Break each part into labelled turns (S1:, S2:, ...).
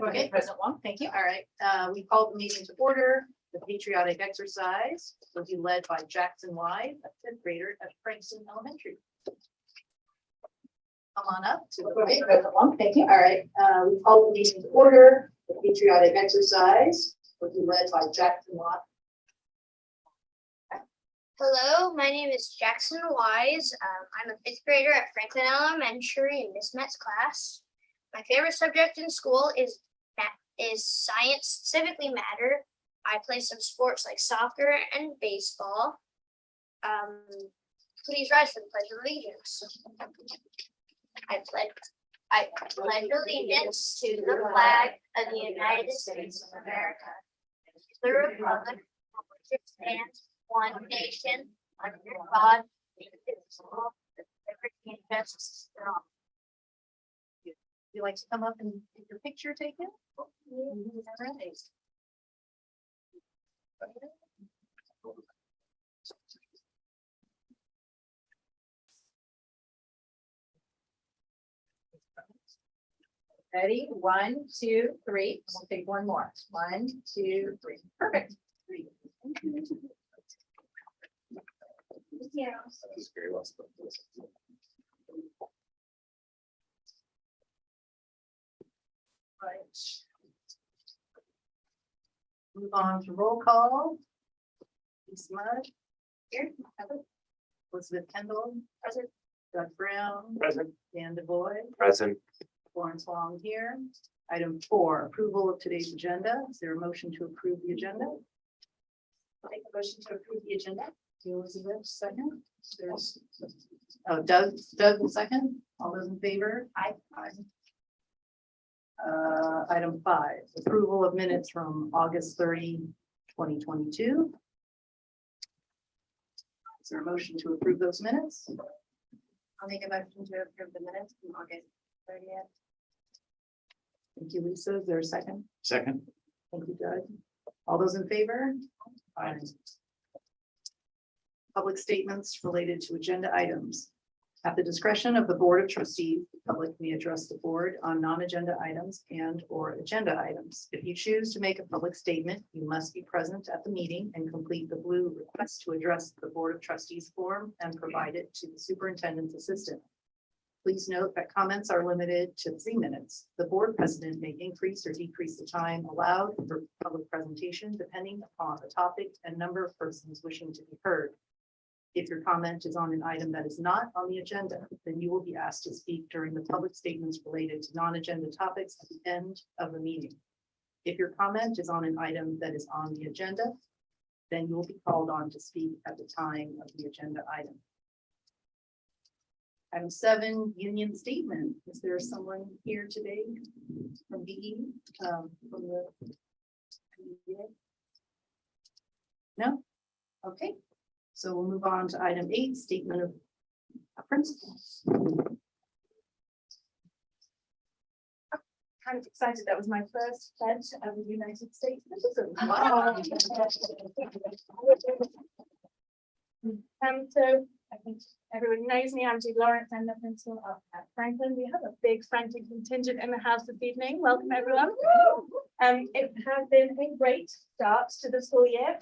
S1: Okay, present one, thank you. All right, we called the meeting to order. The patriotic exercise will be led by Jackson Wise, a fifth grader at Frankston Elementary. Come on up to the podium. Present one, thank you. All right, we called the meeting to order. The patriotic exercise will be led by Jackson Wise.
S2: Hello, my name is Jackson Wise. I'm a fifth grader at Franklin Elementary in Miss Met's class. My favorite subject in school is science, specifically matter. I play some sports like soccer and baseball. Please rise for the Pledge of Allegiance. I pledge allegiance to the flag of the United States of America, the republic for which it stands, one nation, under God, indivisible, with liberty and justice for all.
S1: Would you like to come up and get your picture taken? Ready? 1, 2, 3. We'll take one more. 1, 2, 3. Perfect.
S2: Yeah.
S3: Very well spoken.
S1: Right. Move on to roll call. Lisa Mudd. Here. Elizabeth Kendall. Present. Doug Brown.
S3: Present.
S1: Dan DeVoy.
S3: Present.
S1: Florence Long here. Item 4, approval of today's agenda. Is there a motion to approve the agenda? I'll make a motion to approve the agenda. Elizabeth, second. There's, Doug will second. All those in favor? Aye. Item 5, approval of minutes from August 30, 2022. Is there a motion to approve those minutes? I'll make a motion to approve the minutes from August 30th. Thank you, Lisa. Is there a second?
S3: Second.
S1: Thank you, Doug. All those in favor? Aye. Public statements related to agenda items. At the discretion of the Board of Trustees, the public may address the board on non-agenda items and/or agenda items. If you choose to make a public statement, you must be present at the meeting and complete the blue request to address the Board of Trustees form and provide it to the superintendent's assistant. Please note that comments are limited to 3 minutes. The board president may increase or decrease the time allowed for public presentation depending upon the topic and number of persons wishing to be heard. If your comment is on an item that is not on the agenda, then you will be asked to speak during the public statements related to non-agenda topics at the end of the meeting. If your comment is on an item that is on the agenda, then you will be called on to speak at the time of the agenda item. Item 7, union statement. Is there someone here today from BE? From the No? Okay. So we'll move on to item 8, statement of principles.
S4: Kind of excited. That was my first pledge of the United States citizen.
S1: Wow.
S4: So I think everyone knows me. I'm Jude Lawrence. I'm the principal at Franklin. We have a big frantic contingent in the house this evening. Welcome, everyone. It has been a great start to the school year.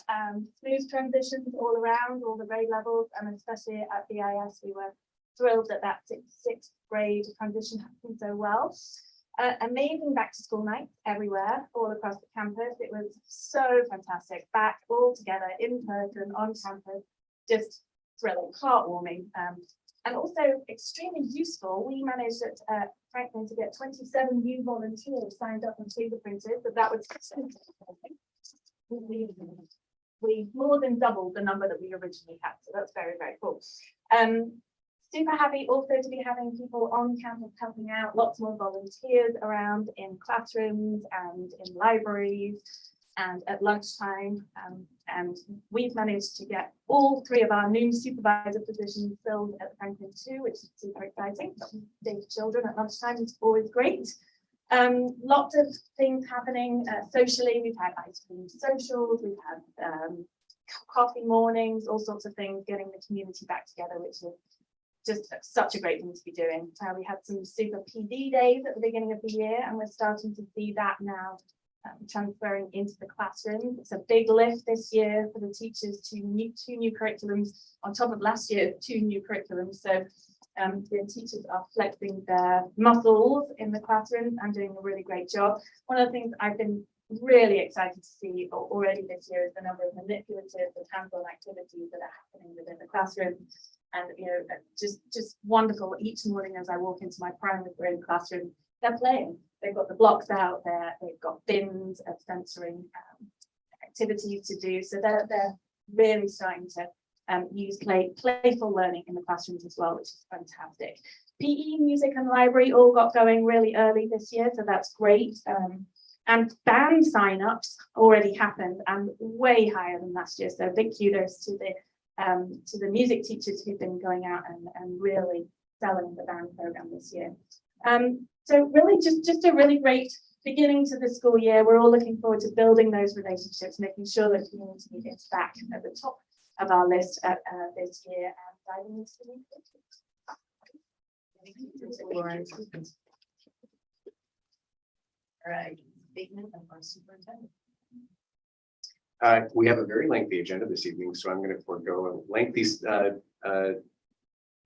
S4: Smooth transitions all around, all the grade levels, and especially at BIS, we were thrilled that that sixth grade transition happened so well. Amazing back to school night everywhere, all across the campus. It was so fantastic. Back all together in person on campus, just thrilling, heartwarming, and also extremely useful. We managed at Franklin to get 27 new volunteers signed up and fingerprinted, but that was we more than doubled the number that we originally had, so that's very, very cool. Super happy also to be having people on campus helping out, lots more volunteers around in classrooms and in libraries and at lunchtime. And we've managed to get all 3 of our new supervisor positions filled at Franklin 2, which is super exciting. Day for children at lunchtime is always great. Lots of things happening socially. We've had ice cream socials, we've had coffee mornings, all sorts of things, getting the community back together, which is just such a great thing to be doing. We had some super PD days at the beginning of the year, and we're starting to see that now transferring into the classroom. It's a big lift this year for the teachers to two new curriculums on top of last year, 2 new curriculums. So the teachers are flexing their muscles in the classroom and doing a really great job. One of the things I've been really excited to see already this year is the number of manipulative and hands-on activities that are happening within the classroom. And just wonderful. Each morning as I walk into my primary grade classroom, they're playing. They've got the blocks out there. They've got bins of sensory activities to do. So they're really starting to use playful learning in the classrooms as well, which is fantastic. PE, music and library all got going really early this year, so that's great. And band sign-ups already happened and way higher than last year. So big kudos to the music teachers who've been going out and really selling the band program this year. So really just a really great beginning to the school year. We're all looking forward to building those relationships, making sure that community is back at the top of our list this year and diving into the new.
S1: All right, statement of our superintendent.
S3: We have a very lengthy agenda this evening, so I'm going to forego a lengthy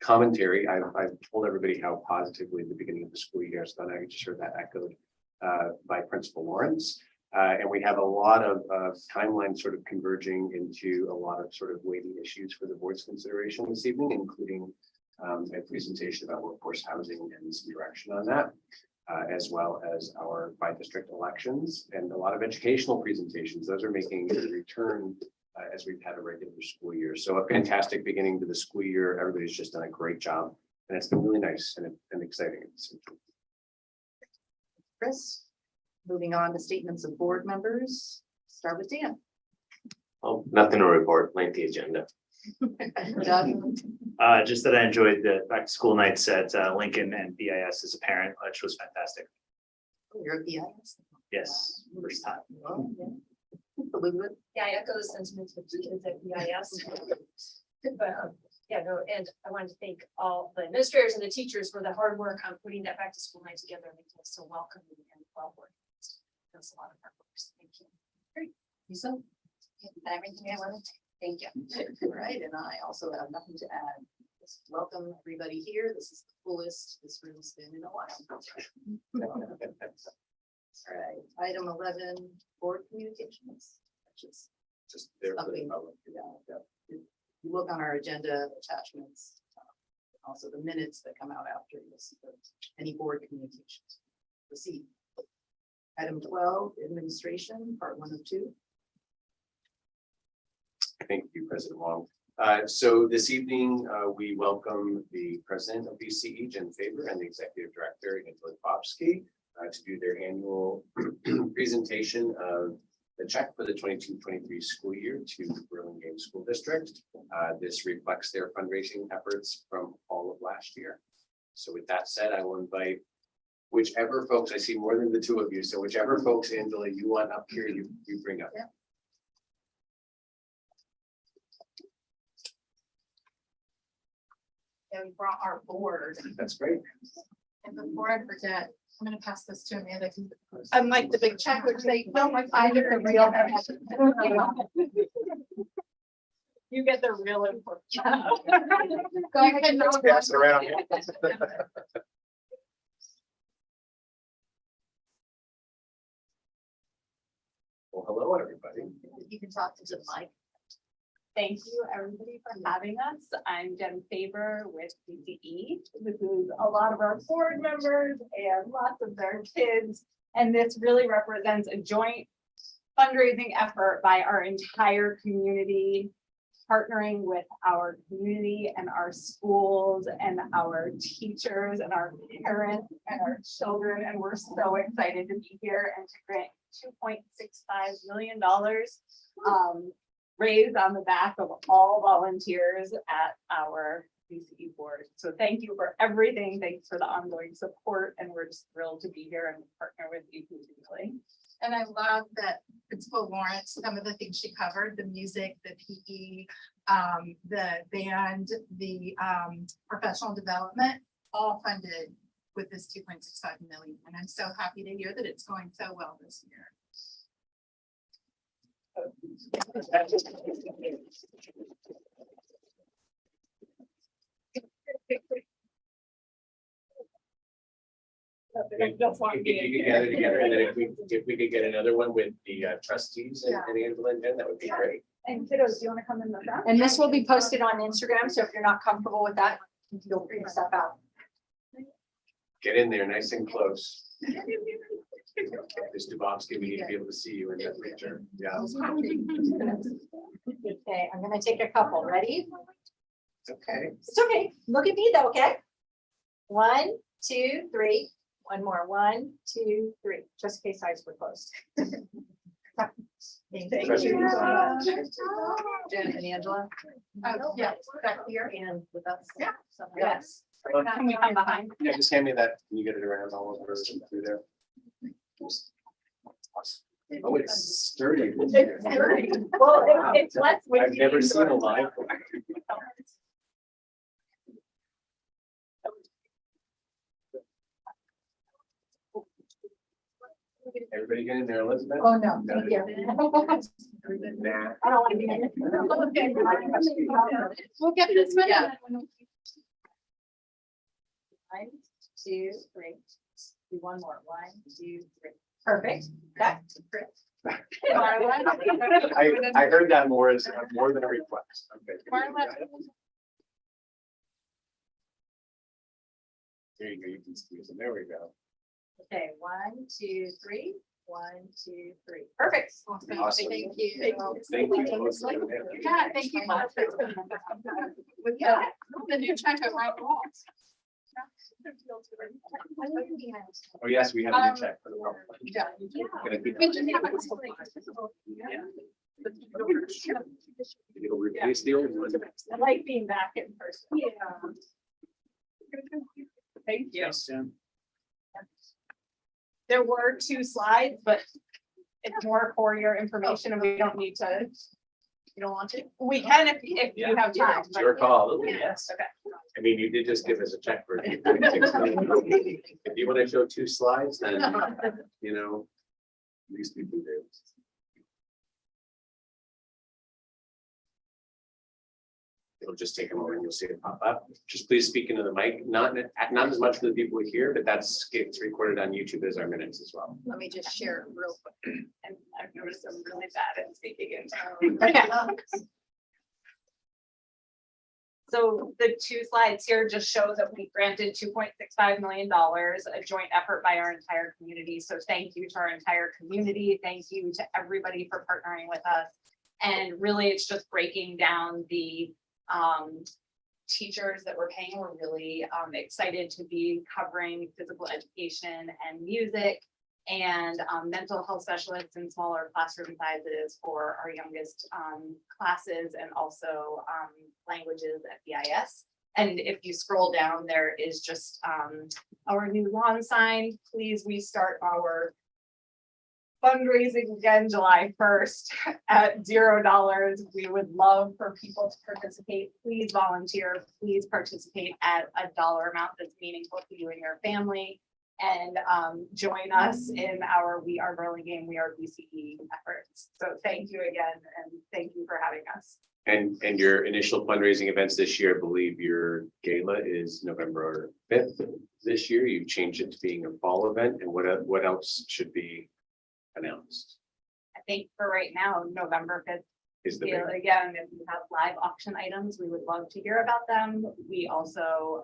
S3: commentary. I've told everybody how positively the beginning of the school year has gone. I just heard that echoed by Principal Lawrence. And we have a lot of timelines sort of converging into a lot of sort of weighty issues for the board's consideration this evening, including a presentation about workforce housing and some direction on that, as well as our by-district elections and a lot of educational presentations. Those are making a return as we've had a regular school year. So a fantastic beginning to the school year. Everybody's just done a great job, and it's been really nice and exciting.
S1: Chris, moving on to statements of board members. Start with Dan.
S5: Oh, nothing to report, lengthy agenda.
S1: Doug?
S6: Just that I enjoyed the back to school nights at Lincoln and BIS as a parent, which was fantastic.
S1: You're at BIS.
S6: Yes, first time.
S1: Well, yeah. Elizabeth?
S7: Yeah, I echo the sentiments with the kids at BIS. But yeah, no, and I wanted to thank all the administrators and the teachers for the hard work on putting that back to school night together. I think it was so welcoming and well worth it. That's a lot of hard work. So thank you.
S1: Great. Lisa?
S2: Everything I wanted to. Thank you.
S1: All right, and I also have nothing to add. Just welcome everybody here. This is the fullest this room's been in a while. All right, item 11, board communications. Which is
S3: Just there for the
S1: something,
S3: public.
S1: yeah. If you look on our agenda attachments, also the minutes that come out after this, any board communications received. Item 12, administration, part 1 of 2.
S3: Thank you, President Wong. So this evening, we welcome the president of BCE, Jen Faber, and the executive director, Angela Popsky, to do their annual presentation of the check for the 22-23 school year to Burlingame School District. This reflects their fundraising efforts from all of last year. So with that said, I will invite whichever folks, I see more than the two of you, so whichever folks, Angela, you want up here, you bring up.
S1: Yeah.
S8: And we brought our board.
S3: That's great.
S8: And before I forget, I'm gonna pass this to Amanda. Unlike the big check, which they don't like, I get the real.
S4: You get the real important.
S8: Go ahead.
S3: Pass it around. Well, hello, everybody.
S1: You can talk to the mic.
S9: Thank you, everybody, for having us. I'm Jen Faber with BCE. This is a lot of our board members and lots of their kids. And this really represents a joint fundraising effort by our entire community, partnering with our community and our schools and our teachers and our parents and our children. And we're so excited to be here and to grant $2.65 million. Raised on the back of all volunteers at our BCE board. So thank you for everything. Thanks for the ongoing support. And we're just thrilled to be here and partner with you continually.
S8: And I love that Principal Lawrence, some of the things she covered, the music, the PE, the band, the professional development, all funded with this 2.65 million. And I'm so happy to hear that it's going so well this year.
S3: If you could gather together, and then if we could get another one with the trustees and Angela and Jen, that would be great.
S4: And kiddos, do you want to come in the back?
S7: And this will be posted on Instagram, so if you're not comfortable with that, feel free to step out.
S3: Get in there nice and close. Mr. Bobsky, we need to be able to see you in that picture. Yeah.
S7: Okay, I'm gonna take a couple. Ready?
S3: Okay.
S7: It's okay. Look at me though, okay? 1, 2, 3. One more. 1, 2, 3. Just in case eyes were closed. Thank
S3: Trustee.
S7: you.
S1: Jen and Angela.
S8: Oh, yeah, back here.
S1: And with us.
S8: Yeah.
S7: Yes.
S9: Can we come behind?
S3: Yeah, just hand me that. Can you get it around all over through there? Oh, it's sturdy.
S7: Well, it's less. when
S3: I've
S7: you
S3: never
S7: use
S3: seen a
S7: it.
S3: live. Everybody get in there, Elizabeth?
S7: Oh, no. Thank you.
S3: Nah.
S7: I don't want to be in it.
S8: We'll get this one.
S7: Yeah. 1, 2, 3. Do one more. 1, 2, 3. Perfect. Back.
S3: I heard that more than a request. Okay. There you go, you can squeeze it. There we go.
S7: Okay, 1, 2, 3. 1, 2, 3. Perfect.
S3: Awesome.
S8: Thank you.
S3: Thank you.
S8: Yeah, thank you. Yeah, the new check of my walls.
S3: Oh, yes, we have a new check for the public.
S8: Yeah.
S3: Gonna keep-
S8: We just have
S3: You'll replace the old one.
S9: I like being back in person. Thank you.
S6: Yes, Jen.
S9: There were 2 slides, but it's more for your information and we don't need to.
S7: You don't want to?
S9: We can if you have time.
S3: It's your call.
S9: Yes, okay.
S3: I mean, you did just give us a check for it. If you want to show 2 slides, then, you know, at least we can do. It'll just take a moment, you'll see it pop up. Just please speak into the mic, not as much for the people here, but gets recorded on YouTube as our minutes as well.
S1: Let me just share it real quick.
S9: And I've noticed I'm really bad at speaking in. So the 2 slides here just show that we granted $2.65 million, a joint effort by our entire community. So thank you to our entire community. Thank you to everybody for partnering with us. And really, it's just breaking down the teachers that we're paying. We're really excited to be covering physical education and music and mental health specialists in smaller classroom sizes for our youngest classes, and also languages at BIS. And if you scroll down, there is just our new lawn sign. Please, we start our fundraising again July 1st at $0. We would love for people to participate. Please volunteer. Please participate at a dollar amount that's meaningful to you and your family. And join us in our We Are Burlingame, We Are BCE efforts. So thank you again, and thank you for having us.
S3: And your initial fundraising events this year, I believe your gala is November 5th. This year, you've changed it to being a fall event, and what else should be announced?
S9: I think for right now, November 5th.
S3: Is the
S9: Yeah,
S3: big-
S9: again, if you have live auction items, we would love to hear about them. We also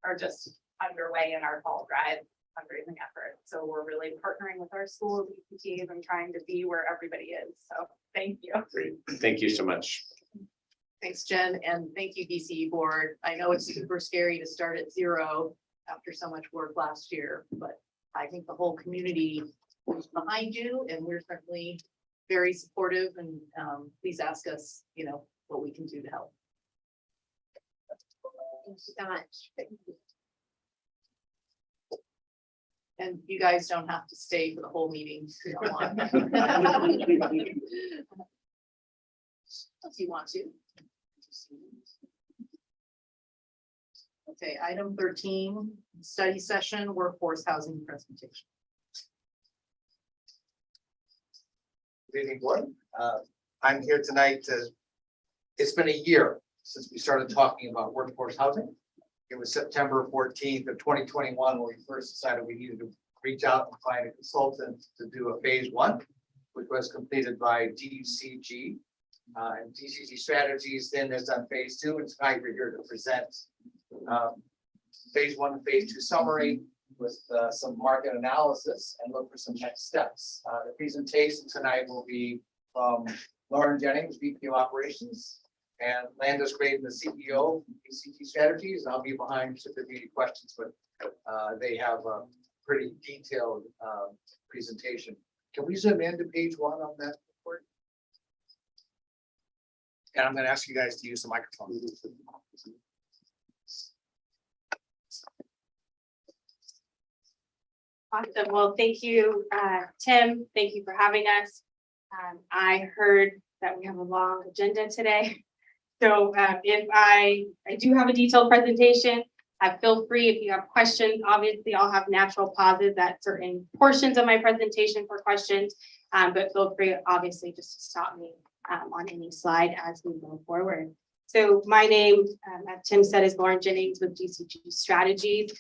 S9: are just underway in our fall drive fundraising effort. So we're really partnering with our schools, PTAs, and trying to be where everybody is. So thank you.
S3: Great. Thank you so much.
S1: Thanks, Jen, and thank you, BCE board. I know it's super scary to start at 0 after so much work last year, but I think the whole community is behind you, and we're certainly very supportive, and please ask us, you know, what we can do to help.
S2: Thank you so much.
S1: And you guys don't have to stay for the whole meeting. If you don't want. If you want to. Okay, item 13, study session, workforce housing presentation.
S10: Good evening, board. I'm here tonight to, it's been a year since we started talking about workforce housing. It was September 14th of 2021 when we first decided we needed to reach out and find a consultant to do a phase 1, which was completed by DCG. And DCG Strategies then has done phase 2, and tonight we're here to present phase 1 and phase 2 summary with some market analysis and look for some next steps. The presentation tonight will be from Lauren Jennings, VP of Operations, and Landis Graydon, the CEO of BCE Strategies. I'll be behind should there be any questions, but they have a pretty detailed presentation. Can we zoom into page 1 on that report? And I'm going to ask you guys to use the microphone.
S9: Awesome. Well, thank you, Tim. Thank you for having us. I heard that we have a long agenda today. So if I do have a detailed presentation, feel free if you have questions. Obviously, I'll have natural pauses at certain portions of my presentation for questions, but feel free, obviously, just to stop me on any slide as we move forward. So my name, as Tim said, is Lauren Jennings with DCG Strategies.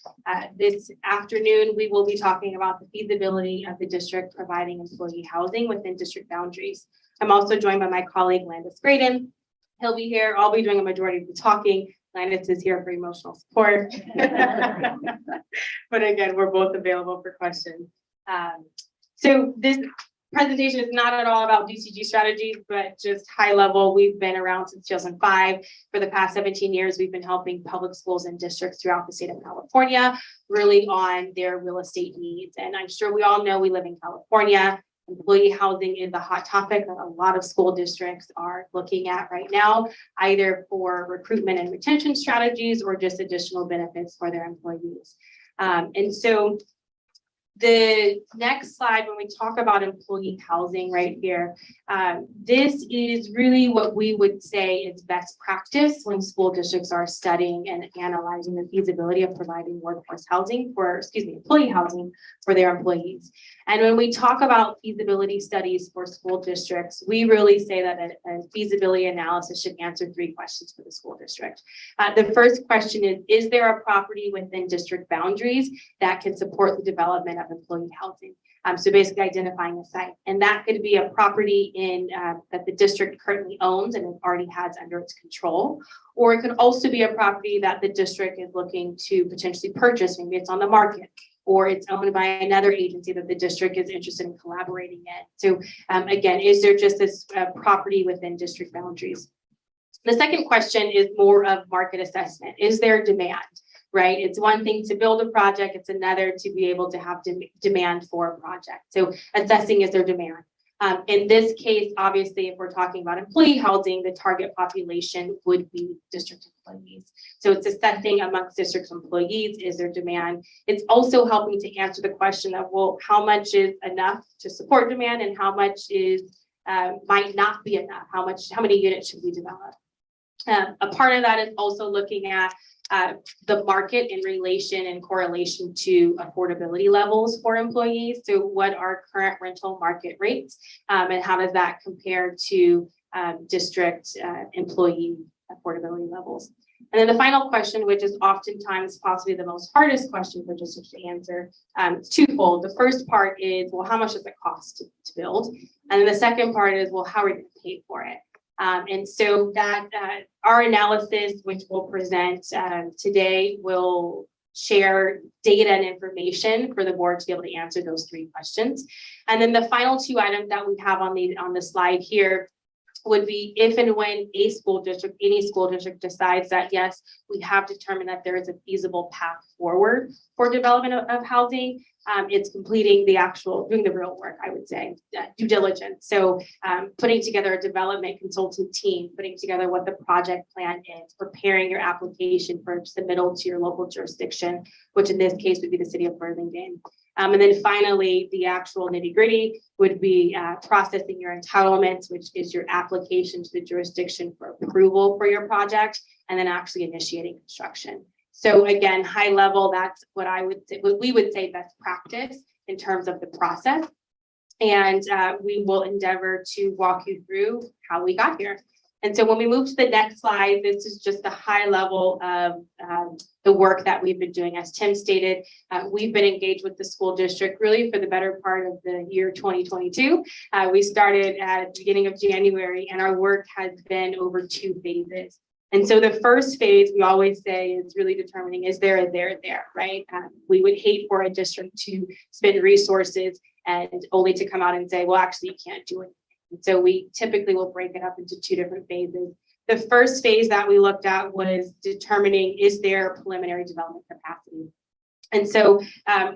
S9: This afternoon, we will be talking about the feasibility of the district providing employee housing within district boundaries. I'm also joined by my colleague, Landis Graydon. He'll be here. I'll be doing a majority of the talking. Landis is here for emotional support. But again, we're both available for questions. So this presentation is not at all about DCG Strategies, but just high level. We've been around since 2005. For the past 17 years, we've been helping public schools and districts throughout the state of California, really on their real estate needs. And I'm sure we all know we live in California. Employee housing is a hot topic that a lot of school districts are looking at right now, either for recruitment and retention strategies or just additional benefits for their employees. And so the next slide, when we talk about employee housing right here, this is really what we would say is best practice when school districts are studying and analyzing the feasibility of providing workforce housing employee housing for their employees. And when we talk about feasibility studies for school districts, we really say that a feasibility analysis should answer 3 questions for the school district. The first question is there a property within district boundaries that can support the development of employee housing? So basically identifying a site, and that could be a property in that the district currently owns and it already has under its control, or it could also be a property that the district is looking to potentially purchase. Maybe it's on the market, or it's owned by another agency that the district is interested in collaborating in. So again, is there just this property within district boundaries? The second question is more of market assessment. Is there demand? Right? It's one thing to build a project, it's another to be able to have demand for a project. So assessing is there demand. In this case, obviously, if we're talking about employee housing, the target population would be district employees. So it's assessing amongst district employees, is there demand? It's also helping to answer the question of, well, how much is enough to support demand and how much is might not be enough? How many units should we develop? A part of that is also looking at the market in relation and correlation to affordability levels for employees. So what are current rental market rates and how does that compare to district employee affordability levels? And then the final question, which is oftentimes possibly the most hardest question for districts to answer, it's twofold. The first part is, well, how much does it cost to build? And then the second part is, well, how are we going to pay for it? And so that our analysis, which we'll present today, will share data and information for the board to be able to answer those 3 questions. And then the final 2 items that we have on the slide here would be if and when any school district decides that, yes, we have determined that there is a feasible path forward for development of housing. It's completing doing the real work, I would say, due diligence. So putting together a development consultant team, putting together what the project plan is, preparing your application for submittal to your local jurisdiction, which in this case would be the city of Burlingame.
S11: And then finally, the actual nitty gritty would be processing your entitlements, which is your application to the jurisdiction for approval for your project, and then actually initiating construction. So again, high level, that's what I would say, what we would say best practice in terms of the process. And we will endeavor to walk you through how we got here. And so when we move to the next slide, this is just a high level of the work that we've been doing. As Tim stated, we've been engaged with the school district really for the better part of the year 2022. We started at the beginning of January, and our work has been over 2 phases. And so the first phase, we always say, is really determining, is there a there, right? We would hate for a district to spend resources and only to come out and say, well, actually, you can't do it. And so we typically will break it up into 2 different phases. The first phase that we looked at was determining, is there preliminary development capacity? And so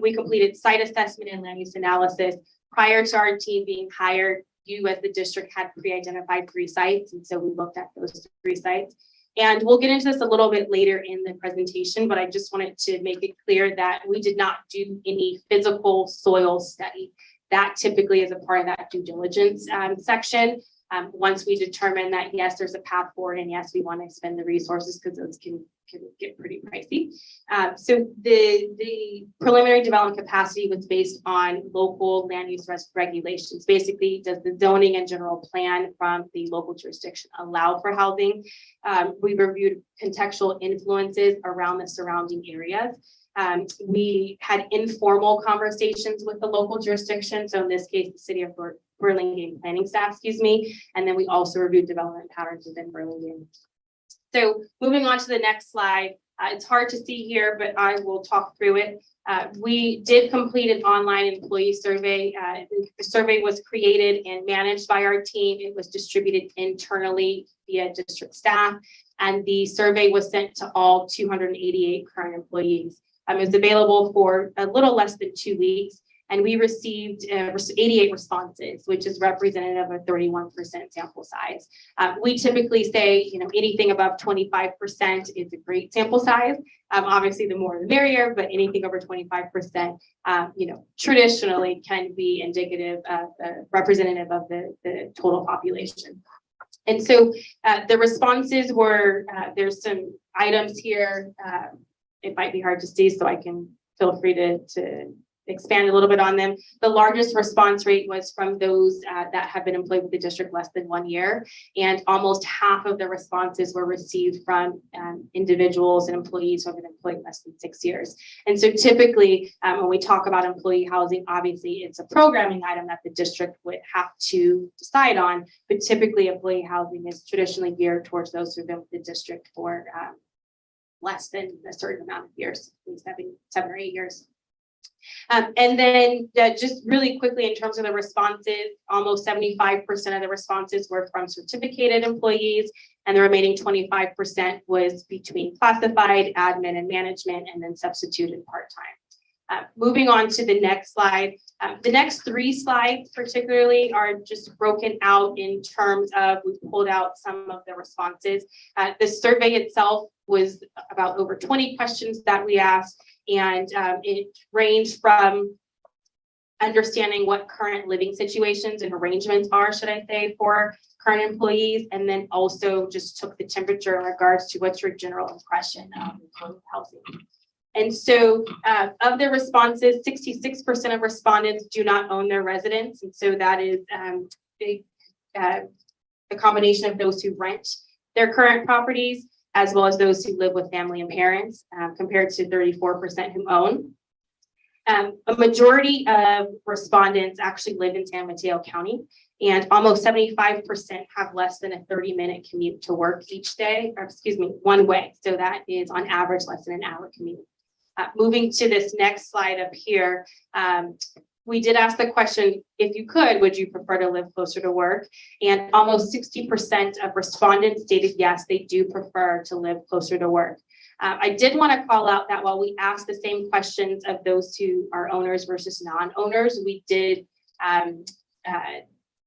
S11: we completed site assessment and land use analysis. Prior to our team being hired, you as the district had pre-identified 3 sites. And so we looked at those 3 sites. And we'll get into this a little bit later in the presentation, but I just wanted to make it clear that we did not do any physical soil study. That typically is a part of that due diligence section. Once we determine that, yes, there's a path forward, and yes, we want to spend the resources because those can get pretty pricey. So the preliminary development capacity was based on local land use regulations. Basically, does the zoning and general plan from the local jurisdiction allow for housing? We reviewed contextual influences around the surrounding areas. We had informal conversations with the local jurisdiction. So in this case, the city of Burlingame planning staff, excuse me. And then we also reviewed development patterns within Burlingame. So moving on to the next slide, it's hard to see here, but I will talk through it. We did complete an online employee survey. The survey was created and managed by our team. It was distributed internally via district staff, and the survey was sent to all 288 current employees. It was available for a little less than 2 weeks, and we received 88 responses, which is representative of a 31% sample size. We typically say, anything above 25% is a great sample size. Obviously, the more the merrier, but anything over 25%, traditionally can be indicative of representative of the total population. And so the responses were, there's some items here. It might be hard to see, so I can feel free to expand a little bit on them. The largest response rate was from those that have been employed with the district less than 1 year, and almost half of the responses were received from individuals and employees who have been employed less than 6 years. And so typically, when we talk about employee housing, obviously it's a programming item that the district would have to decide on, but typically employee housing is traditionally geared towards those who've been with the district for less than a certain amount of years, at least 7 or 8 years. And then just really quickly in terms of the responses, almost 75% of the responses were from certificated employees, and the remaining 25% was between classified, admin, and management, and then substituted part-time. Moving on to the next slide. The next 3 slides particularly are just broken out in terms of, we've pulled out some of the responses. The survey itself was about over 20 questions that we asked, and it ranged from understanding what current living situations and arrangements are, should I say, for current employees, and then also just took the temperature in regards to what's your general impression of employee housing. And so of the responses, 66% of respondents do not own their residence. And so that is a combination of those who rent their current properties, as well as those who live with family and parents, compared to 34% who own. A majority of respondents actually live in San Mateo County, and almost 75% have less than a 30-minute commute to work each day, or excuse me, one way. So that is on average less than an hour commute. Moving to this next slide up here, we did ask the question, if you could, would you prefer to live closer to work? And almost 60% of respondents stated yes, they do prefer to live closer to work. I did want to call out that while we asked the same questions of those who are owners versus non-owners, we did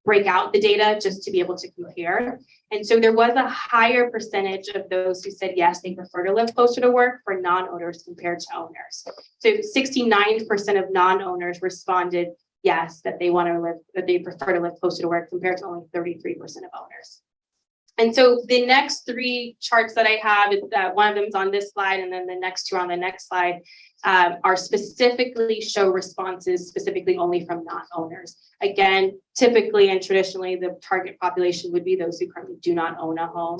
S11: break out the data just to be able to compare. And so there was a higher percentage of those who said, yes, they prefer to live closer to work for non-owners compared to owners. So 69% of non-owners responded, yes, that they want to live, that they prefer to live closer to work compared to only 33% of owners. And so the next three charts that I have, one of them is on this slide, and then the next two on the next slide are specifically show responses specifically only from non-owners. Again, typically and traditionally, the target population would be those who currently do not own a home.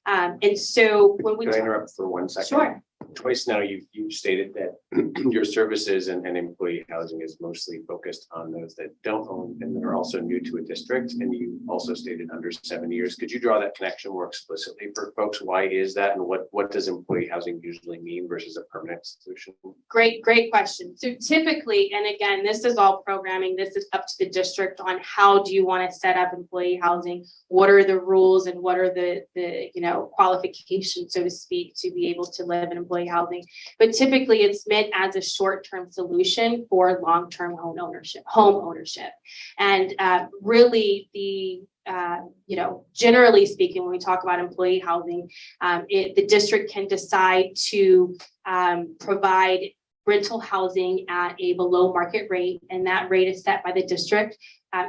S11: And so when we—
S3: Can I interrupt for 1 second?
S11: Sure.
S3: Twice now you've stated that your services and employee housing is mostly focused on those that don't own and that are also new to a district. And you also stated under 7 years. Could you draw that connection more explicitly for folks? Why is that? And what does employee housing usually mean versus a permanent solution?
S11: Great question. So typically, and again, this is all programming, this is up to the district on how do you want to set up employee housing? What are the rules and what are the qualifications, so to speak, to be able to live in employee housing? But typically it's meant as a short-term solution for long-term home ownership. And really generally speaking, when we talk about employee housing, the district can decide to provide rental housing at a below market rate, and that rate is set by the district.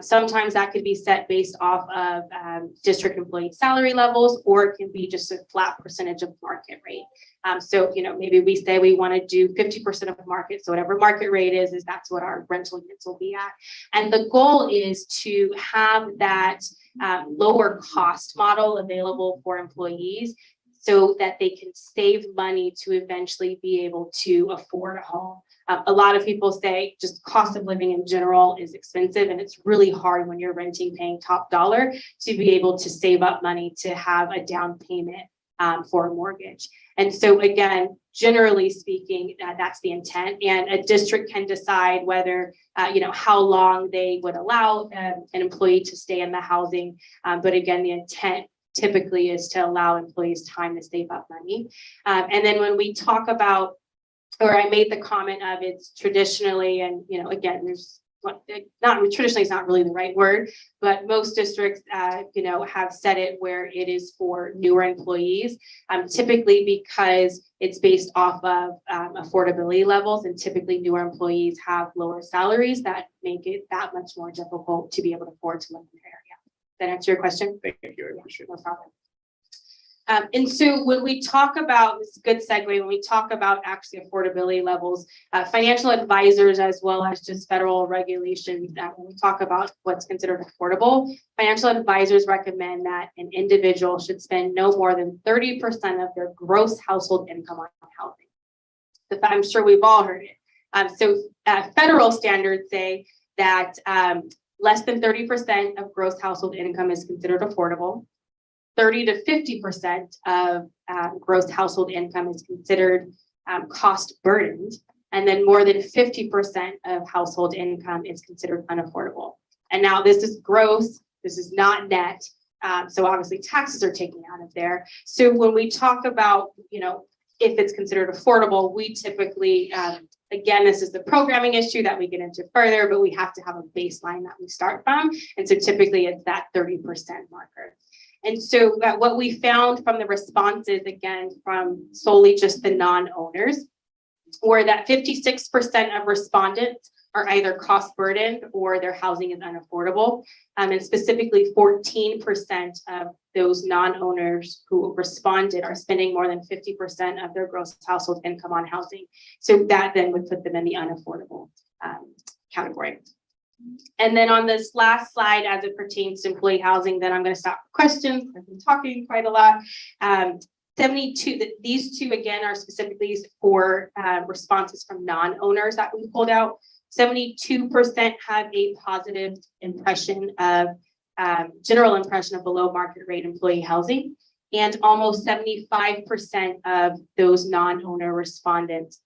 S11: Sometimes that could be set based off of district employee salary levels, or it can be just a flat percentage of market rate. So, maybe we say we want to do 50% of market. So whatever market rate is that's what our rental units will be at. And the goal is to have that lower cost model available for employees so that they can save money to eventually be able to afford a home. A lot of people say just cost of living in general is expensive, and it's really hard when you're renting, paying top dollar, to be able to save up money to have a down payment for a mortgage. And so again, generally speaking, that's the intent, and a district can decide whether, how long they would allow an employee to stay in the housing. But again, the intent typically is to allow employees time to save up money. And then when we talk about, or I made the comment of it's traditionally, and again, there's not traditionally is not really the right word, but most districts, have set it where it is for newer employees, typically because it's based off of affordability levels, and typically newer employees have lower salaries that make it that much more difficult to be able to afford to live in their area. That answer your question?
S3: Thank you. I appreciate it.
S11: No problem. And so when we talk about, this is a good segue, when we talk about actually affordability levels, financial advisors, as well as just federal regulations, that when we talk about what's considered affordable, financial advisors recommend that an individual should spend no more than 30% of their gross household income on housing. So I'm sure we've all heard it. Federal standards say that less than 30% of gross household income is considered affordable. 30 to 50% of gross household income is considered cost burdened, and then more than 50% of household income is considered unaffordable. And now this is gross, this is not net. So obviously taxes are taken out of there. So when we talk about, if it's considered affordable, we typically, again, this is the programming issue that we get into further, but we have to have a baseline that we start from. And so typically it's that 30% marker. And so what we found from the responses, again, from solely just the non-owners, were that 56% of respondents are either cost burdened or their housing is unaffordable. And specifically 14% of those non-owners who responded are spending more than 50% of their gross household income on housing. So that then would put them in the unaffordable category. And then on this last slide, as it pertains to employee housing, then I'm going to stop for questions. I've been talking quite a lot. 72, these two again are specifically for responses from non-owners that we pulled out. 72% have a positive impression of, general impression of below market rate employee housing. And almost 75% of those non-owner respondents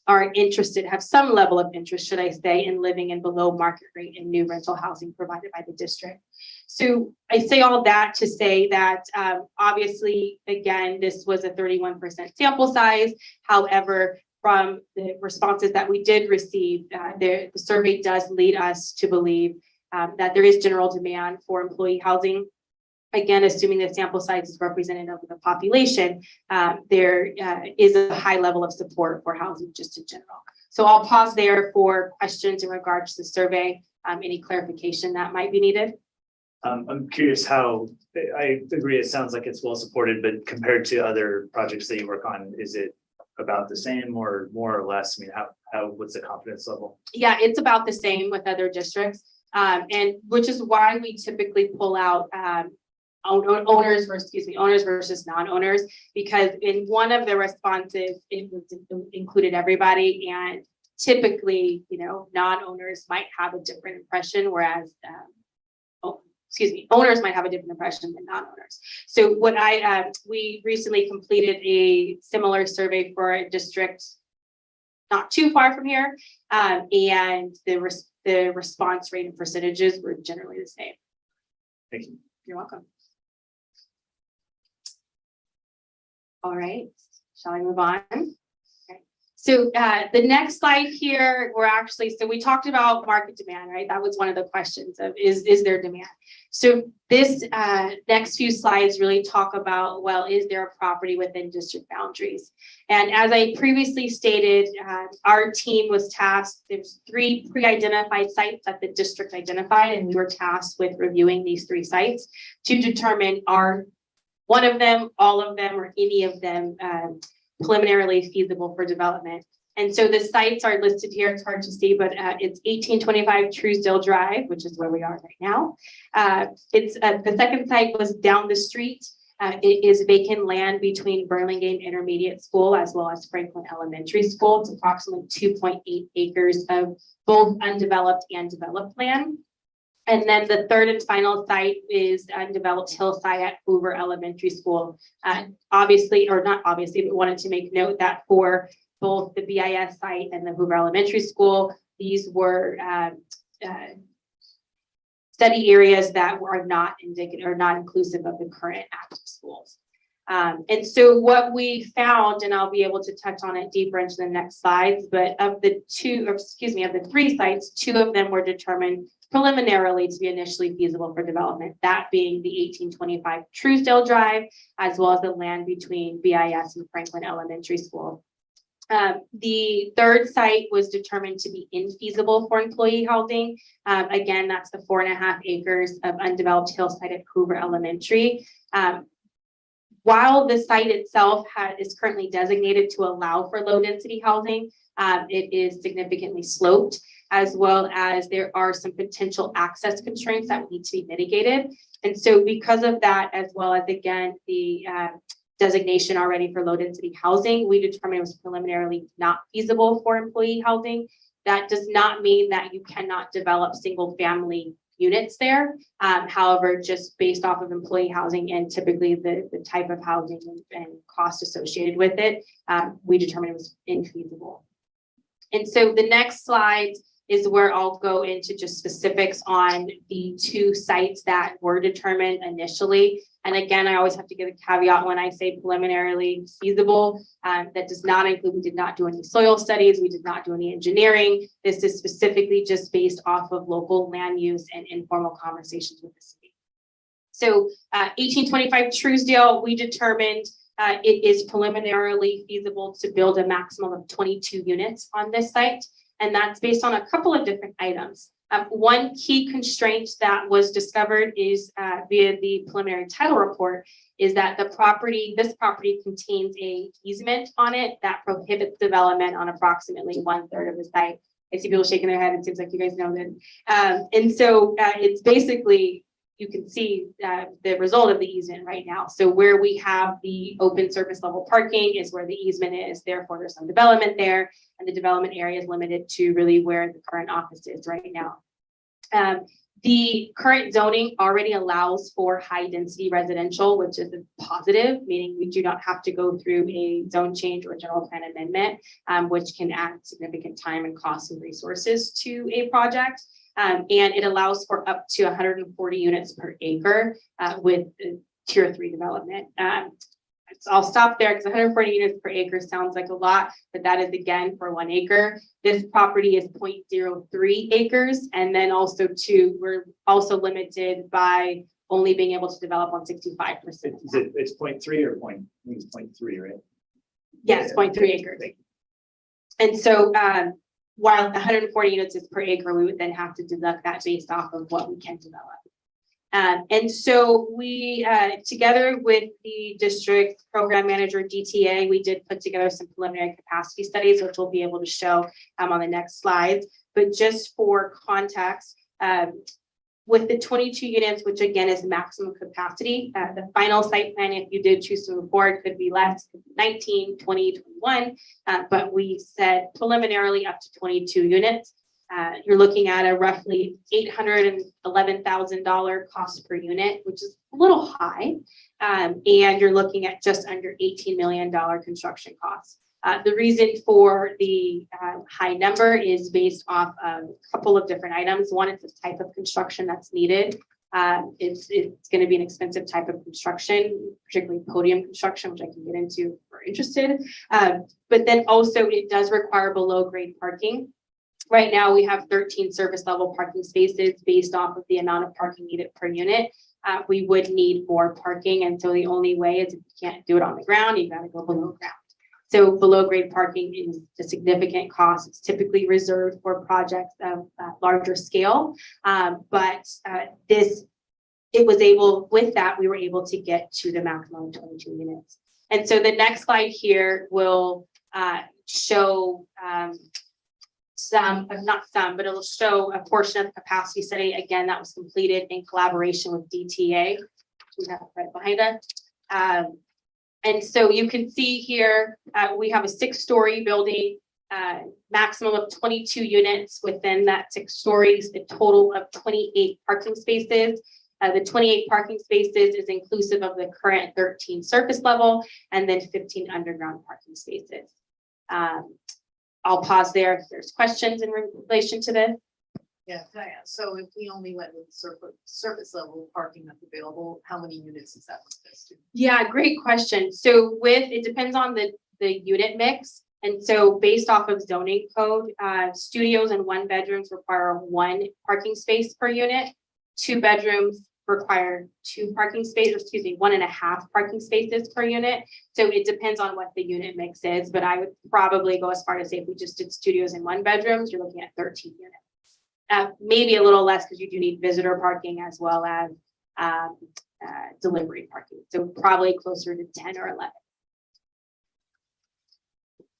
S11: are interested, have some level of interest, should I say, in living in below market rate and new rental housing provided by the district. So I say all that to say that obviously, again, this was a 31% sample size. However, from the responses that we did receive, the survey does lead us to believe that there is general demand for employee housing. Again, assuming the sample size is representative of the population, there is a high level of support for housing just in general. So I'll pause there for questions in regards to the survey, any clarification that might be needed.
S6: I'm curious how, I agree, it sounds like it's well supported, but compared to other projects that you work on, is it about the same or more or less? I mean, what's the confidence level?
S11: Yeah, it's about the same with other districts. And which is why we typically pull out owners versus non-owners, because in one of the responses, it included everybody, and typically, non-owners might have a different impression, whereas owners might have a different impression than non-owners. So what we recently completed a similar survey for a district not too far from here, and the response rate and percentages were generally the same.
S6: Thank you.
S11: You're welcome. All right, shall I move on? Okay. So the next slide here, so we talked about market demand, right? That was one of the questions of is there demand? So this next few slides really talk about, well, is there a property within district boundaries? And as I previously stated, our team was tasked, there's 3 pre-identified sites that the district identified, and we were tasked with reviewing these 3 sites to determine are one of them, all of them, or any of them preliminarily feasible for development. And so the sites are listed here. It's hard to see, but it's 1825 Truesdale Drive, which is where we are right now. It's the second site was down the street. It is vacant land between Burlingame Intermediate School as well as Franklin Elementary School. It's approximately 2.8 acres of both undeveloped and developed land. And then the third and final site is undeveloped hillside at Hoover Elementary School. Obviously, or not obviously, but wanted to make note that for both the BIS site and the Hoover Elementary School, these were study areas that were not indicative or not inclusive of the current active schools. And so what we found, and I'll be able to touch on it deeper into the next slides, but of the 3 sites, 2 of them were determined preliminarily to be initially feasible for development, that being the 1825 Truesdale Drive, as well as the land between BIS and Franklin Elementary School. The third site was determined to be infeasible for employee housing. Again, that's the 4.5 acres of undeveloped hillside at Hoover Elementary. While the site itself is currently designated to allow for low density housing, it is significantly sloped, as well as there are some potential access constraints that need to be mitigated. And so because of that, as well as again, the designation already for low density housing, we determined it was preliminarily not feasible for employee housing. That does not mean that you cannot develop single family units there. However, just based off of employee housing and typically the type of housing and cost associated with it, we determined it was infeasible. And so the next slide is where I'll go into just specifics on the 2 sites that were determined initially. And again, I always have to give a caveat when I say preliminarily feasible. That does not include, we did not do any soil studies, we did not do any engineering. This is specifically just based off of local land use and informal conversations with the city. So 1825 Truesdale, we determined it is preliminarily feasible to build a maximum of 22 units on this site. And that's based on a couple of different items. One key constraint that was discovered is via the preliminary title report is that this property contains a easement on it that prohibits development on approximately 1/3 of the site. I see people shaking their head. It seems like you guys know that. And so it's basically, you can see the result of the easement right now. So where we have the open surface level parking is where the easement is. Therefore, there's some development there, and the development area is limited to really where the current office is right now. The current zoning already allows for high density residential, which is a positive, meaning we do not have to go through a zone change or general plan amendment, which can add significant time and cost and resources to a project. And it allows for up to 140 units per acre with tier 3 development. I'll stop there because 140 units per acre sounds like a lot, but that is again for 1 acre. This property is 0.03 acres. And then also too, we're also limited by only being able to develop on 65%.
S6: It's 0.3 or point, I think it's 0.3, right?
S11: Yes, 0.3 acres. And so while 140 units is per acre, we would then have to deduct that based off of what we can develop. And so we, together with the district program manager DTA, we did put together some preliminary capacity studies, which we'll be able to show on the next slides. But just for context, with the 22 units, which again is maximum capacity, the final site plan, if you did choose to move forward, could be less, 19, 20, 21, but we said preliminarily up to 22 units. You're looking at a roughly $811,000 cost per unit, which is a little high. And you're looking at just under $18 million construction costs. The reason for the high number is based off of a couple of different items. One is the type of construction that's needed. It's going to be an expensive type of construction, particularly podium construction, which I can get into if you're interested. But then also it does require below grade parking. Right now we have 13 surface level parking spaces based off of the amount of parking needed per unit. We would need more parking. And so the only way is if you can't do it on the ground, you got to go below ground. So below grade parking is a significant cost. It's typically reserved for projects of larger scale. But with that, we were able to get to the maximum of 22 units. And so the next slide here will show but it'll show a portion of the capacity study. Again, that was completed in collaboration with DTA. We have it right behind us. And so you can see here, we have a 6-story building, maximum of 22 units within that 6 stories, a total of 28 parking spaces. The 28 parking spaces is inclusive of the current 13 surface level and then 15 underground parking spaces. I'll pause there if there's questions in relation to this.
S1: Yeah, so if we only went with surface level parking that's available, how many units is that?
S11: Yeah, great question. So it depends on the unit mix. And so based off of zoning code, studios and 1 bedrooms require 1 parking space per unit. 2 bedrooms require 2 parking spaces, 1.5 parking spaces per unit. So it depends on what the unit mix is, but I would probably go as far as say if we just did studios and 1 bedrooms, you're looking at 13 units. Maybe a little less because you do need visitor parking as well as delivery parking. So probably closer to 10 or 11.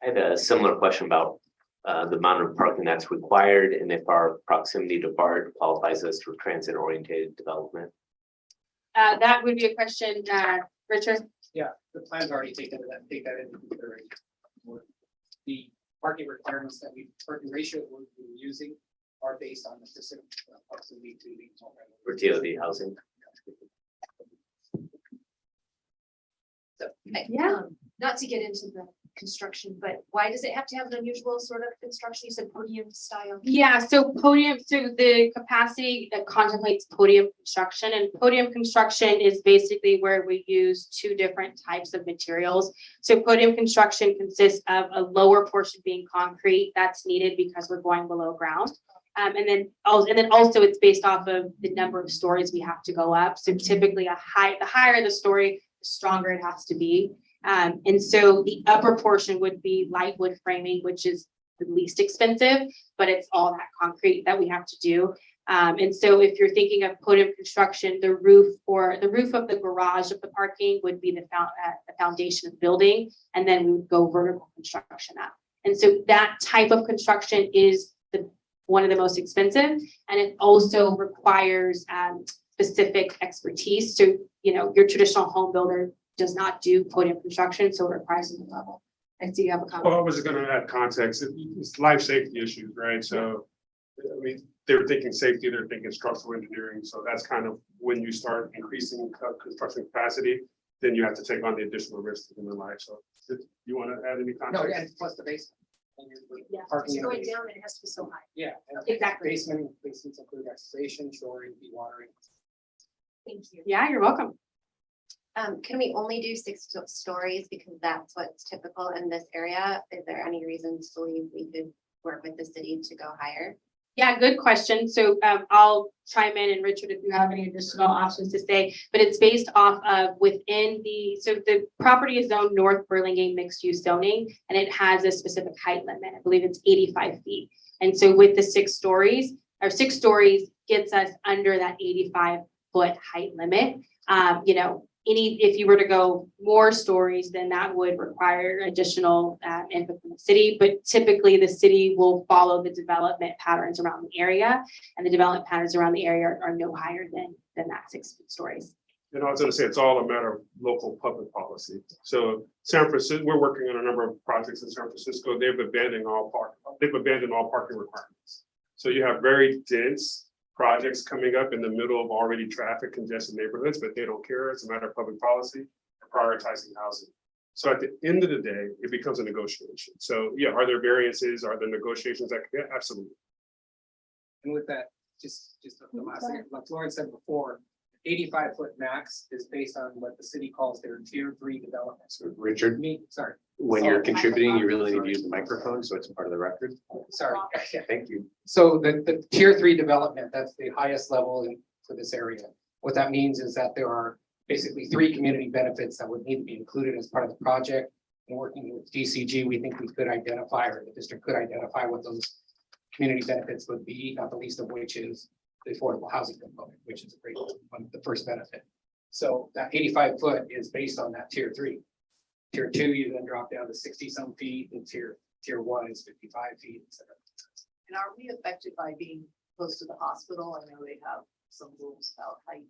S5: I had a similar question about the amount of parking that's required and if our proximity to BART qualifies us for transit oriented development.
S11: That would be a question, Richard.
S12: Yeah, the plan's already take that into consideration. The parking requirements parking ratios we're using are based on the specific proximity to the.
S5: For TOD housing.
S7: So,
S11: Yeah.
S7: Not to get into the construction, but why does it have to have an unusual sort of construction? You said podium style.
S11: Yeah, so the capacity that contemplates podium construction, and podium construction is basically where we use 2 different types of materials. So podium construction consists of a lower portion being concrete that's needed because we're going below ground. And then also it's based off of the number of stories we have to go up. So typically the higher the story, the stronger it has to be. And so the upper portion would be light wood framing, which is the least expensive, but it's all that concrete that we have to do. And so if you're thinking of podium construction, the roof of the garage of the parking would be the foundation of the building, and then we would go vertical construction up. And so that type of construction is one of the most expensive, and it also requires specific expertise. So, your traditional home builder does not do podium construction, so it requires a new level. And so you have a comment.
S13: Well, I was going to add context. It's life safety issues, right? So, I mean, they're thinking safety, they're thinking structural engineering. So that's kind of when you start increasing construction capacity, then you have to take on the additional risks in the life. So, you want to add any context?
S12: No, and plus the basement.
S11: Yeah,
S12: Parking.
S7: It's going down and it has to be so high.
S12: Yeah.
S11: Exactly.
S12: Basements include excavation, shoring, dewatering.
S7: Thank you.
S11: Yeah, you're welcome.
S14: Can we only do stories because that's what's typical in this area? Is there any reason to believe we could work with the city to go higher?
S11: Yeah, good question. So I'll chime in, and Richard, if you have any additional options to say, but it's based off of within so the property is zoned North Burlingame mixed use zoning, and it has a specific height limit. I believe it's 85 feet. And so with the 6 stories gets us under that 85-foot height limit. You know, if you were to go more stories, then that would require additional input from the city. But typically the city will follow the development patterns around the area, and the development patterns around the area are no higher than that 6 stories.
S13: And I was gonna say, it's all a matter of local public policy. So San Francisco, we're working on a number of projects in San Francisco. They've abandoned all parking requirements. So you have very dense projects coming up in the middle of already traffic congested neighborhoods, but they don't care. It's a matter of public policy, prioritizing housing. So at the end of the day, it becomes a negotiation. So yeah, are there variances? Are there negotiations that, yeah, absolutely.
S12: And with that, just the last thing, like Lauren said before, 85-foot max is based on what the city calls their tier 3 development.
S3: So Richard,
S12: Sorry,
S3: when you're contributing, you really need to use the microphone, so it's part of the record.
S12: sorry.
S3: Thank you.
S12: So the tier 3 development, that's the highest level for this area. What that means is that there are basically 3 community benefits that would need to be included as part of the project. And working with DCG, we think we could identify, or the district could identify what those community benefits would be, not the least of which is the affordable housing component, which is a great one, the first benefit. So that 85-foot is based on that tier 3. Tier 2, you then drop down to 60-some feet, and tier 1 is 55 feet, etc.
S1: And are we affected by being close to the hospital? I know they have some rules about height.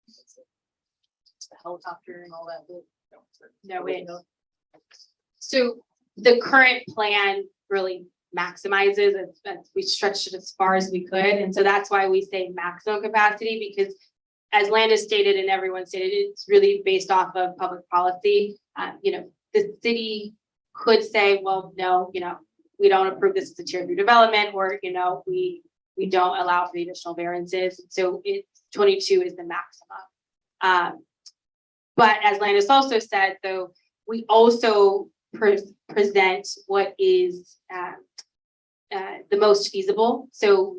S1: The helicopter and all that.
S11: No, so the current plan really maximizes it. We stretched it as far as we could. And so that's why we say maximum capacity, because as Landis stated and everyone stated, it's really based off of public policy. You know, the city could say, well, no, you know, we don't approve this as a tier 3 development, or, you know, we don't allow for the additional variances. So 22 is the maximum. But as Landis also said, though, we also present what is the most feasible. So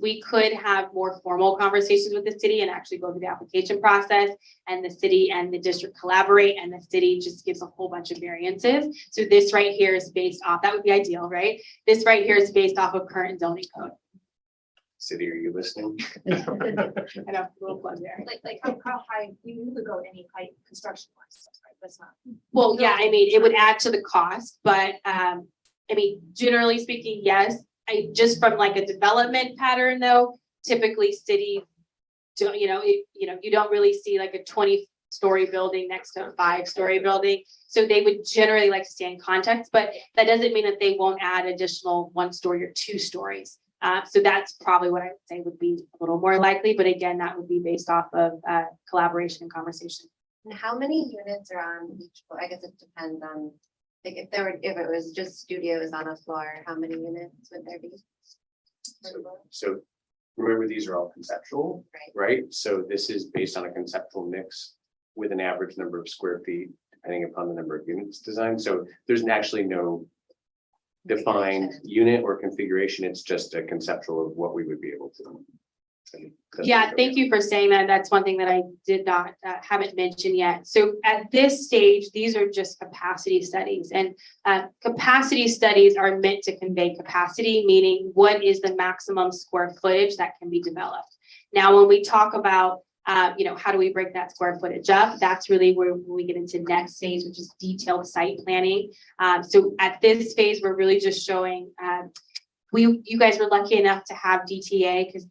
S11: we could have more formal conversations with the city and actually go through the application process, and the city and the district collaborate, and the city just gives a whole bunch of variances. So this right here is based off, that would be ideal, right? This right here is based off of current zoning code.
S3: City, are you listening?
S11: I know, a little plug there.
S7: Like how high you could go any height construction wise, right? That's not.
S11: Well, yeah, I mean, it would add to the cost, but I mean, generally speaking, yes. Just from like a development pattern though, typically cities don't, you don't really see like a 20-story building next to a 5-story building. So they would generally like to stay in context, but that doesn't mean that they won't add additional 1-story or 2 stories. So that's probably what I would say would be a little more likely, but again, that would be based off of collaboration and conversation.
S14: And how many units are on each floor? I guess it depends on, like, if it was just studios on a floor, how many units would there be?
S3: So remember, these are all conceptual, right? So this is based on a conceptual mix with an average number of square feet, depending upon the number of units designed. So there's actually no defined unit or configuration. It's just a conceptual of what we would be able to do.
S11: Yeah, thank you for saying that. That's one thing that I did not haven't mentioned yet. So at this stage, these are just capacity studies, and capacity studies are meant to convey capacity, meaning what is the maximum square footage that can be developed. Now, when we talk about how do we break that square footage up? That's really where we get into next stage, which is detailed site planning. So at this phase, we're really just showing. You guys were lucky enough to have DTA because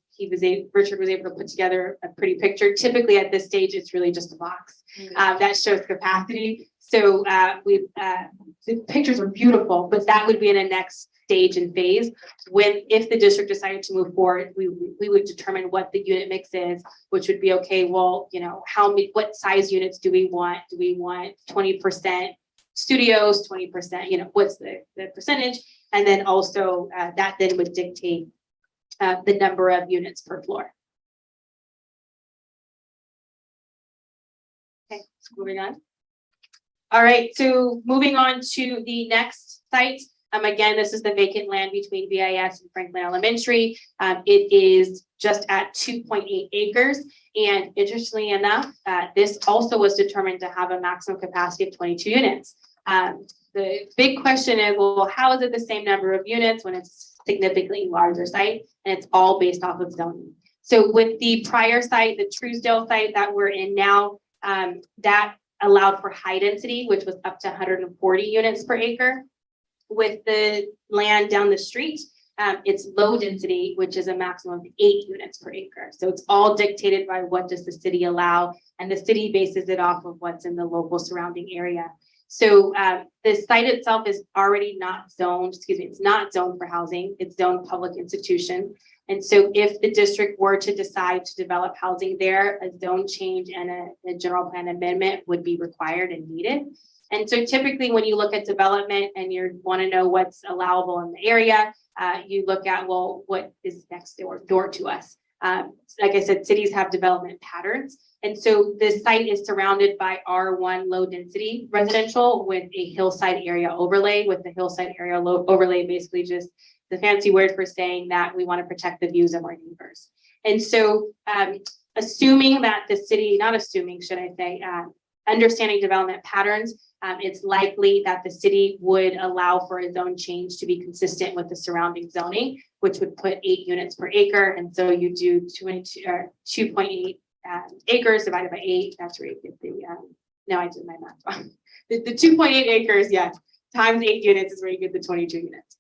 S11: Richard was able to put together a pretty picture. Typically at this stage, it's really just a box that shows capacity. So the pictures are beautiful, but that would be in a next stage and phase. If the district decided to move forward, we would determine what the unit mix is, which would be okay. Well, what size units do we want? Do we want 20% studios, 20%? What's the percentage? And then also that then would dictate the number of units per floor. Okay. moving on. All right, so moving on to the next site. Again, this is the vacant land between BIS and Franklin Elementary. It is just at 2.8 acres. And interestingly enough, this also was determined to have a maximum capacity of 22 units. The big question is, well, how is it the same number of units when it's a significantly larger site? And it's all based off of zoning. So with the prior site, the Truesdale site that we're in now, that allowed for high density, which was up to 140 units per acre. With the land down the street, it's low density, which is a maximum of 8 units per acre. So it's all dictated by what does the city allow, and the city bases it off of what's in the local surrounding area. So the site itself is already not zoned, it's not zoned for housing, it's zoned public institution. And so if the district were to decide to develop housing there, a zone change and a general plan amendment would be required and needed. And so typically when you look at development and you want to know what's allowable in the area, you look at, well, what is next door to us? Like I said, cities have development patterns. And so this site is surrounded by R1 low density residential with a hillside area overlay, with the hillside area overlay basically just the fancy word for saying that we want to protect the views of our neighbors. And so assuming that the city, not assuming, should I say, understanding development patterns, it's likely that the city would allow for a zone change to be consistent with the surrounding zoning, which would put 8 units per acre. And so you do 2.8 acres divided by 8. That's where you get the, no, I did my math wrong. The 2.8 acres, yes, times 8 units is where you get the 22 units.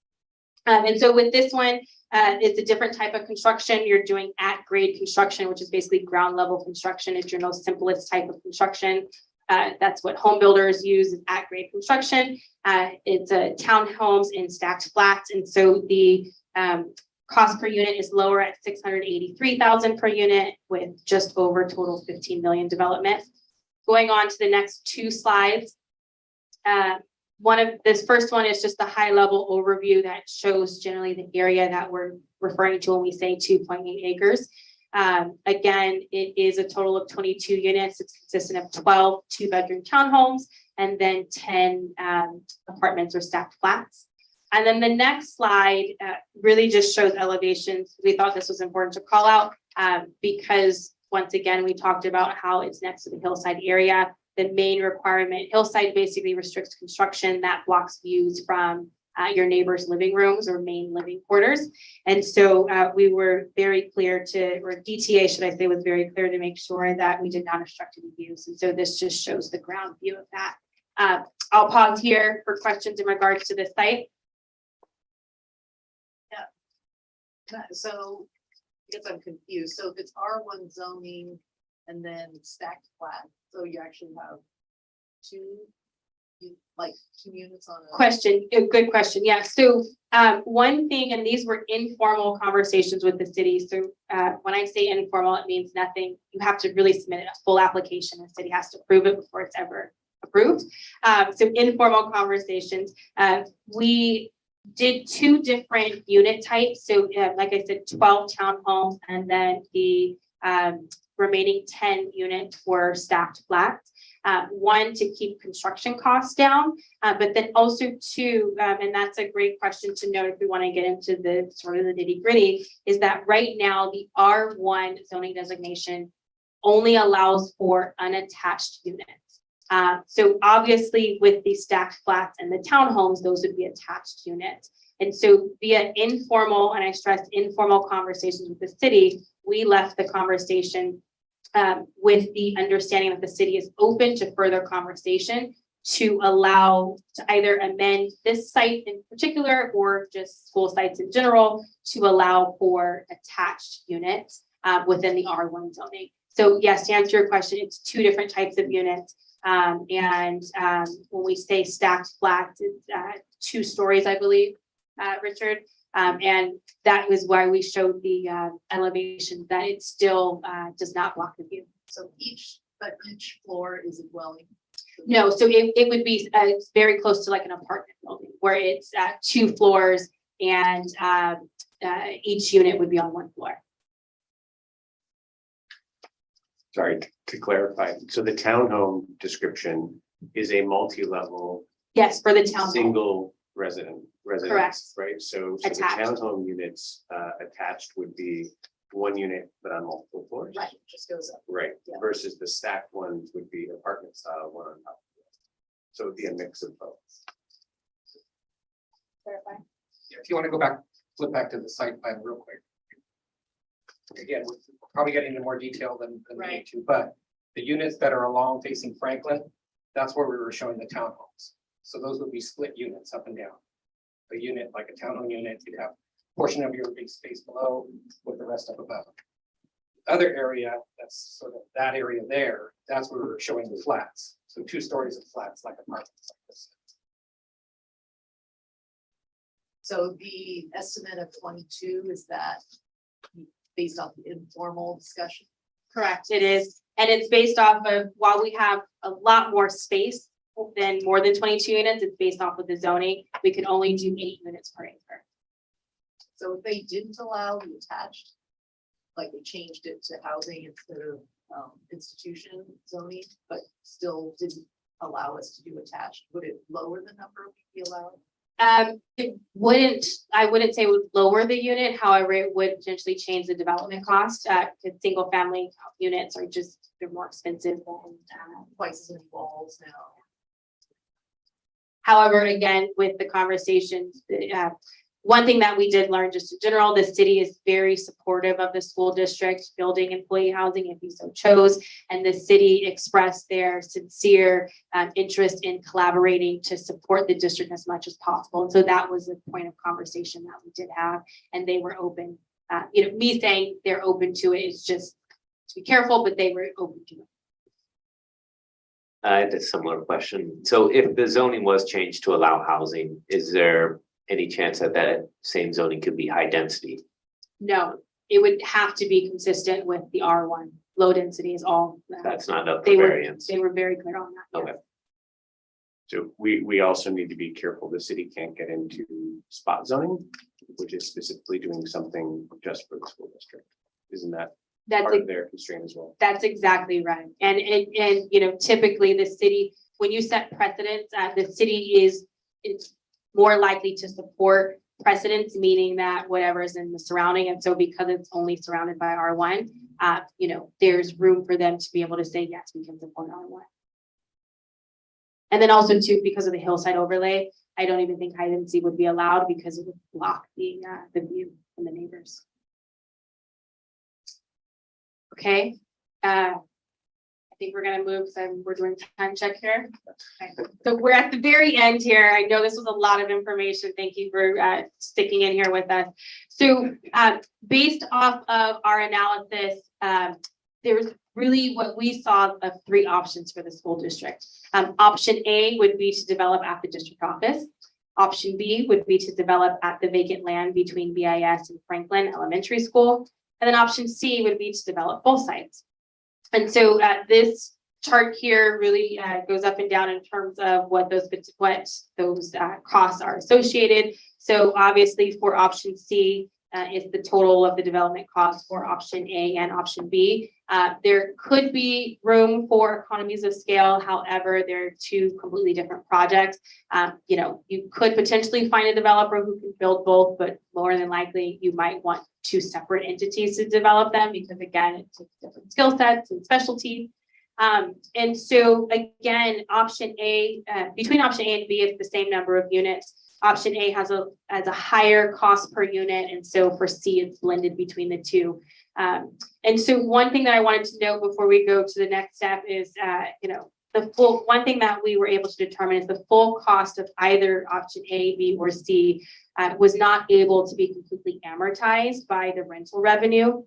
S11: And so with this one, it's a different type of construction. You're doing at-grade construction, which is basically ground level construction. It's your most simplest type of construction. That's what home builders use, is at-grade construction. It's townhomes in stacked flats. And so the cost per unit is lower at $683,000 per unit, with just over total 15 million development. Going on to the next 2 slides. This first one is just a high level overview that shows generally the area that we're referring to when we say 2.8 acres. Again, it is a total of 22 units. It's consistent of 12 2-bedroom townhomes and then 10 apartments or stacked flats. And then the next slide really just shows elevations. We thought this was important to call out because once again, we talked about how it's next to the hillside area. The main requirement, hillside basically restricts construction that blocks views from your neighbor's living rooms or main living quarters. And so we were very clear or DTA, should I say, was very clear to make sure that we did not obstruct any views. And so this just shows the ground view of that. I'll pause here for questions in regards to this site.
S1: Yeah. So I guess I'm confused. So if it's R1 zoning and then stacked flat, so you actually have 2 units on a
S11: Good question. Yeah. So one thing, and these were informal conversations with the city. So when I say informal, it means nothing. You have to really submit a full application. The city has to approve it before it's ever approved. So informal conversations. We did 2 different unit types. So like I said, 12 townhomes, and then the remaining 10 units were stacked flats. One, to keep construction costs down, but then also 2, and that's a great question to note if we want to get into the sort of the nitty gritty, is that right now the R1 zoning designation only allows for unattached units. So obviously with the stacked flats and the townhomes, those would be attached units. And so via informal, and I stress informal conversations with the city, we left the conversation with the understanding that the city is open to further conversation to allow to either amend this site in particular or just school sites in general to allow for attached units within the R1 zoning. So yes, to answer your question, it's 2 different types of units. When we say stacked flats, it's 2 stories, I believe, Richard. And that was why we showed the elevation that it still does not block the view.
S1: So each floor is a dwelling.
S11: No, so it would be very close to like an apartment building where it's 2 floors and each unit would be on 1 floor.
S3: Sorry, to clarify, so the townhome description is a multi-level,
S11: Yes, for the town.
S3: single residence, right? So the
S11: Attached.
S3: townhome units attached would be one unit, but on multiple floors.
S1: Right, just goes up.
S3: Right,
S1: Yeah.
S3: versus the stacked ones would be apartment style, one on top. of the other. So it'd be a mix of both.
S4: Clarify.
S12: If you want to go back, flip back to the site plan real quick. Again, we're probably getting into more detail than we need to, but the units that are along facing Franklin, that's where we were showing the townhomes. So those would be split units up and down. A unit, like a townhome unit, you'd have a portion of your big space below with the rest up above. The other area, that's sort of that area there, that's where we're showing the flats. So 2 stories of flats like apartments like this.
S1: So the estimate of 22, is that based off the informal discussion?
S11: Correct, it is. And it's based off of, while we have a lot more space than more than 22 units, it's based off of the zoning. We can only do 8 units per acre.
S1: So if they didn't allow the attached, like they changed it to housing instead of institution zoning, but still didn't allow us to do attached, would it lower the number we'd be allowed?
S11: It wouldn't, I wouldn't say it would lower the unit, however, it would potentially change the development cost. Because single family units are just, they're more expensive than
S1: Twice as many walls now.
S11: However, again, with the conversations, one thing that we did learn just in general, the city is very supportive of the school district building employee housing if you so chose. And the city expressed their sincere interest in collaborating to support the district as much as possible. And so that was a point of conversation that we did have, and they were open. Me saying they're open to it is just to be careful, but they were open to it.
S5: I had a similar question. So if the zoning was changed to allow housing, is there any chance that that same zoning could be high density?
S11: No, it would have to be consistent with the R1. Low density is all.
S5: That's not up
S11: They
S5: for
S11: were,
S5: variance.
S11: they were very clear on that.
S5: Okay.
S3: So we also need to be careful, the city can't get into spot zoning, which is specifically doing something just for the school district. Isn't that
S11: That's
S3: part of their constraint as well?
S11: That's exactly right. And typically the city, when you set precedents, the city it's more likely to support precedents, meaning that whatever is in the surrounding. And so because it's only surrounded by R1, there's room for them to be able to say, yes, we can support R1. And then also too, because of the hillside overlay, I don't even think high density would be allowed because it would block the view from the neighbors. Okay, I think we're gonna move, so we're doing time check here. Okay. So we're at the very end here. I know this was a lot of information. Thank you for sticking in here with us. So based off of our analysis, there's really what we saw of 3 options for the school district. Option A would be to develop at the district office. Option B would be to develop at the vacant land between BIS and Franklin Elementary School. And then option C would be to develop both sites. And so this chart here really goes up and down in terms of what those costs are associated. So obviously for option C is the total of the development cost for option A and option B. There could be room for economies of scale. However, they're 2 completely different projects. You could potentially find a developer who can build both, but more than likely you might want 2 separate entities to develop them because again, it takes different skill sets and specialties. And so again, option A, between option A and B, it's the same number of units. Option A has a higher cost per unit. And so for C, it's blended between the 2. And so one thing that I wanted to note before we go to the next step is, one thing that we were able to determine is the full cost of either option A, B, or C was not able to be completely amortized by the rental revenue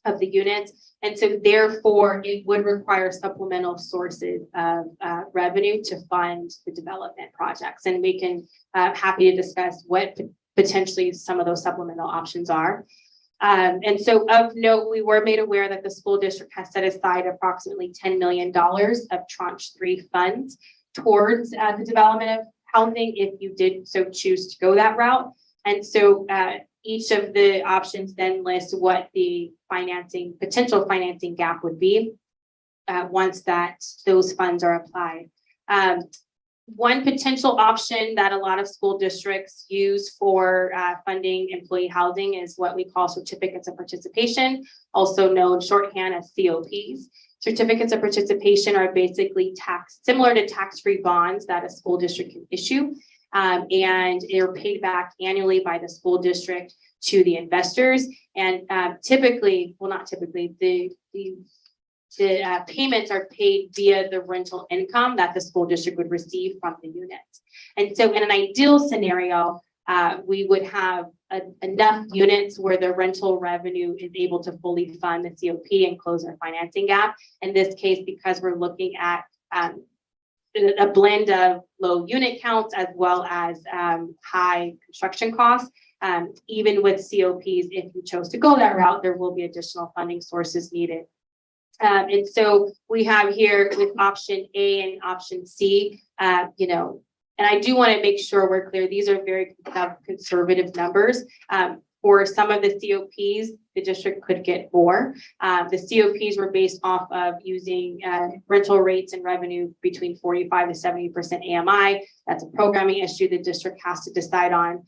S11: of the units. And so therefore it would require supplemental sources of revenue to fund the development projects. And we can happy to discuss what potentially some of those supplemental options are. And so of note, we were made aware that the school district has set aside approximately $10 million of tranche 3 funds towards the development of housing if you did so choose to go that route. And so each of the options then lists what the potential financing gap would be. once those funds are applied. One potential option that a lot of school districts use for funding employee housing is what we call certificates of participation, also known shorthand as COPs. Certificates of participation are basically similar to tax-free bonds that a school district can issue, and they're paid back annually by the school district to the investors. And typically, well, not typically, the payments are paid via the rental income that the school district would receive from the units. And so in an ideal scenario, we would have enough units where the rental revenue is able to fully fund the COP and close our financing gap. In this case, because we're looking at a blend of low unit counts as well as high construction costs, even with COPs, if you chose to go that route, there will be additional funding sources needed. And so we have here with option A and option C, and I do want to make sure we're clear, these are very conservative numbers. For some of the COPs, the district could get more. The COPs were based off of using rental rates and revenue between 45 to 70% AMI. That's a programming issue the district has to decide on.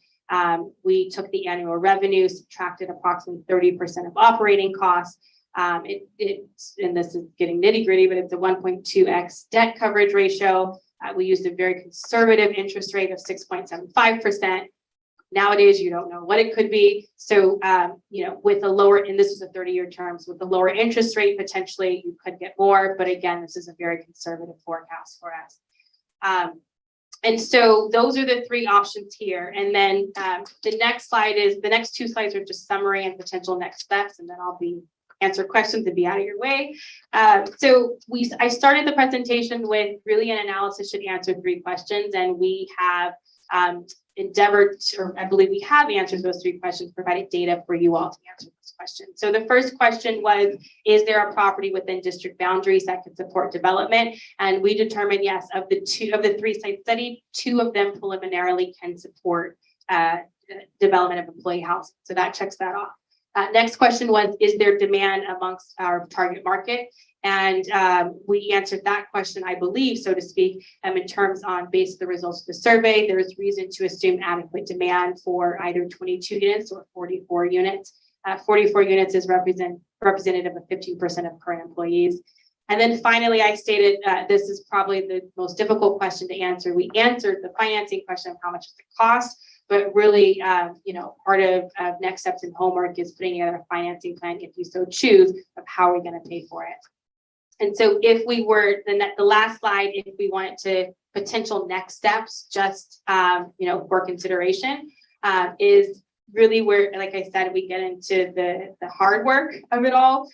S11: We took the annual revenue, subtracted approximately 30% of operating costs. And this is getting nitty gritty, but it's a 1.2x debt coverage ratio. We used a very conservative interest rate of 6.75%. Nowadays, you don't know what it could be. So, with a lower, and this is a 30-year term, so with a lower interest rate, potentially you could get more. But again, this is a very conservative forecast for us. And so those are the three options here. And then the next two slides are just summary and potential next steps, and then I'll answer questions and be out of your way. So I started the presentation with really an analysis should answer 3 questions, and we have endeavored to, or I believe we have answered those 3 questions, provided data for you all to answer those questions. So the first question was, is there a property within district boundaries that could support development? And we determined yes, of the 3 sites studied, 2 of them preliminarily can support development of employee housing. So that checks that off. Next question was, is there demand amongst our target market? And we answered that question, I believe, so to speak, in terms on based the results of the survey. There is reason to assume adequate demand for either 22 units or 44 units. 44 units is representative of 15% of current employees. And then finally, I stated this is probably the most difficult question to answer. We answered the financing question of how much does it cost, but really, part of next steps and homework is putting together a financing plan, if you so choose, of how we're going to pay for it. And so if we were, the last slide, if we wanted to potential next steps, just, for consideration, is really where, like I said, we get into the hard work of it all.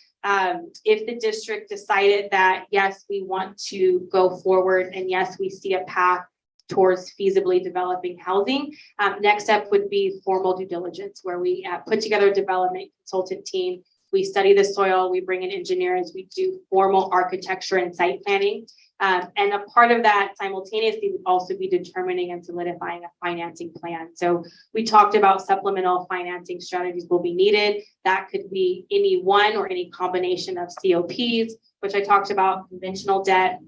S11: If the district decided that, yes, we want to go forward and yes, we see a path towards feasibly developing housing, next step would be formal due diligence, where we put together a development consultant team. We study the soil, we bring in engineers, we do formal architecture and site planning. And a part of that simultaneously would also be determining and solidifying a financing plan. So we talked about supplemental financing strategies will be needed. That could be any one or any combination of COPs, which I talked about, conventional debt,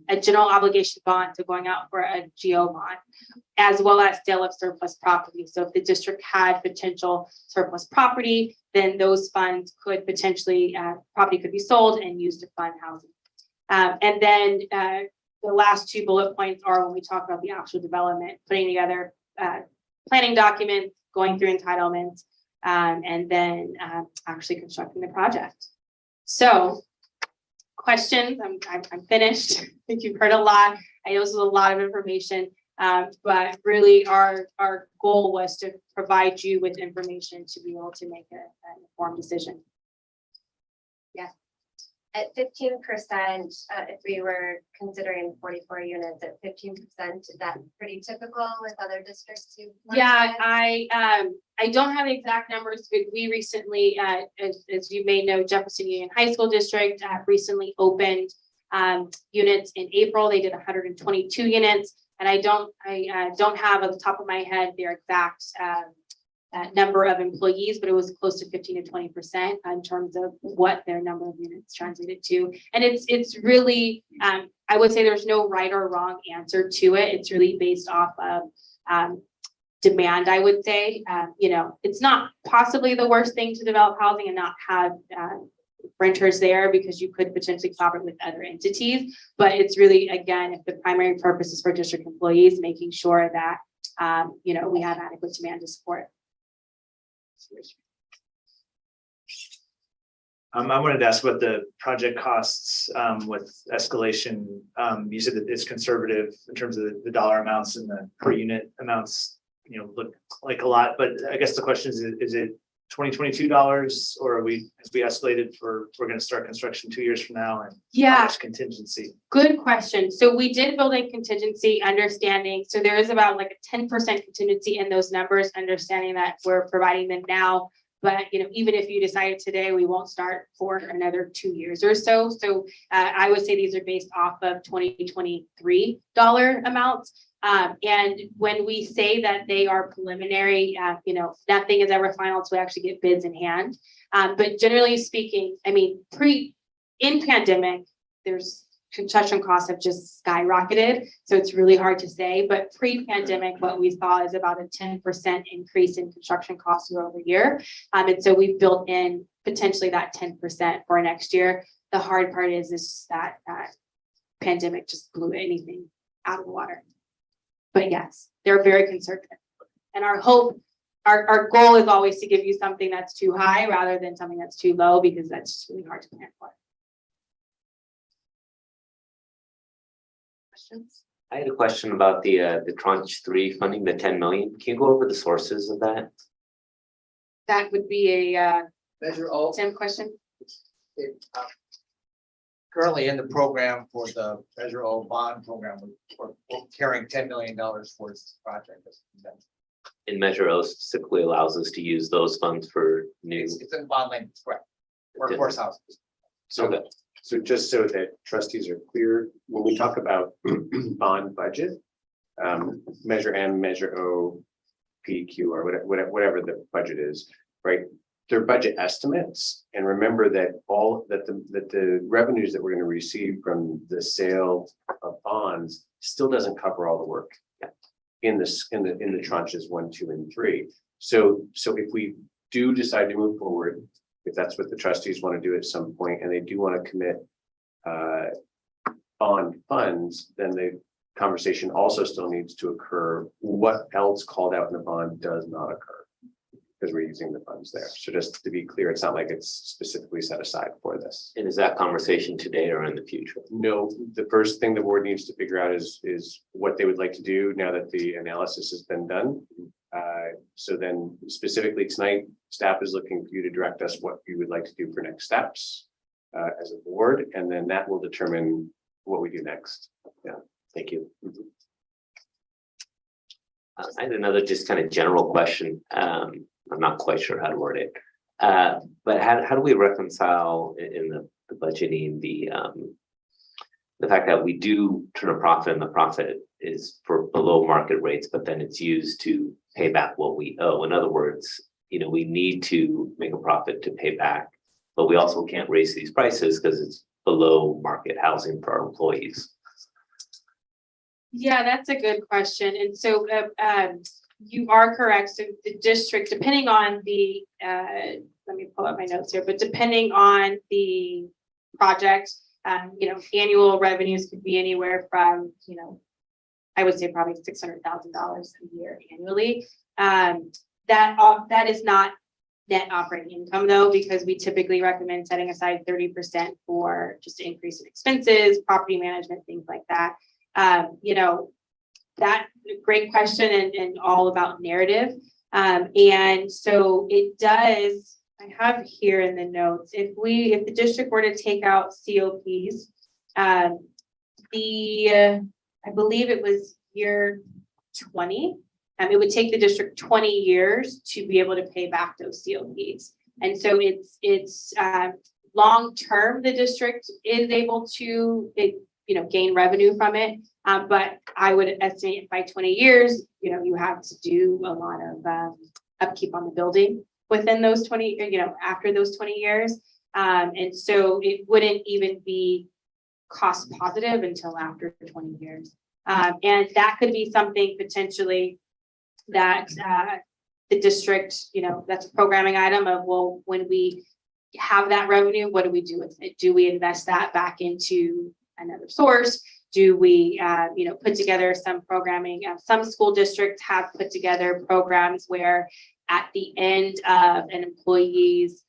S11: a general obligation bond, so going out for a GO bond, as well as sale of surplus property. So if the district had potential surplus property, then those funds could potentially, property could be sold and used to fund housing. And then the last 2 bullet points are when we talk about the actual development, putting together planning documents, going through entitlements, and then actually constructing the project. So questions, I'm finished. I think you've heard a lot. I know this is a lot of information, but really our goal was to provide you with information to be able to make an informed decision.
S14: Yes. At 15%, if we were considering 44 units at 15%, is that pretty typical with other districts too?
S11: Yeah, I don't have the exact numbers, but we recently, as you may know, Jefferson Union High School District recently opened units in April. They did 122 units, and I don't have on the top of my head their exact number of employees, but it was close to 15 to 20% in terms of what their number of units translated to. And it's really, I would say there's no right or wrong answer to it. It's really based off of demand, I would say. It's not possibly the worst thing to develop housing and not have renters there, because you could potentially collaborate with other entities. But it's really, again, if the primary purpose is for district employees, making sure that we have adequate demand to support.
S6: I wanted to ask about the project costs with escalation. You said that it's conservative in terms of the dollar amounts, and the per unit amounts, look like a lot, but I guess the question is it $2022, or have we escalated we're going to start construction 2 years from now, and how much contingency?
S11: Good question. So we did build a contingency, understanding, so there is about like a 10% contingency in those numbers, understanding that we're providing them now. But even if you decided today, we won't start for another 2 years or so. So I would say these are based off of 2023 dollar amounts. And when we say that they are preliminary, nothing is ever final until we actually get bids in hand. But generally speaking, I mean, in pandemic, there's construction costs have just skyrocketed. So it's really hard to say, but pre-pandemic, what we saw is about a 10% increase in construction costs year over year. And so we've built in potentially that 10% for next year. The hard part is just that pandemic just blew anything out of the water. But yes, they're very conservative. And our hope, our goal is always to give you something that's too high rather than something that's too low, because that's just really hard to plan for. Questions?
S5: I had a question about the tranche 3 funding, the 10 million. Can you go over the sources of that?
S11: That would be a
S10: Measure O.
S11: Tim question.
S10: Currently in the program for the Measure O bond program, we're carrying $10 million towards this project.
S5: And Measure O specifically allows us to use those funds for new.
S10: It's in bond lane, correct. Workforce housing.
S3: So just so that trustees are clear, when we talk about bond budget, Measure M, Measure O, PQ, or whatever the budget is, right? They're budget estimates, and remember that the revenues that we're going to receive from the sale of bonds still doesn't cover all the work in the tranches 1, 2, and 3. So if we do decide to move forward, if that's what the trustees want to do at some point, and they do want to commit bond funds, then the conversation also still needs to occur. What else called out in the bond does not occur, because we're using the funds there. So just to be clear, it's not like it's specifically set aside for this.
S5: And is that conversation today or in the future?
S3: No, the first thing the board needs to figure out is what they would like to do now that the analysis has been done. So then specifically tonight, staff is looking for you to direct us what you would like to do for next steps as a board, and then that will determine what we do next. Yeah,
S5: thank you. I had another just kind of general question. I'm not quite sure how to word it, but how do we reconcile in the budgeting the fact that we do turn a profit, and the profit is for below market rates, but then it's used to pay back what we owe. In other words, we need to make a profit to pay back, but we also can't raise these prices because it's below market housing for our employees.
S11: Yeah, that's a good question. And so you are correct. So the district, depending on the, let me pull up my notes here, but depending on the project, annual revenues could be anywhere from, I would say probably $600,000 a year annually. That is not net operating income though, because we typically recommend setting aside 30% for just an increase in expenses, property management, things like that. That great question and all about narrative. And so it does, I have here in the notes, if the district were to take out COPs, I believe it was year 20, it would take the district 20 years to be able to pay back those COPs. And so it's long term, the district is able to gain revenue from it. But I would estimate by 20 years, you have to do a lot of upkeep on the building within those 20, after those 20 years. And so it wouldn't even be cost positive until after 20 years. And that could be something potentially that the district, that's a programming item of, well, when we have that revenue, what do we do with it? Do we invest that back into another source? Do we, put together some programming? Some school districts have put together programs where at the end of an employee's,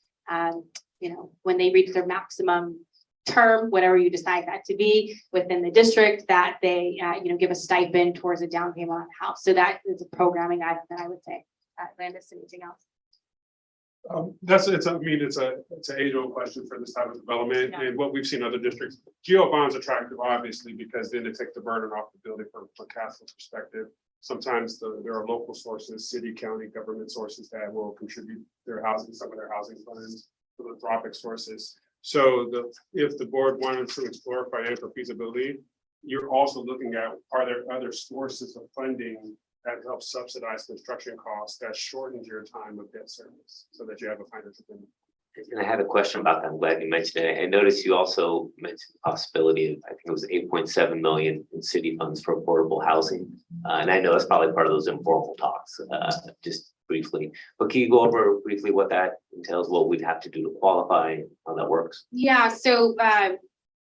S11: when they reach their maximum term, whatever you decide that to be within the district, that they, give a stipend towards a down payment on a house. So that is a programming item that I would say. Landis, anything else?
S13: It's an age-old question for this type of development, and what we've seen other districts. Geo bonds attractive, obviously, because then it takes the burden off the building from a capital perspective. Sometimes there are local sources, city, county, government sources that will contribute some of their housing funds, philanthropic sources. So if the board wanted to explore financial feasibility, you're also looking at, are there other sources of funding that help subsidize construction costs that shortens your time of debt service so that you have a financial benefit.
S5: And I had a question about that. I'm glad you mentioned it. I noticed you also mentioned the possibility of, I think it was 8.7 million in city funds for affordable housing. And I know it's probably part of those informal talks, just briefly. But can you go over briefly what that entails, what we'd have to do to qualify, how that works?
S11: Yeah, so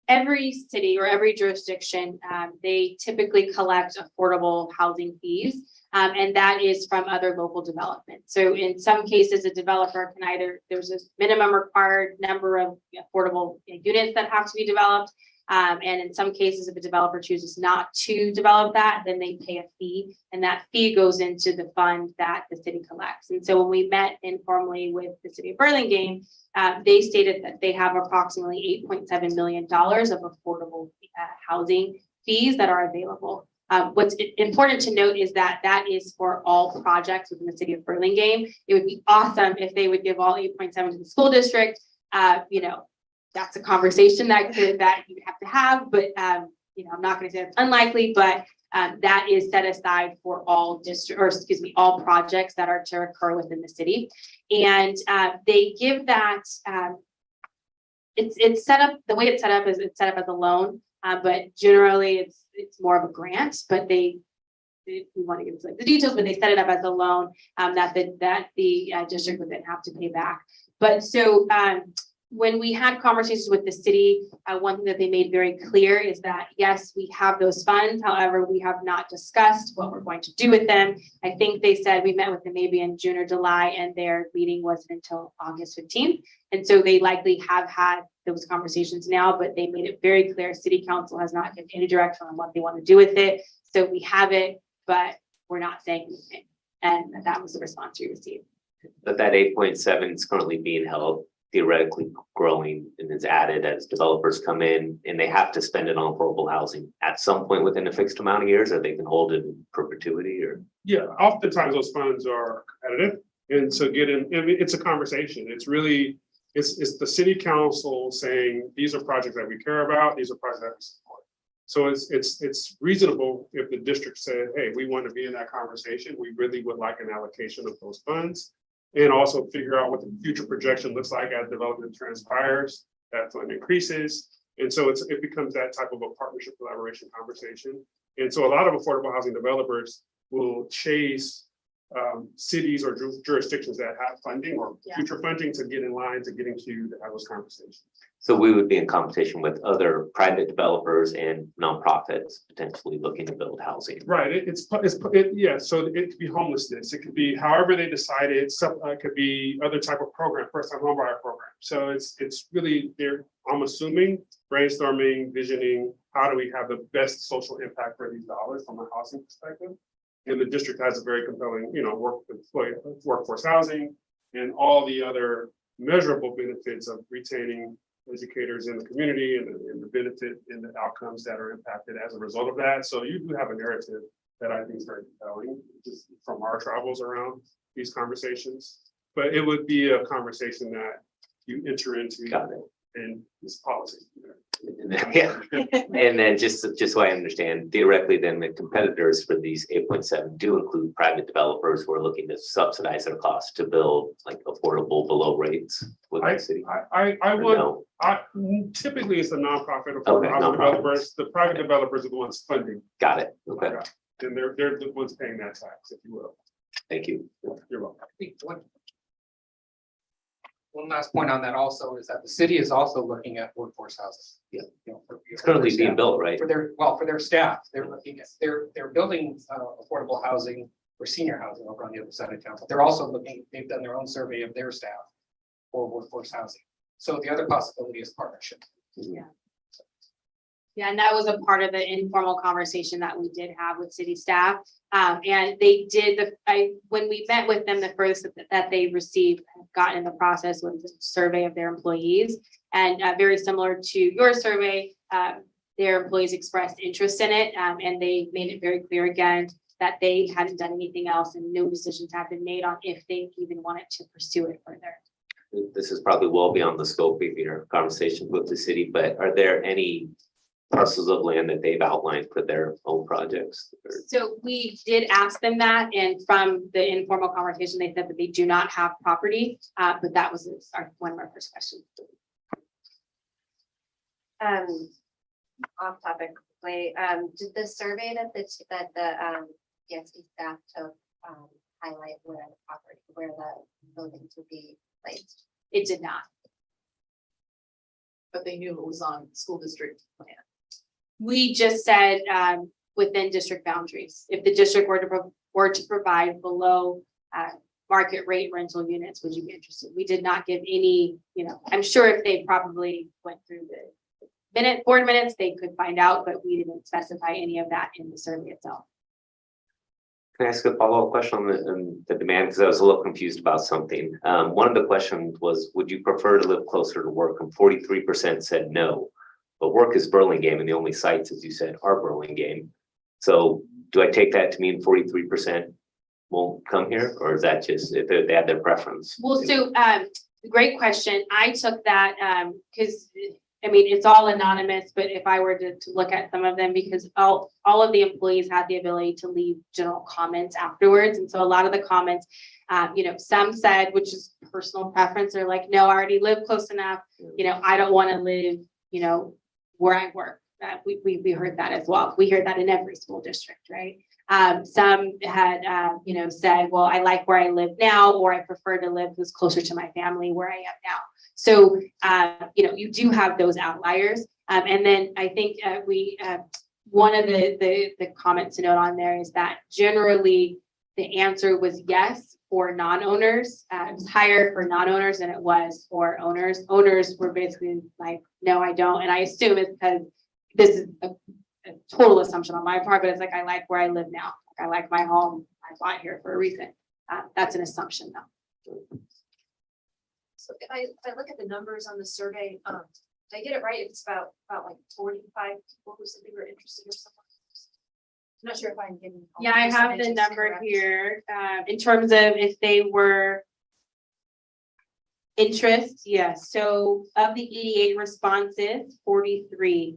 S11: every city or every jurisdiction, they typically collect affordable housing fees. And that is from other local development. So in some cases, a developer can there's a minimum required number of affordable units that have to be developed. And in some cases, if a developer chooses not to develop that, then they pay a fee, and that fee goes into the fund that the city collects. And so when we met informally with the city of Burlingame, they stated that they have approximately $8.7 million of affordable housing fees that are available. What's important to note is that that is for all projects within the city of Burlingame. It would be awesome if they would give all 8.7 to the school district. That's a conversation that you'd have to have, but I'm not going to say it's unlikely, but that is set aside for all all projects that are to occur within the city. And they give that, it's set up, the way it's set up is it's set up as a loan, but generally it's more of a grant, but we want to give the details, but they set it up as a loan that the district would then have to pay back. But so when we had conversations with the city, one thing that they made very clear is that, yes, we have those funds. However, we have not discussed what we're going to do with them. I think they said we met with them maybe in June or July, and their meeting wasn't until August 15th. And so they likely have had those conversations now, but they made it very clear City Council has not given any direction on what they want to do with it. So we have it, but we're not saying anything. And that was the response we received.
S5: But that 8.7 is currently being held, theoretically growing, and is added as developers come in, and they have to spend it on affordable housing at some point within a fixed amount of years, or they can hold it in perpetuity. Or
S13: yeah, oftentimes those funds are competitive, and so it's a conversation. It's really it's the city council saying these are projects that we care about, these are projects that we support. So it's reasonable if the district said, hey, we want to be in that conversation, we really would like an allocation of those funds, and also figure out what the future projection looks like as development transpires, that fund increases. And so it becomes that type of a partnership collaboration conversation. And so a lot of affordable housing developers will chase cities or jurisdictions that have funding or future funding to get in line to getting to have those conversations.
S5: so we would be in competition with other private developers and nonprofits potentially looking to build housing.
S13: Right. So it could be homelessness. It could be however they decide it. It could be other type of program, first-time homebuyer program. So it's really I'm assuming brainstorming, visioning. How do we have the best social impact for these dollars from a housing perspective? And the district has a very compelling, workforce housing and all the other measurable benefits of retaining educators in the community and the benefit and the outcomes that are impacted as a result of that. So you do have a narrative that I think is very compelling, just from our travels around these conversations. But it would be a conversation that you enter into in this policy.
S5: Yeah, and then just so I understand, theoretically, then the competitors for these 8.7 do include private developers who are looking to subsidize their costs to build like affordable below rates with the city.
S13: I
S5: Or
S13: would,
S5: no?
S13: typically it's the nonprofit or
S5: Okay,
S13: private
S5: nonprofits.
S13: developers. The private developers are the ones funding.
S5: Got it. Okay,
S13: And they're the ones paying that tax, if you will.
S5: thank you.
S13: You're welcome.
S12: I think one last point on that also is that the city is also looking at workforce housing.
S5: Yeah.
S12: You know,
S5: It's currently
S12: for
S5: being
S12: staff.
S5: built, right?
S12: For their staff, they're looking at, they're building affordable housing or senior housing over on the other side of town. But they're also looking, they've done their own survey of their staff for workforce housing. So the other possibility is partnership.
S11: Yeah, and that was a part of the informal conversation that we did have with city staff. And they did, when we met with them, the first that they received, got in the process was a survey of their employees. And very similar to your survey, their employees expressed interest in it. And they made it very clear again that they hadn't done anything else and no decisions have been made on if they even wanted to pursue it further.
S5: This is probably well beyond the scope of your conversation with the city, but are there any parcels of land that they've outlined for their own projects?
S11: So we did ask them that, and from the informal conversation, they said that they do not have property, but that was one of our first questions.
S14: Off topic, quickly, did the survey that the DSD staff took, highlight where the property, where the buildings would be placed?
S11: It did not.
S1: But they knew it was on school district plan.
S11: We just said within district boundaries, if the district were to provide below market rate rental units, would you be interested? We did not give any, I'm sure if they probably went through the board minutes, they could find out, but we didn't specify any of that in the survey itself.
S5: Can I ask a follow-up question on the demand? Because I was a little confused about something. One of the questions was, would you prefer to live closer to work? And 43% said no. But work is Burlingame, and the only sites, as you said, are Burlingame. So do I take that to mean 43% won't come here, or is that just if they have their preference?
S11: Well, so great question. I took that because it's all anonymous, but if I were to look at some of them, because all of the employees had the ability to leave general comments afterwards. And so a lot of the comments, some said, which is personal preference, are like, no, I already live close enough. I don't want to live, where I work. We heard that as well. We hear that in every school district, right? Some had, said, well, I like where I live now, or I prefer to live who's closer to my family where I am now. So, you do have those outliers. And then I think one of the comments to note on there is that generally the answer was yes for non-owners. It was higher for non-owners than it was for owners. Owners were basically like, no, I don't. And I assume it's because this is a total assumption on my part, but it's like, I like where I live now. I like my home. I bought here for a reason. That's an assumption though.
S7: So if I look at the numbers on the survey, did I get it right? It's about like 45 people who said they were interested or something. I'm not sure if I'm getting. all
S11: Yeah, I have the
S7: percentages
S11: number
S7: correct.
S11: here, in terms of if they were interest, yes. So of the 88 responses, 43,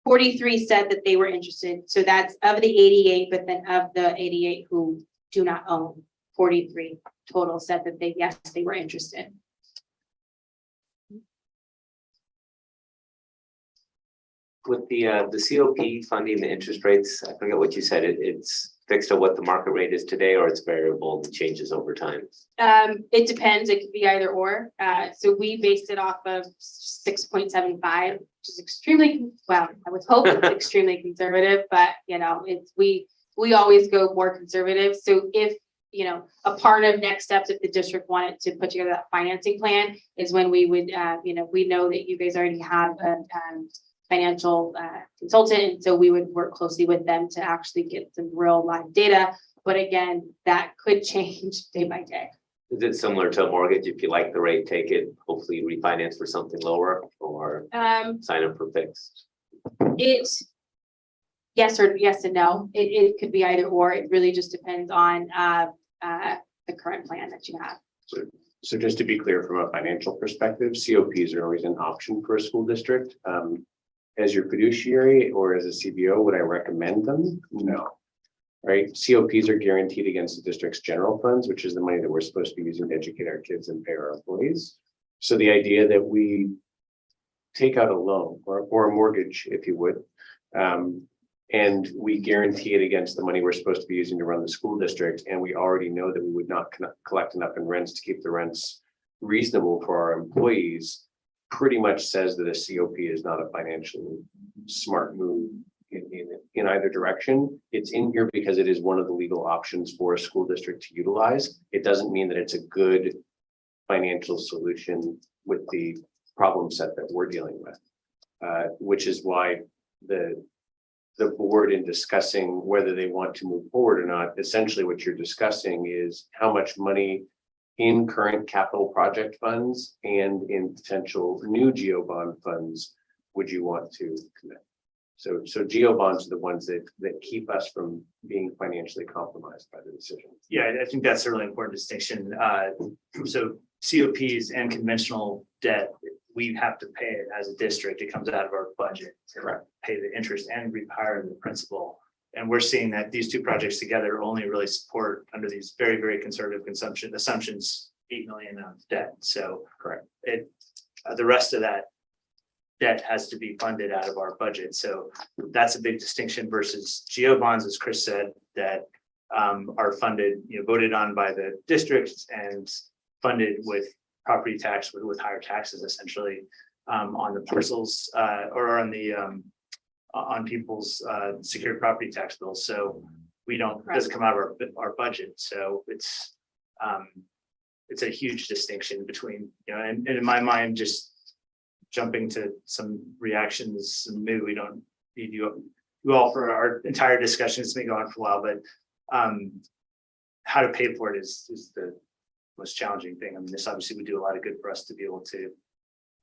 S11: 43 said that they were interested. So that's of the 88, but then of the 88 who do not own, 43 total said that they were interested.
S5: With the COP funding, the interest rates, I forget what you said, it's fixed at what the market rate is today, or it's variable and changes over time?
S11: It depends. It could be either or. So we based it off of 6.75, which is extremely, well, I would hope it's extremely conservative, but we always go more conservative. So if, a part of next steps, if the district wanted to put together that financing plan, is when we would, we know that you guys already have a financial consultant, and so we would work closely with them to actually get some real live data. But again, that could change day by day.
S5: Is it similar to a mortgage? If you like the rate, take it, hopefully refinance for something lower, or sign up for fixed?
S11: It's yes and no. It could be either or. It really just depends on the current plan that you have.
S3: So just to be clear, from a financial perspective, COPs are always an option for a school district. As your fiduciary or as a CBO, would I recommend them? No. Right? COPs are guaranteed against the district's general funds, which is the money that we're supposed to be using to educate our kids and pay our employees. So the idea that we take out a loan or a mortgage, if you would, and we guarantee it against the money we're supposed to be using to run the school district, and we already know that we would not collect enough in rents to keep the rents reasonable for our employees, pretty much says that a COP is not a financially smart move in either direction. It's in here because it is one of the legal options for a school district to utilize. It doesn't mean that it's a good financial solution with the problem set that we're dealing with, which is why the board, in discussing whether they want to move forward or not, essentially what you're discussing is how much money in current capital project funds and in potential new GEO bond funds would you want to commit? So GEO bonds are the ones that keep us from being financially compromised by the decision.
S6: Yeah, I think that's a really important distinction. So COPs and conventional debt, we have to pay it as a district. It comes out of our budget to pay the interest and retire the principal. And we're seeing that these two projects together only really support, under these very, very conservative consumption assumptions, 8 million of debt. So the rest of that debt has to be funded out of our budget. So that's a big distinction versus GEO bonds, as Chris said, that are funded, voted on by the districts and funded with property tax, with higher taxes essentially on the parcels or on the on people's secured property tax bills. So we don't, it doesn't come out of our budget. So it's a huge distinction between, and in my mind, just jumping to some reactions, and maybe we don't need you all for our entire discussion. It's been going on for a while, but how to pay for it is the most challenging thing. I mean, this obviously would do a lot of good for us to be able to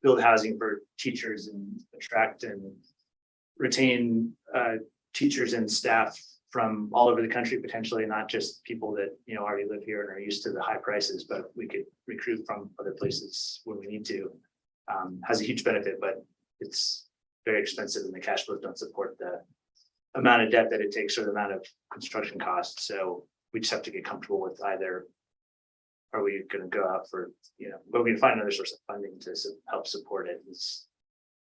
S6: build housing for teachers and attract and retain teachers and staff from all over the country, potentially not just people that already live here and are used to the high prices, but we could recruit from other places when we need to. Has a huge benefit, but it's very expensive and the cash flows don't support the amount of debt that it takes or the amount of construction costs. So we just have to get comfortable with either, are we going to go out for, are we going to find another source of funding to help support it? Is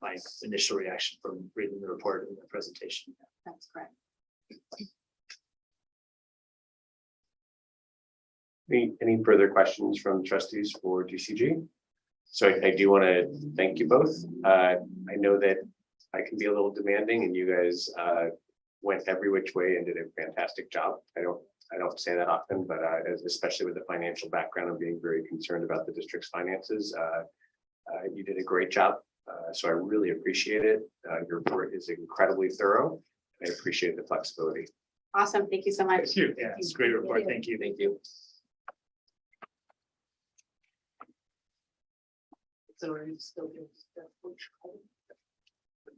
S6: my initial reaction from reading the report and the presentation.
S11: That's correct.
S3: Any further questions from trustees for DCG? So I do want to thank you both. I know that I can be a little demanding, and you guys went every which way and did a fantastic job. I don't say that often, but especially with the financial background of being very concerned about the district's finances, you did a great job. So I really appreciate it. Your report is incredibly thorough. I appreciate the flexibility.
S11: Awesome. Thank you so much.
S6: Thank you. Yeah, it's a great report. Thank you.
S5: Thank you.
S1: So are you still doing stuff?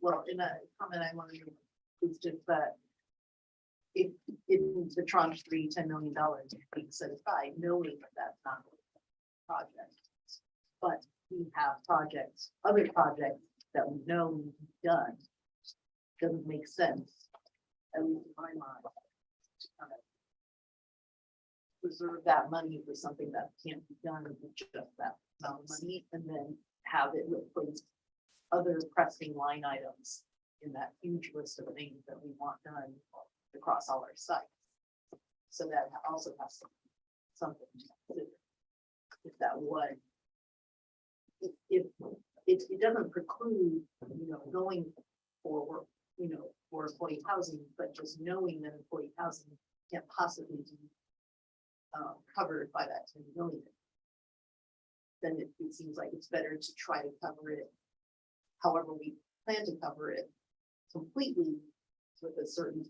S1: Well, in a comment I wanted to, is just that if the tranche 3, $10 million being set aside, knowing that that's not a project, but we have projects, other projects that we know need to be done, doesn't make sense, at least in my mind, to kind of reserve that money for something that can't be done with just that amount of money, and then have it replace other pressing line items in that huge list of things that we want done across all our sites. So that also has something to consider. If that would, if it doesn't preclude, going for, for employee housing, but just knowing that employee housing can't possibly be covered by that 10 million. Then it seems like it's better to try to cover it however we plan to cover it completely with a certain,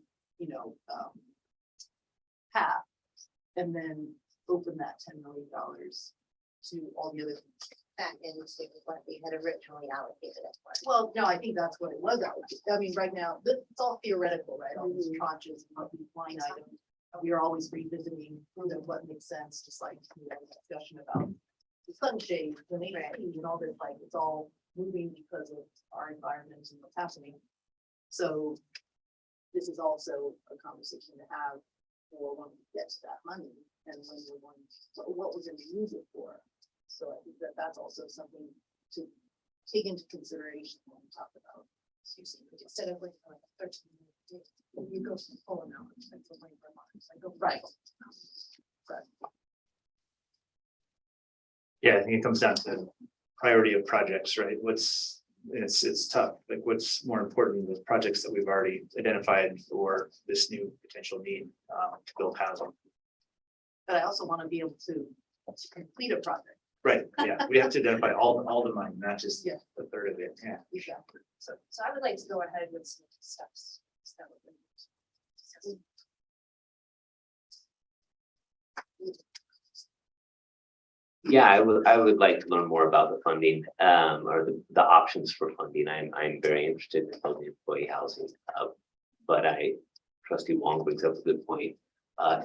S1: path, and then open that $10 million to all the other things.
S14: Back into what we had originally allocated it for.
S1: Well, no, I think that's what it was. I mean, right now, it's all theoretical, right? All these tranches and all these line items. We are always revisiting what makes sense, just like we had a discussion about the sunshade, the AC and all this, like, it's all moving because of our environment and what's happening. So this is also a conversation to have for when we get to that money and when we're going, what we're going to use it for. So I think that that's also something to take into consideration when we talk about using it. Instead of like 13, you go from full amount, like for labor months, I go right. But
S6: Yeah, I think it comes down to priority of projects, right? It's tough, like what's more important, the projects that we've already identified for this new potential need to build housing.
S1: But I also want to be able to complete a project.
S6: Right, yeah, we have to identify all the money, not just
S1: Yeah.
S6: a third of it, yeah.
S1: Exactly.
S7: So I would like to go ahead with some steps. That would be-
S5: Yeah, I would like to learn more about the funding, or the options for funding. I'm very interested in building employee housing. But trustee Wong brings up a good point,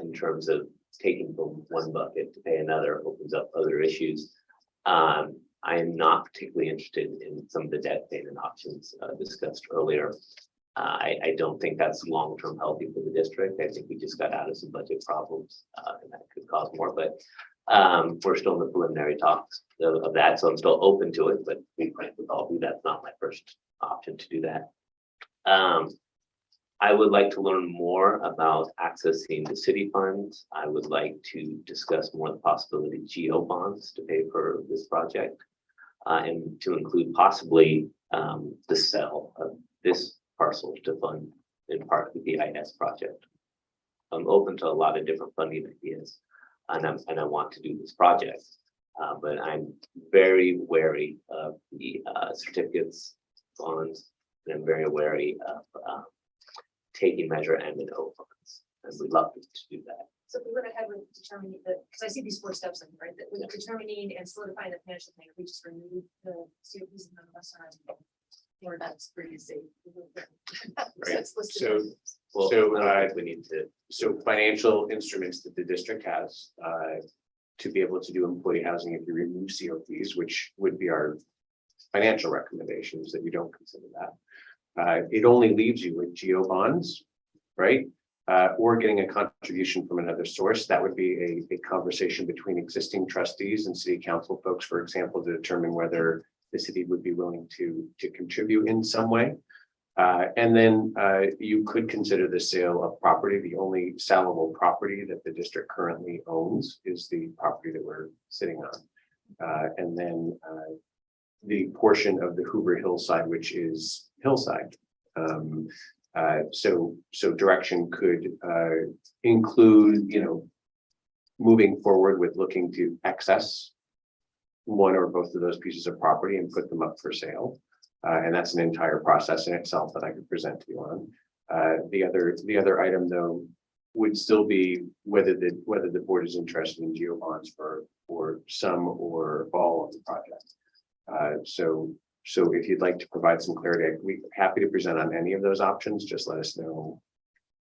S5: in terms of taking from one bucket to pay another opens up other issues. I am not particularly interested in some of the debt payment options, discussed earlier. I don't think that's long-term healthy for the district. I think we just got out of some budget problems, and that could cause more, but we're still in the preliminary talks of that, so I'm still open to it, but to be frank with all of you, that's not my first option to do that. I would like to learn more about accessing the city funds. I would like to discuss more the possibility of GO bonds to pay for this project, and to include possibly the sale of this parcel to fund in part the BIS project. I'm open to a lot of different funding ideas, and I want to do this project, but I'm very wary of the certificates, bonds, and I'm very wary of taking measure M&O funds. I'm reluctant to do that.
S7: So if we went ahead with determining the, because I see these 4 steps, like, right, that with determining and solidifying the financial plan, we just remove the COPs and none of us are.
S1: Or that's pretty safe.
S3: Right.
S1: It's listed
S3: So-
S1: as-
S5: Well,
S3: So,
S5: I don't think we need to.
S3: So financial instruments that the district has to be able to do employee housing if you remove COPs, which would be our financial recommendations that you don't consider that. It only leaves you with GO bonds, right? Or getting a contribution from another source. That would be a conversation between existing trustees and city council folks, for example, to determine whether the city would be willing to contribute in some way. And then you could consider the sale of property. The only sellable property that the district currently owns is the property that we're sitting on. And then the portion of the Hoover Hillside, which is hillside. So direction could include, moving forward with looking to access one or both of those pieces of property and put them up for sale. And that's an entire process in itself that I could present to you on. The other item though would still be whether the board is interested in GO bonds for some or all of the project. So if you'd like to provide some clarity, we're happy to present on any of those options. Just let us know.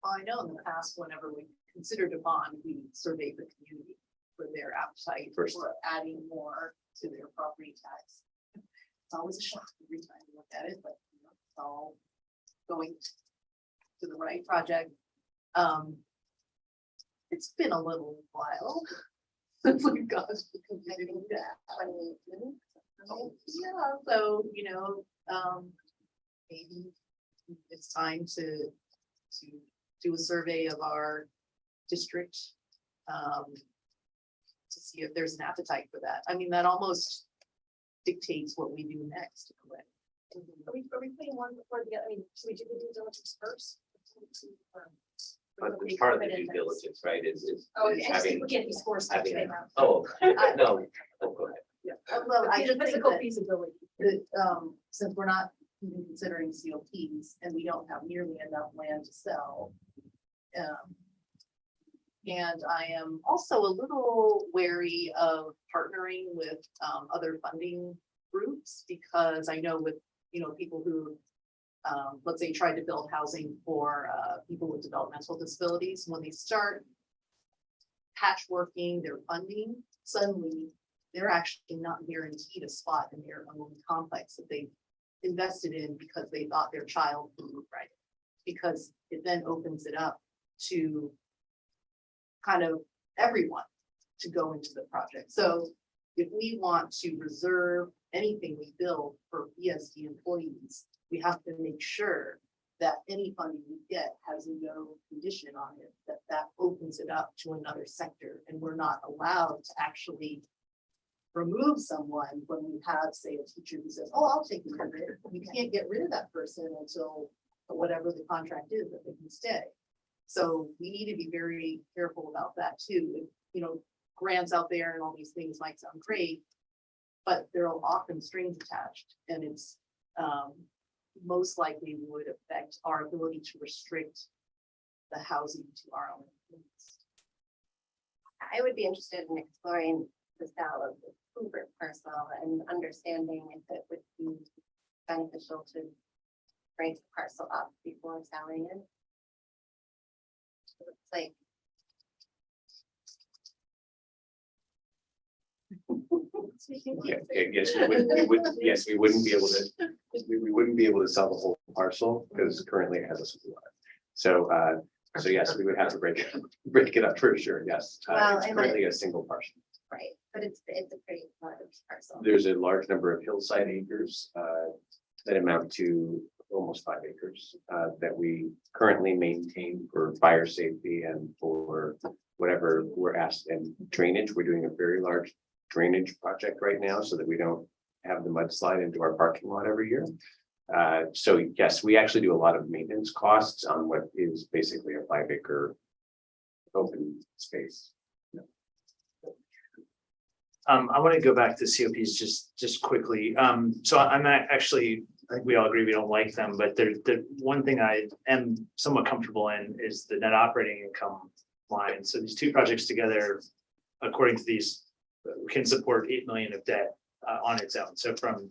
S1: Well, I know in the past, whenever we considered a bond, we surveyed the community for their appetite for adding more to their property tax. It's always a shock every time you look at it, but it's all going to the right project. It's been a little while since we've got that. Yeah, so maybe it's time to do a survey of our district to see if there's an appetite for that. I mean, that almost dictates what we do next.
S7: Are we putting one before the other? I mean, should we do the due diligence first?
S5: But it's part of the due diligence, right, is
S7: Oh,
S5: is
S7: I just keep
S5: having,
S7: looking at these 4 steps.
S5: having,
S7: right now.
S5: oh, no, oh, go ahead.
S1: Yeah. Well, I
S7: The
S1: just think
S7: physical
S1: that
S7: feasibility.
S1: since we're not even considering COPs and we don't have nearly enough land to sell. And I am also a little wary of partnering with other funding groups because I know with, people who, let's say, tried to build housing for people with developmental disabilities, when they start patchworking their funding, suddenly they're actually not guaranteed a spot in their own complex that they invested in because they thought their child would move right. Because it then opens it up to kind of everyone to go into the project. So if we want to reserve anything we build for BSD employees, we have to make sure that any funding we get has no condition on it, that opens it up to another sector. And we're not allowed to actually remove someone when we have, say, a teacher who says, oh, I'll take care of it. We can't get rid of that person until whatever the contract is that they can stay. So we need to be very careful about that too. You know, grants out there and all these things might sound great, but there are often strings attached, and it's most likely would affect our ability to restrict the housing to our own needs.
S14: I would be interested in exploring the sale of the Hoover parcel and understanding if it would be beneficial to break the parcel up before selling it. It's like,
S3: Yes, we wouldn't be able to, we wouldn't be able to sell the whole parcel because currently it has a school on it. So yes, we would have to break it up for sure, yes.
S14: Well,
S3: It's
S14: and
S3: currently a single parcel.
S14: right, but it's a pretty large parcel.
S3: There's a large number of hillside acres that amount to almost 5 acres that we currently maintain for fire safety and for whatever we're asked, and drainage. We're doing a very large drainage project right now so that we don't have the mudslide into our parking lot every year. So yes, we actually do a lot of maintenance costs on what is basically a 5-acre open space.
S6: I want to go back to COPs just quickly. So I'm not actually, I think we all agree we don't like them, but the one thing I am somewhat comfortable in is the net operating income line. So these two projects together, according to these, can support 8 million of debt on its own. So from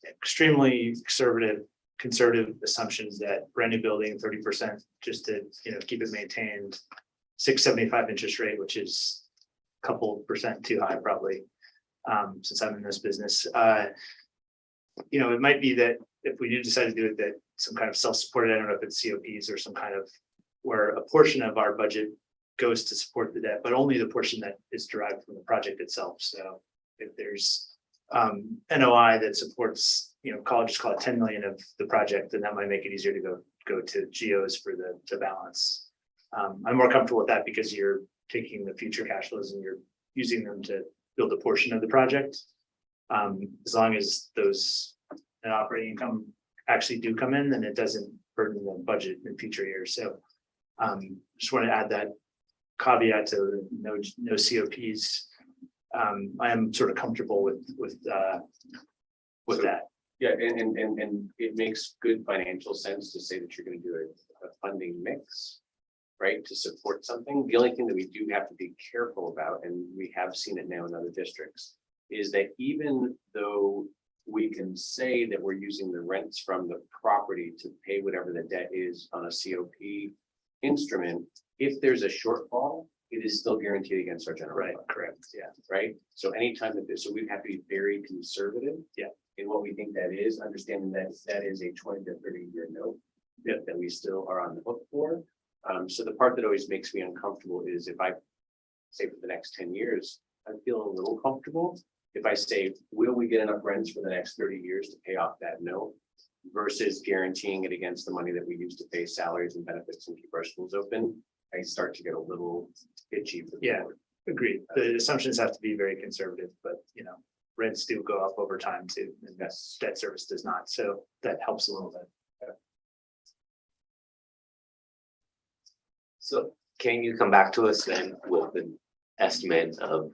S6: extremely conservative assumptions that brand new building 30% just to keep it maintained, 6.75 interest rate, which is a couple percent too high probably, since I'm in this business. It might be that if we do decide to do it, that some kind of self-supported, I don't know if it's COPs or some kind of where a portion of our budget goes to support the debt, but only the portion that is derived from the project itself. So if there's NOI that supports, just call it 10 million of the project, then that might make it easier to go to GOs for the balance. I'm more comfortable with that because you're taking the future cash flows and you're using them to build a portion of the project. As long as those net operating income actually do come in, then it doesn't burden the budget in future years. So just want to add that caveat to no COPs. I am sort of comfortable with that.
S3: Yeah, and it makes good financial sense to say that you're going to do a funding mix, right, to support something. The only thing that we do have to be careful about, and we have seen it now in other districts, is that even though we can say that we're using the rents from the property to pay whatever the debt is on a COP instrument, if there's a shortfall, it is still guaranteed against our general fund.
S6: Correct. Yeah.
S3: Right. So anytime that so we have to be very conservative.
S6: Yeah.
S3: In what we think that is, understanding that that is a 20 to 30-year note that we still are on the hook for. So the part that always makes me uncomfortable is if I say for the next 10 years, I feel a little comfortable. If I say, will we get enough rents for the next 30 years to pay off that note versus guaranteeing it against the money that we use to pay salaries and benefits and keep our schools open, I start to get a little itchy for the board.
S6: Agreed. The assumptions have to be very conservative, but rents do go up over time too, and that's debt service does not. So that helps a little bit.
S5: So can you come back to us then with an estimate of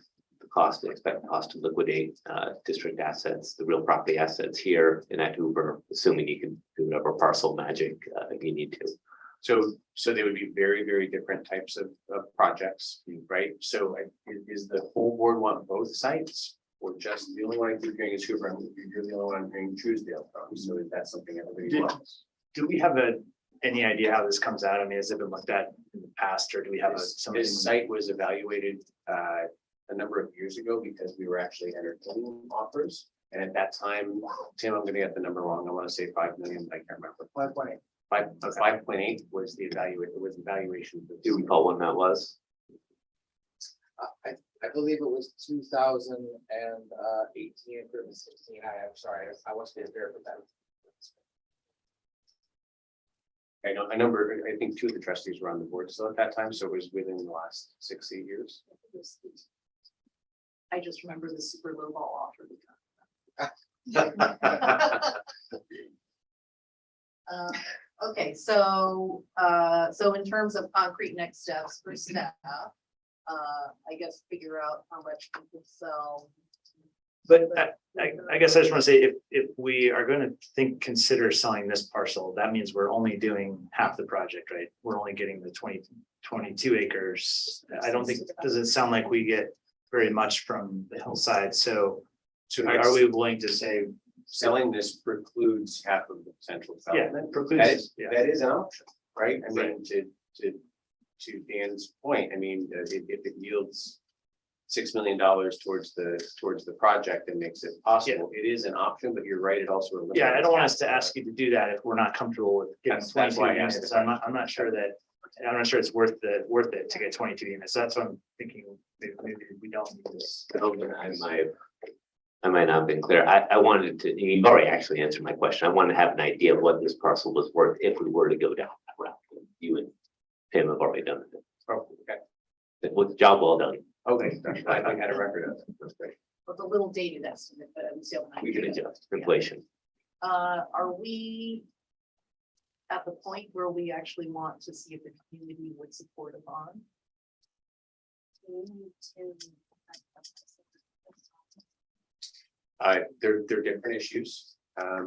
S5: the expected cost to liquidate district assets, the real property assets here in at Hoover, assuming you can do whatever parcel magic if you need to?
S3: So they would be very, very different types of projects, right? So is the whole board want both sites, or just the only one I keep hearing is Hoover, and you're the only one I'm hearing Truesdale from? So is that something everybody wants?
S6: Do we have any idea how this comes out? I mean, has it been looked at in the past, or do we have
S3: This site was evaluated a number of years ago because we were actually entertaining offers. And at that time, Tim, I'm gonna get the number wrong. I want to say 5 million, but I can't remember. 5.8 was the evaluation.
S5: Do we call when that was?
S12: I believe it was 2018 or 16. I'm sorry, I wasn't there for that.
S3: I think two of the trustees were on the board still at that time, so it was within the last 6-8 years.
S1: I just remember the super low ball offer. Okay, so in terms of concrete next steps for staff, I guess figure out how much we could sell.
S6: But I guess I just want to say, if we are going to consider selling this parcel, that means we're only doing half the project, right? We're only getting the 22 acres. I don't think, doesn't sound like we get very much from the hillside, so are we willing to say?
S3: Selling this precludes half of the potential development.
S6: Precludes,
S3: That is an option, right? I mean, to Dan's point, I mean, if it yields $6 million towards the project and makes it possible, it is an option, but you're right, it also eliminates.
S6: Yeah, I don't want us to ask you to do that if we're not comfortable with getting
S3: That's
S6: 22
S3: why I
S6: units.
S3: asked.
S6: I'm not sure it's worth it to get 22 units. That's what I'm thinking. Maybe we don't need this.
S5: I might not have been clear. I wanted to, you've already actually answered my question. I wanted to have an idea of what this parcel was worth if we were to go down that route. You and Tim have already done it.
S3: Oh, okay.
S5: It was job well done.
S3: Okay, I had a record of it. That's great.
S1: With a little dated estimate, but I'm still.
S5: We can adjust inflation.
S1: Are we at the point where we actually want to see if the community would support a bond?
S3: They're different issues.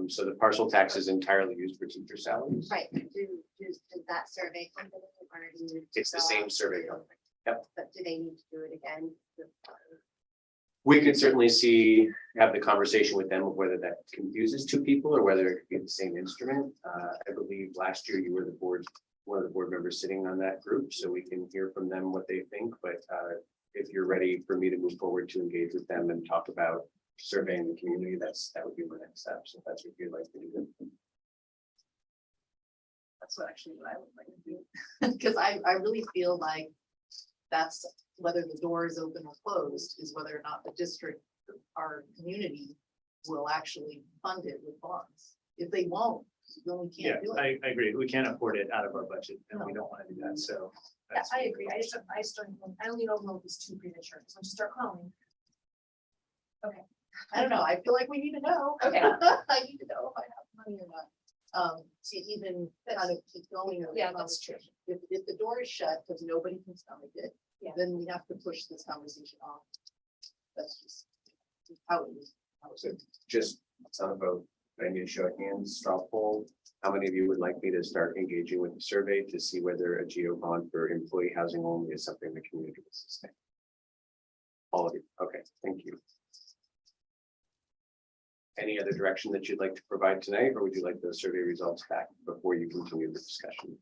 S3: So the parcel tax is entirely used for teacher salaries.
S14: Right, does that survey company or do you?
S3: It's the same survey company. Yep.
S14: But do they need to do it again?
S3: We could certainly have the conversation with them of whether that confuses two people or whether it could be the same instrument. I believe last year you were one of the board members sitting on that group, so we can hear from them what they think. But if you're ready for me to move forward to engage with them and talk about surveying the community, that would be my next step. So if that's what you'd like to do.
S1: That's actually what I would like to do. Because I really feel like that's whether the door is open or closed is whether or not the district, our community will actually fund it with bonds. If they won't, then we
S6: Yeah,
S1: can't do it.
S6: I agree. We can't afford it out of our budget and we don't want to do that. So.
S7: Yeah, I agree. I don't even know if it's too premature, so just start calling. Okay.
S1: I don't know. I feel like we need to know.
S7: Okay.
S1: I need to know if I have money or not. To even kind of keep going.
S7: Yeah, that's true.
S1: If the door is shut because nobody can stomach it,
S7: Yeah.
S1: then we have to push this conversation off. That's just how it is.
S3: So just on a vote, I need to show of hands, straw poll. How many of you would like me to start engaging with the survey to see whether a geo bond for employee housing only is something the community will sustain? All of you. Okay, thank you. Any other direction that you'd like to provide tonight, or would you like those survey results back before you continue the discussion?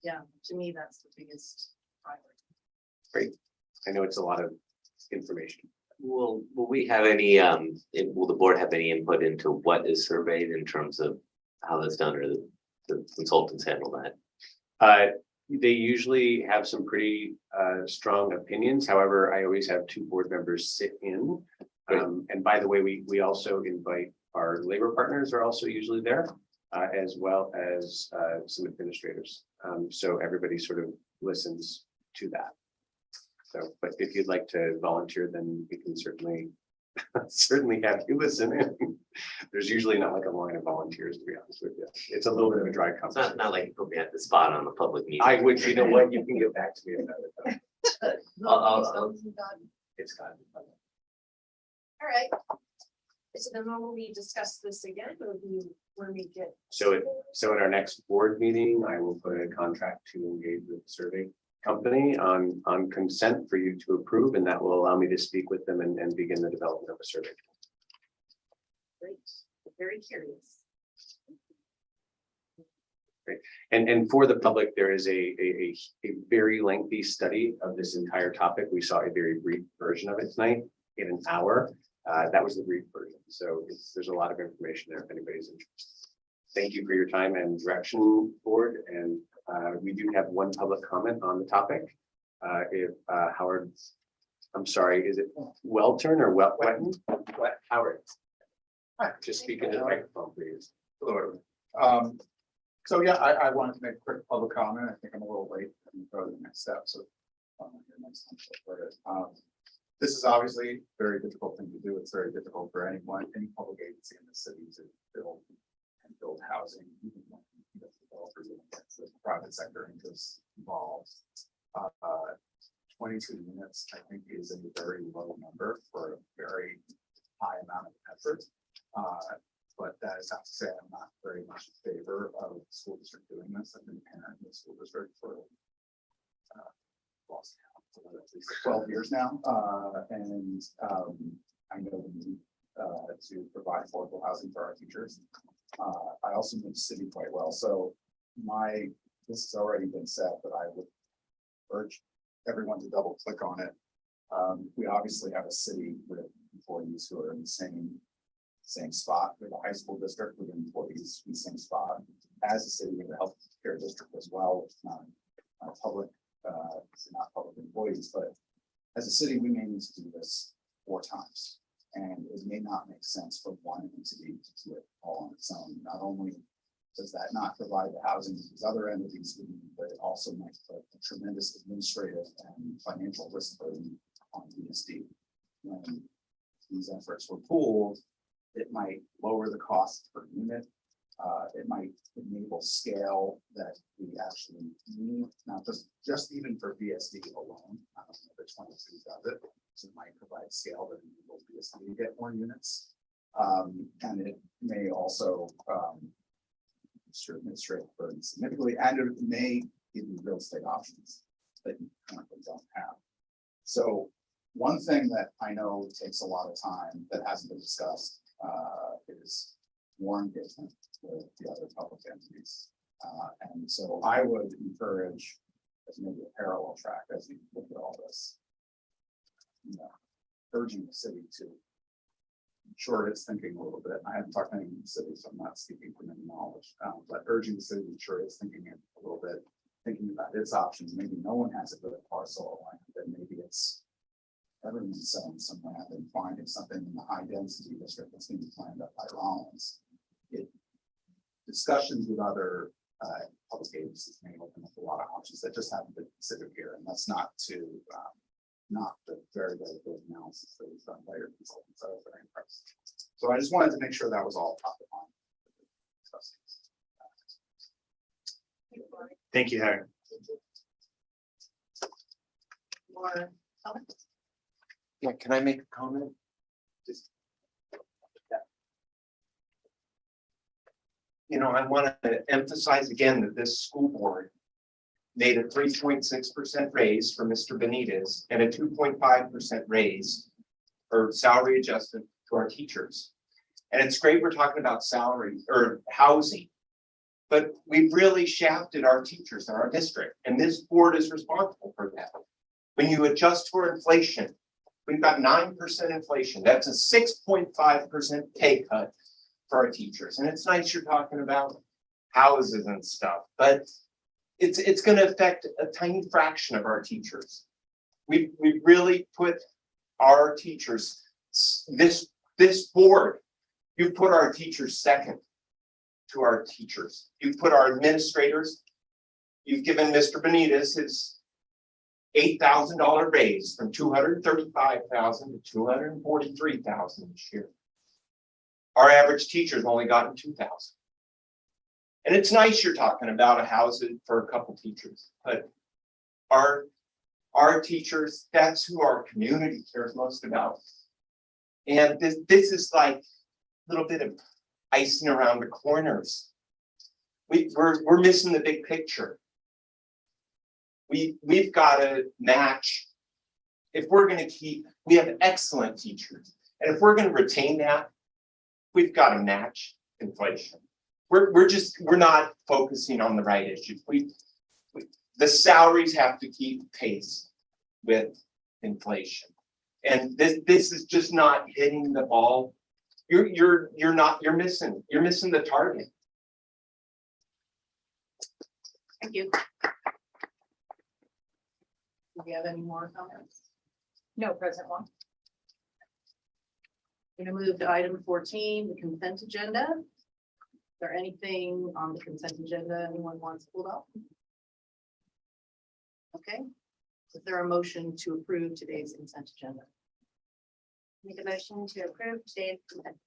S1: Yeah, to me, that's the biggest priority.
S3: Great. I know it's a lot of information.
S5: Will we have any, will the board have any input into what is surveyed in terms of how that's done, or the consultants handle that?
S3: They usually have some pretty strong opinions. However, I always have two board members sit in. And by the way, we also invite our labor partners are also usually there, as well as some administrators. So everybody sort of listens to that. So, but if you'd like to volunteer, then we can certainly have you listen in. There's usually not like a line of volunteers, to be honest with you. It's a little bit of a dry
S5: It's
S3: conversation.
S5: not like you put me at the spot on a public meeting.
S3: I would, you know what, you can get back to me about it. Though.
S5: I'll-
S3: It's got.
S7: All right. So then when will we discuss this again, or when we get?
S3: So at our next board meeting, I will put a contract to engage with the survey company on consent for you to approve, and that will allow me to speak with them and begin the development of a survey.
S1: Great. Very curious.
S3: And for the public, there is a very lengthy study of this entire topic. We saw a very brief version of it tonight in an hour. That was the brief version. So there's a lot of information there if anybody's interested. Thank you for your time and direction, board. And we do have one public comment on the topic. If Howard, I'm sorry, is it Welton or Wetton? Howard. Just speak into the microphone, please.
S15: Hello. So yeah, I wanted to make a quick public comment. I think I'm a little late. I'm probably the next step, so. This is obviously a very difficult thing to do. It's very difficult for anyone, any public agency in the city to build housing. Even when developers and the private sector interests involved. 22 units, I think, is a very low number for a very high amount of effort. But that is not to say I'm not very much in favor of the school district doing this. I've been a parent in the school district for lost count, so at least 12 years now. And I know the need to provide affordable housing for our teachers. I also know the city quite well. So this has already been said, but I would urge everyone to double click on it. We obviously have a city with employees who are in the same spot. We have a high school district with employees in the same spot. As a city, we have a healthcare district as well, which is not public, not public employees, but as a city, we may need to do this 4 times. And it may not make sense for one entity to do it all on its own. Not only does that not provide the housing that these other entities would need, but it also makes a tremendous administrative and financial risk burden on BSD. When these efforts were pooled, it might lower the cost per unit. It might enable scale that we actually need, not just even for BSD alone. I don't know if 22 does it. So it might provide scale that enables BSD to get more units. And it may also administrative burden significantly, and it may give you real estate options that you currently don't have. So one thing that I know takes a lot of time that hasn't been discussed is more engagement with the other public entities. And so I would encourage, as maybe a parallel track as you look at all this, urging the city to ensure it's thinking a little bit. I haven't talked to any of the city, so I'm not speaking from any knowledge, but urging the city to ensure it's thinking a little bit, thinking about its options. Maybe no one has a good parcel of land, then maybe it's everyone's selling some land and finding something in the high density district that's going to be planned up by Rollins. Discussions with other public agencies may open up a lot of options that just haven't been considered here, and that's not to not the very, very good analysis that was done by your consultants. I was very impressed. So I just wanted to make sure that was all top of mind.
S6: Thank you, Harry.
S1: More comments?
S16: Yeah, can I make a comment? I want to emphasize again that this school board made a 3.6% raise for Mr. Benitez and a 2.5% raise or salary adjustment to our teachers. And it's great we're talking about salary or housing, but we've really shafted our teachers in our district, and this board is responsible for that. When you adjust for inflation, we've got 9% inflation. That's a 6.5% pay cut for our teachers. And it's nice you're talking about houses and stuff, but it's going to affect a tiny fraction of our teachers. We've really put our teachers, this board, you put our teachers second to our teachers. You've put our administrators, you've given Mr. Benitez his $8,000 raise from $235,000 to $243,000 this year. Our average teacher's only gotten $2,000. And it's nice you're talking about a housing for a couple teachers, but our teachers, that's who our community cares most about. And this is like a little bit of icing around the corners. We're missing the big picture. We've got to match. If we're going to we have excellent teachers, and if we're going to retain that, we've got to match inflation. we're not focusing on the right issues. The salaries have to keep pace with inflation. And this is just not hitting the ball. You're missing the target.
S1: Thank you. Do we have any more comments?
S7: No, President Wong.
S1: We're gonna move to item 14, the consent agenda. Is there anything on the consent agenda anyone wants pulled up? Okay, is there a motion to approve today's consent agenda?
S14: Make a motion to approve today's consent.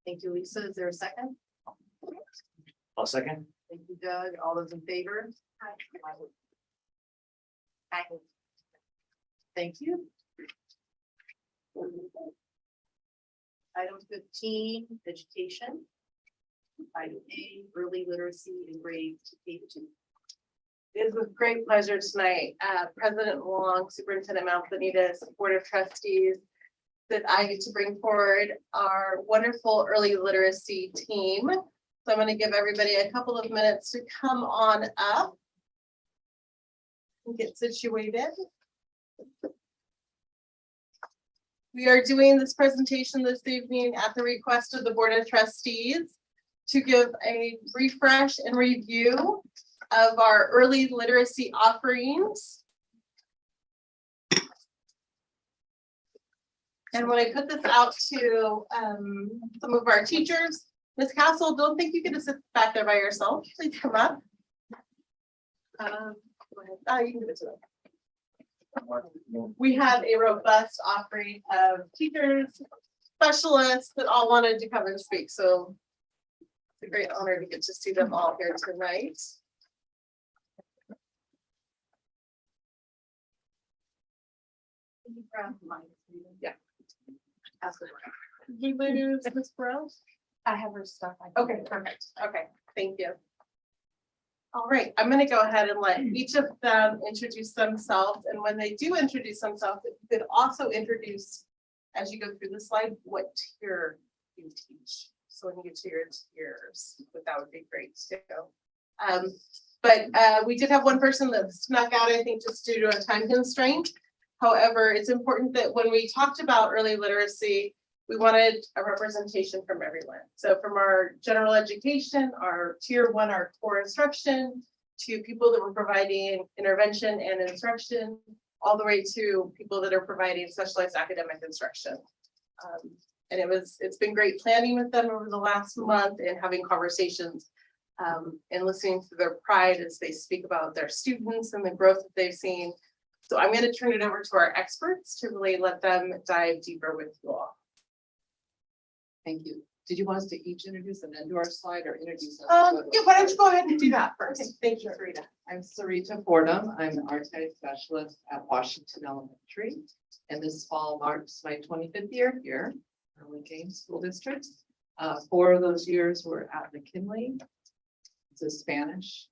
S1: Thank you, Lisa. Is there a second?
S6: I'll second.
S1: Thank you, Doug. All those in favor?
S14: Aye.
S1: Thank you. Item 15, education. Item A, early literacy in grades K-2.
S17: It is with great pleasure tonight, President Long, Superintendent Malpanita, Board of Trustees, that I get to bring forward our wonderful early literacy team. So I'm going to give everybody a couple of minutes to come on up and get situated. We are doing this presentation this evening at the request of the Board of Trustees to give a refresh and review of our early literacy offerings. And when I put this out to some of our teachers, Ms. Castle, don't think you can just sit back there by yourself. Please come up. Go ahead. You can give it to them. We have a robust offering of teachers, specialists that all wanted to come and speak. So it's a great honor to get to see them all here tonight. Yeah. Did you lose Ms. Burrows?
S14: I have her stuff.
S17: Okay, perfect. Okay, thank you. All right, I'm going to go ahead and let each of them introduce themselves. And when they do introduce themselves, if you could also introduce, as you go through the slide, what tier you teach. So when you get to your tiers, that would be great too. But we did have one person that snuck out, I think, just due to a time constraint. However, it's important that when we talked about early literacy, we wanted a representation from everyone. So from our general education, our tier 1, our core instruction, to people that were providing intervention and instruction, all the way to people that are providing specialized academic instruction. And it's been great planning with them over the last month and having conversations and listening to their pride as they speak about their students and the growth that they've seen. So I'm going to turn it over to our experts to really let them dive deeper with you all.
S1: Thank you. Did you want us to each introduce and then do our slide or introduce?
S17: Yeah, why don't you go ahead and do that first?
S1: Okay, thank you, Sarita. I'm Sarita Fordham. I'm an RTI specialist at Washington Elementary. And this fall marks my 25th year here, Burlingame School District. 4 of those years were at McKinley. It's a Spanish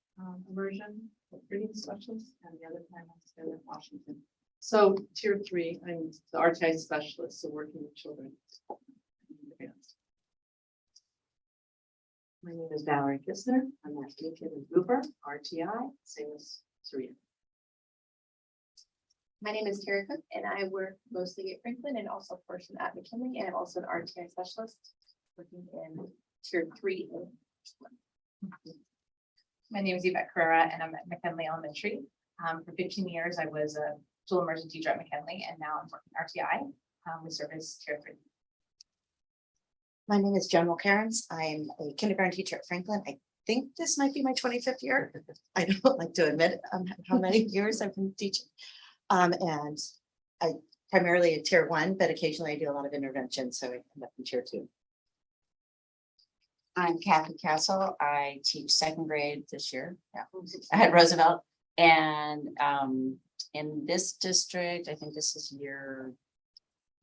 S1: immersion reading specialist, and the other time I was there at Washington. So tier 3, I'm the RTI specialist, so working with children. My name is Valerie Kistner. I'm at Lincoln and Hoover, RTI, same as Sarita.
S14: My name is Tara Cook and I work mostly at Franklin and also a portion at McKinley, and I'm also an RTI specialist working in tier 3.
S18: My name is Yvette Carrera and I'm at McKinley Elementary. For 15 years, I was a dual immersion teacher at McKinley, and now I'm working RTI. We serve as tier 3.
S19: My name is Jen Cairns. I'm a kindergarten teacher at Franklin. I think this might be my 25th year. I don't like to admit how many years I've been teaching. And I primarily at tier 1, but occasionally I do a lot of intervention. So I end up in tier 2.
S20: I'm Kathy Castle. I teach 2nd grade this year at Roosevelt. And in this district, I think this is year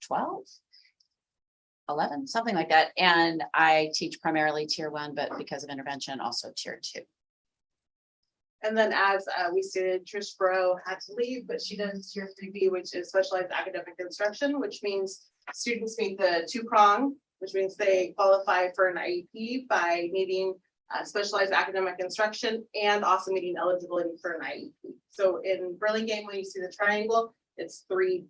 S20: 12. 11, something like that. And I teach primarily tier 1, but because of intervention, also tier 2.
S17: And then as we stated, Trish Bro had to leave, but she does tier 3B, which is specialized academic instruction, which means students meet the 2-prong, which means they qualify for an IEP by needing specialized academic instruction, and also meeting eligibility for an IEP. So in Burlingame, when you see the triangle, it's 3B.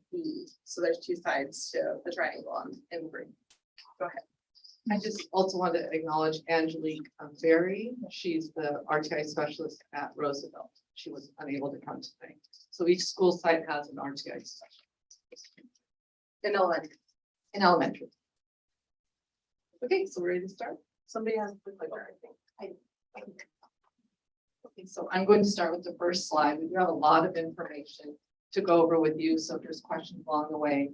S17: So there's two sides to the triangle in green. Go ahead.
S21: I just also want to acknowledge Angelique Berry. She's the RTI specialist at Roosevelt. She was unable to come tonight. So each school site has an RTI specialist.
S17: In elementary.
S21: In elementary. Okay, so we're ready to start.
S17: Somebody has the clicker, I think.
S21: Okay, so I'm going to start with the first slide. We have a lot of information to go over with you. So if there's questions along the way,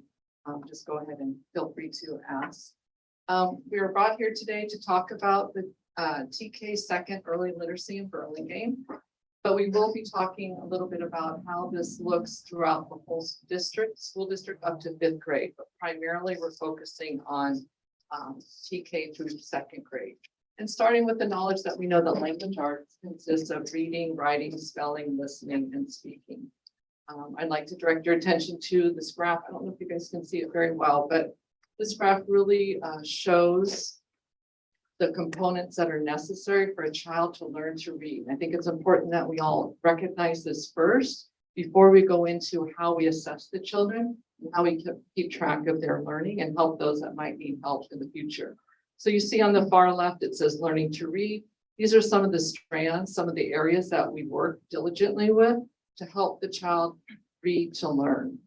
S21: just go ahead and feel free to ask. We were brought here today to talk about the TK second early literacy in Burlingame. But we will be talking a little bit about how this looks throughout the whole school district up to 5th grade. But primarily we're focusing on TK through 2nd grade. And starting with the knowledge that we know that language arts consists of reading, writing, spelling, listening, and speaking. I'd like to direct your attention to this graph. I don't know if you guys can see it very well, but this graph really shows the components that are necessary for a child to learn to read. I think it's important that we all recognize this first before we go into how we assess the children and how we keep track of their learning and help those that might need help in the future. So you see on the far left, it says learning to read. These are some of the strands, some of the areas that we work diligently with to help the child read to learn.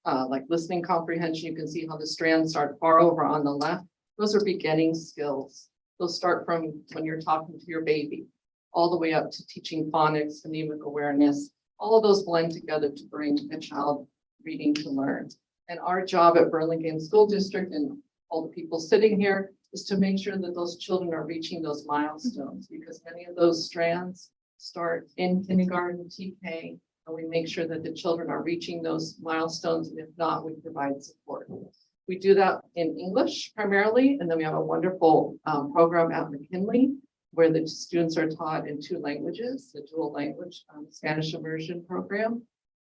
S21: Like listening comprehension, you can see how the strands start far over on the left. Those are beginning skills. Those start from when you're talking to your baby, all the way up to teaching phonics, phonemic awareness. All of those blend together to bring a child reading to learn. And our job at Burlingame School District and all the people sitting here is to make sure that those children are reaching those milestones, because many of those strands start in kindergarten, TK, and we make sure that the children are reaching those milestones, and if not, we provide support. We do that in English primarily, and then we have a wonderful program at McKinley where the students are taught in 2 languages, the dual language Spanish immersion program.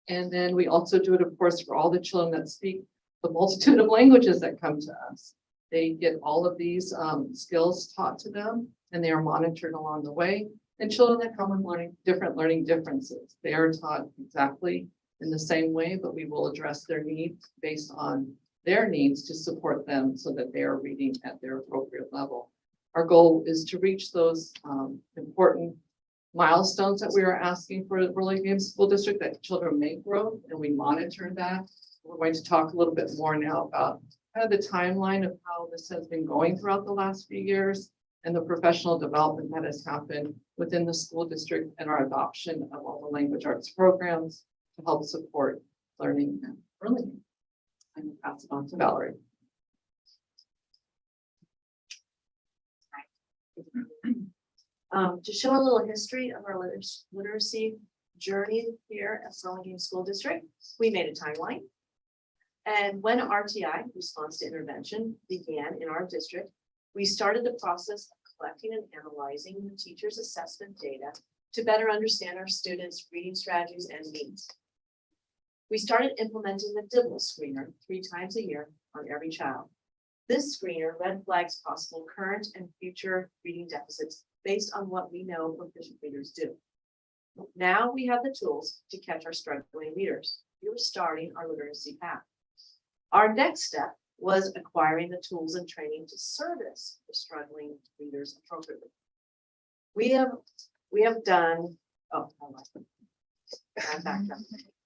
S21: And then we also do it, of course, for all the children that speak the multitude of languages that come to us. They get all of these skills taught to them, and they are monitored along the way. And children that come with different learning differences, they are taught exactly in the same way, but we will address their needs based on their needs to support them so that they are reading at their appropriate level. Our goal is to reach those important milestones that we are asking for the Burlingame School District, that children make growth, and we monitor that. We're going to talk a little bit more now about kind of the timeline of how this has been going throughout the last few years and the professional development that has happened within the school district and our adoption of all the language arts programs to help support learning in Burlingame. I'm going to pass it on to Valerie.
S1: To show a little history of our literacy journey here at Burlingame School District, we made a timeline. And when RTI, response to intervention, began in our district, we started the process of collecting and analyzing the teachers' assessment data to better understand our students' reading strategies and needs. We started implementing the DIBBLE screener 3 times a year on every child. This screener red flags possible current and future reading deficits based on what we know proficient readers do. Now we have the tools to catch our struggling readers. We're starting our literacy path. Our next step was acquiring the tools and training to service the struggling readers appropriately. We have done,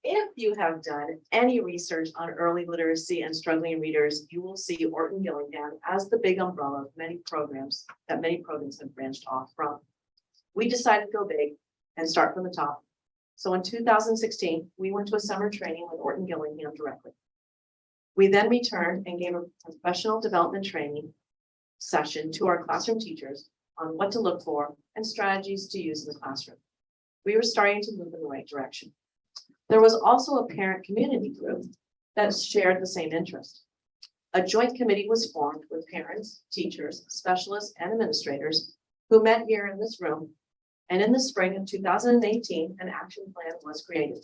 S1: if you have done any research on early literacy and struggling readers, you will see Orton Gillingham as the big umbrella of many programs have branched off from. We decided to go big and start from the top. So in 2016, we went to a summer training with Orton Gillingham directly. We then returned and gave a professional development training session to our classroom teachers on what to look for and strategies to use in the classroom. We were starting to move in the right direction. There was also a parent community group that shared the same interest. A joint committee was formed with parents, teachers, specialists, and administrators who met here in this room. And in the spring of 2018, an action plan was created.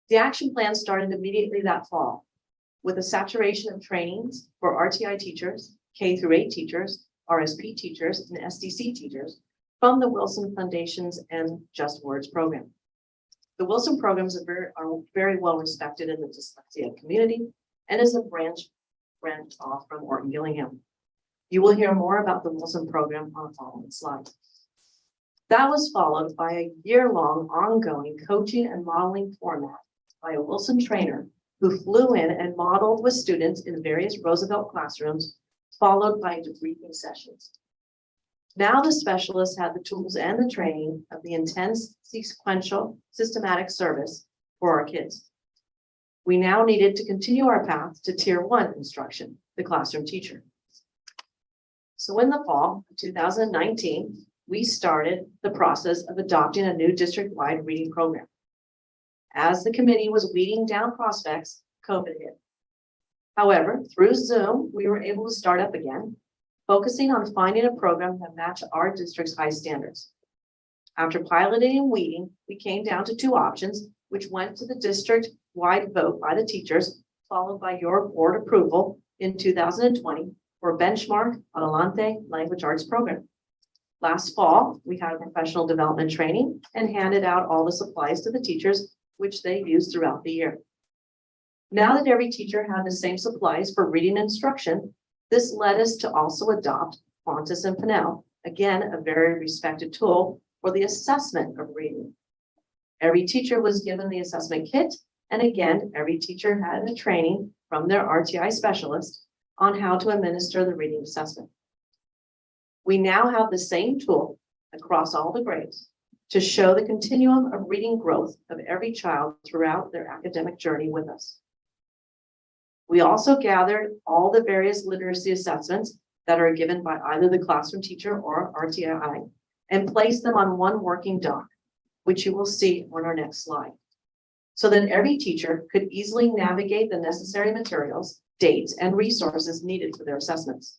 S1: The action plan started immediately that fall with a saturation of trainings for RTI teachers, K through 8 teachers, RSP teachers, and SDC teachers from the Wilson Foundations and Just Words program. The Wilson programs are very well respected in the dyslexia community and is a branch off from Orton Gillingham. You will hear more about the Wilson program on the following slide. That was followed by a year-long ongoing coaching and modeling format by a Wilson trainer who flew in and modeled with students in various Roosevelt classrooms, followed by debriefing sessions. Now the specialists had the tools and the training of the intense sequential systematic service for our kids. We now needed to continue our path to Tier 1 instruction, the classroom teacher. So in the fall of 2019, we started the process of adopting a new district-wide reading program. As the committee was weeding down prospects, COVID hit. However, through Zoom, we were able to start up again, focusing on finding a program that matched our district's high standards. After piloting and weeding, we came down to two options, which went to the district-wide vote by the teachers, followed by your board approval in 2020 for Benchmark Adelante Language Arts program. Last fall, we had a professional development training and handed out all the supplies to the teachers, which they used throughout the year. Now that every teacher had the same supplies for reading instruction, this led us to also adopt Fontes and Pinnell, again, a very respected tool for the assessment of reading. Every teacher was given the assessment kit, and again, every teacher had a training from their RTI specialist on how to administer the reading assessment. We now have the same tool across all the grades to show the continuum of reading growth of every child throughout their academic journey with us. We also gathered all the various literacy assessments that are given by either the classroom teacher or RTI and placed them on one working doc, which you will see on our next slide, so that every teacher could easily navigate the necessary materials, dates, and resources needed for their assessments.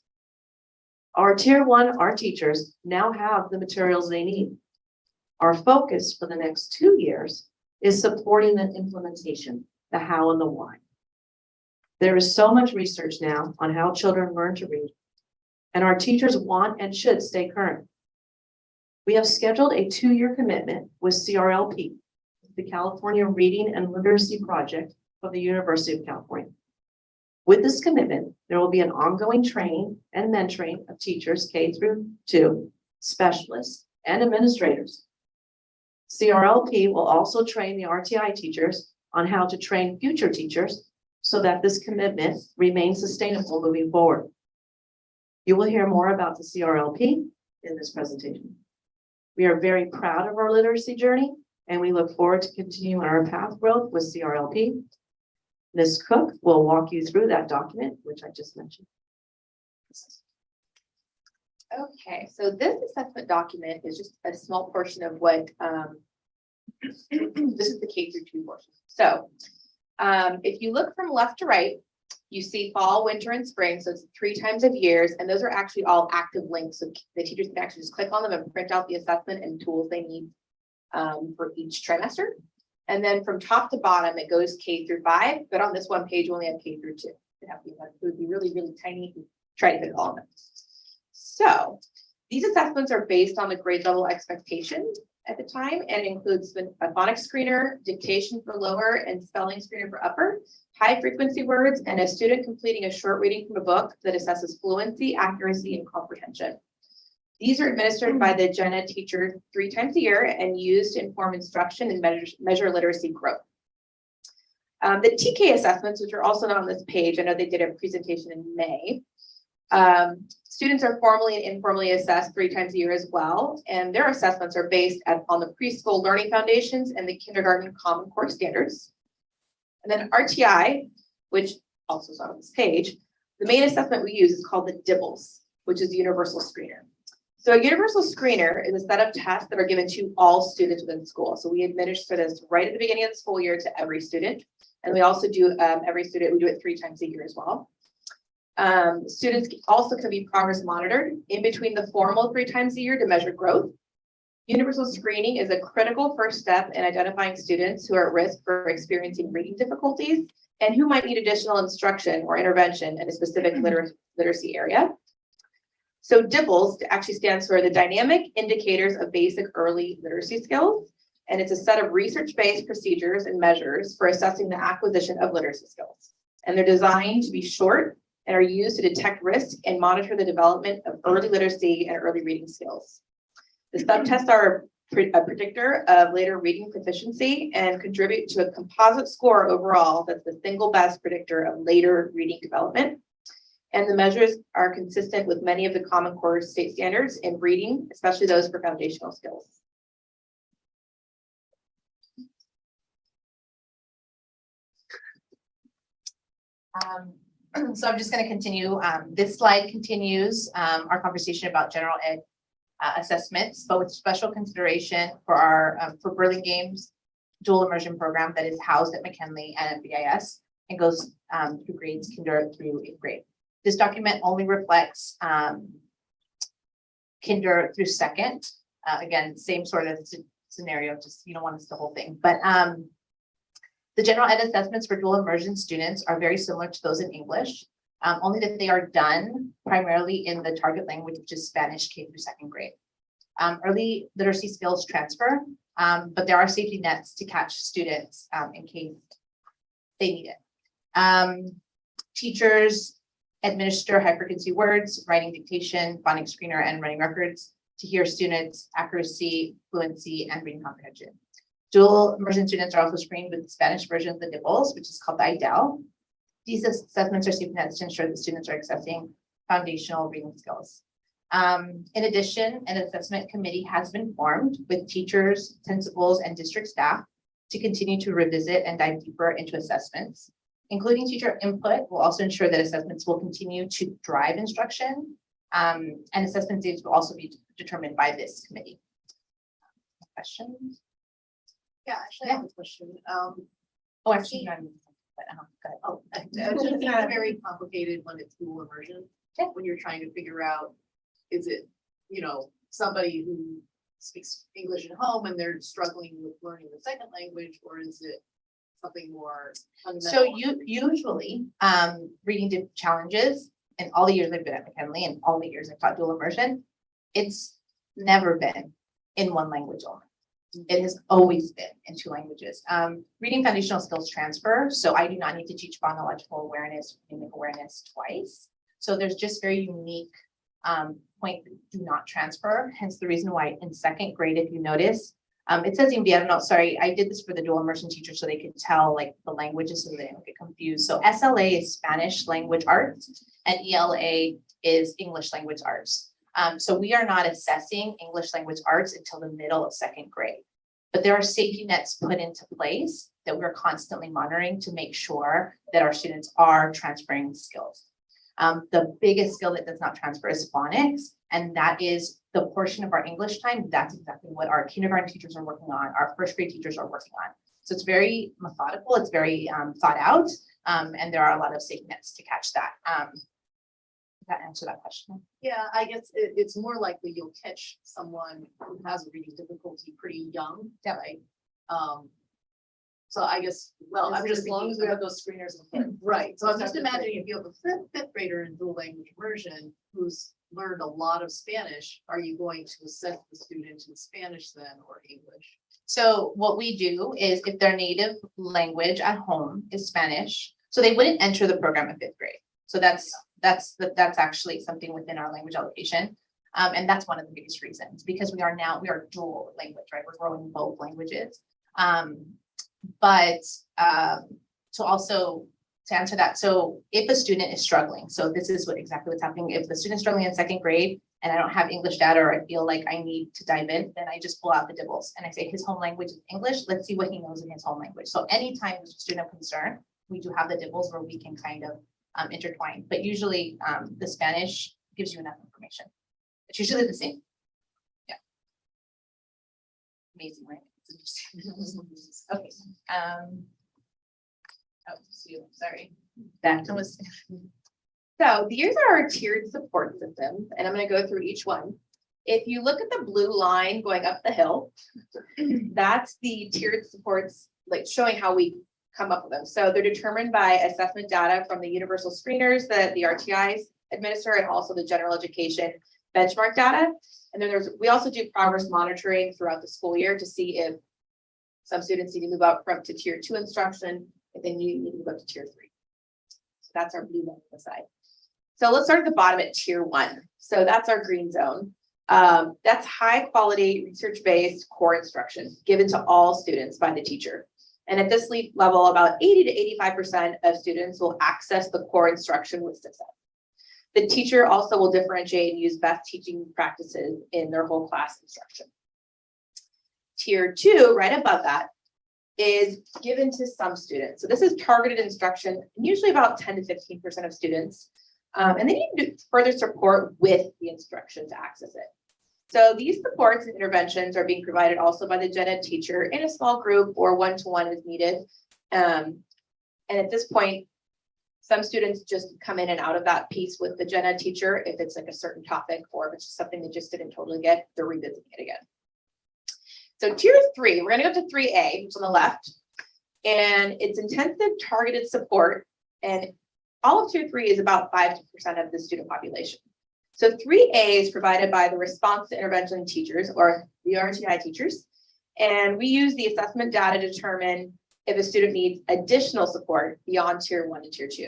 S1: Our Tier 1 art teachers now have the materials they need. Our focus for the next 2 years is supporting the implementation, the how and the why. There is so much research now on how children learn to read, and our teachers want and should stay current. We have scheduled a 2-year commitment with CRLP, the California Reading and Literacy Project of the University of California. With this commitment, there will be an ongoing training and mentoring of teachers K-2, specialists, and administrators. CRLP will also train the RTI teachers on how to train future teachers so that this commitment remains sustainable moving forward. You will hear more about the CRLP in this presentation. We are very proud of our literacy journey, and we look forward to continuing our path growth with CRLP. Ms. Cook will walk you through that document, which I just mentioned.
S8: Okay, so this assessment document is just a small portion of what, this is the K-2 portion. So if you look from left to right, you see fall, winter, and spring. So it's 3 times of years, and those are actually all active links. So the teachers can actually just click on them and print out the assessment and tools they need for each trimester. And then from top to bottom, it goes K-5, but on this one page, we only have K-2. It would be really, really tiny to try to fit it all in them. So these assessments are based on the grade level expectation at the time and includes a phonics screener, dictation for lower, and spelling screener for upper, high frequency words, and a student completing a short reading from a book that assesses fluency, accuracy, and comprehension. These are administered by the gen ed teacher 3 times a year and used to inform instruction and measure literacy growth. The TK assessments, which are also not on this page, I know they did a presentation in May. Students are formally and informally assessed 3 times a year as well, and their assessments are based on the preschool learning foundations and the kindergarten common core standards. And then RTI, which also is on this page, the main assessment we use is called the DIBELS, which is the universal screener. So a universal screener is a set of tests that are given to all students within school. So we administer this right at the beginning of the school year to every student. And we also do every student, we do it 3 times a year as well. Students also can be progress monitored in between the formal 3 times a year to measure growth. Universal screening is a critical first step in identifying students who are at risk for experiencing reading difficulties and who might need additional instruction or intervention in a specific literacy area. So DIPLS actually stands for the Dynamic Indicators of Basic Early Literacy Skills. And it's a set of research-based procedures and measures for assessing the acquisition of literacy skills. And they're designed to be short and are used to detect risk and monitor the development of early literacy and early reading skills. The subtests are a predictor of later reading proficiency and contribute to a composite score overall that's the single best predictor of later reading development. And the measures are consistent with many of the Common Core state standards in reading, especially those for foundational skills.
S18: So I'm just going to continue. This slide continues our conversation about general ed assessments, but with special consideration for our for Burlingame's dual immersion program that is housed at McKinley and at BIS and goes through grades kinder through 8th grade. This document only reflects kinder through 2nd. Again, same sort of scenario, just you don't want to see the whole thing, but the general ed assessments for dual immersion students are very similar to those in English, only that they are done primarily in the target language, which is Spanish K through 2nd grade. Early literacy skills transfer, but there are safety nets to catch students in case they need it. Teachers administer high frequency words, writing dictation, phonics screener, and running records to hear students' accuracy, fluency, and reading comprehension. Dual immersion students are also screened with the Spanish version of the DIPLS, which is called the IDEL. These assessments are safety nets to ensure that students are accessing foundational reading skills. In addition, an assessment committee has been formed with teachers, principals, and district staff to continue to revisit and dive deeper into assessments. Including teacher input will also ensure that assessments will continue to drive instruction, and assessment dates will also be determined by this committee. Questions?
S1: Yeah, actually, I have a question.
S18: Oh, actually, no, but, go ahead.
S1: Oh, I just think it's very complicated when it's dual immersion. When you're trying to figure out, is it, you know, somebody who speaks English at home and they're struggling with learning the second language, or is it something more fundamental?
S18: So usually, reading challenges, and all the years I've been at McKinley and all the years I've taught dual immersion, it's never been in one language only. It has always been in 2 languages. Reading foundational skills transfer. So I do not need to teach phonological awareness, phonemic awareness twice. So there's just very unique point that do not transfer. Hence the reason why in 2nd grade, if you notice, it says invierno. Sorry, I did this for the dual immersion teachers so they could tell like the languages so they don't get confused. So SLA is Spanish language arts and ELA is English language arts. So we are not assessing English language arts until the middle of 2nd grade, but there are safety nets put into place that we're constantly monitoring to make sure that our students are transferring skills. The biggest skill that does not transfer is phonics, and that is the portion of our English time. That's exactly what our kindergarten teachers are working on, our 1st grade teachers are working on. So it's very methodical, it's very thought out, and there are a lot of safety nets to catch that. Does that answer that question?
S1: Yeah, I guess it's more likely you'll catch someone who has a reading difficulty pretty young, right? So I guess, well, I'm just
S21: as long
S1: thinking
S21: as we have those screeners in place.
S1: right. So I'm just imagining if you have a fifth grader in dual language immersion who's learned a lot of Spanish, are you going to assess the student in Spanish then or English?
S18: So what we do is if their native language at home is Spanish, so they wouldn't enter the program in 5th grade. So that's actually something within our language allocation. And that's one of the biggest reasons because we are dual language, right? We're growing both languages. But to answer that, so if a student is struggling, so this is exactly what's happening. If the student's struggling in 2nd grade and I don't have English data or I feel like I need to dive in, then I just pull out the DIPLS and I say his home language is English. Let's see what he knows in his home language. So anytime there's a student of concern, we do have the DIPLS where we can kind of intertwine. But usually the Spanish gives you enough information. It's usually the same. Yeah. Amazing, right? Okay. Sorry. Back to us.
S8: So these are our tiered support systems, and I'm going to go through each one. If you look at the blue line going up the hill, that's the tiered supports, like showing how we come up with them. So they're determined by assessment data from the universal screeners, the RTIs, administer and also the general education benchmark data. And then we also do progress monitoring throughout the school year to see if some students need to move up from to tier 2 instruction, if they need to move up to tier 3. So that's our blue line on the side. So let's start at the bottom at tier 1. So that's our green zone. That's high quality research-based core instruction given to all students by the teacher. And at this level, about 80 to 85% of students will access the core instruction with success. The teacher also will differentiate and use best teaching practices in their whole class instruction. Tier 2, right above that, is given to some students. So this is targeted instruction, usually about 10 to 15% of students. And they need further support with the instruction to access it. So these supports and interventions are being provided also by the gen ed teacher in a small group or one-to-one as needed. And at this point, some students just come in and out of that piece with the gen ed teacher if it's like a certain topic, or if it's just something they just didn't totally get, they're revisiting it again. So tier 3, we're gonna go to 3A, which is on the left, and it's intensive targeted support, and all of tier 3 is about 5% of the student population. So 3A is provided by the response to intervention teachers, or the RTI teachers, and we use the assessment data to determine if a student needs additional support beyond tier 1 to tier 2.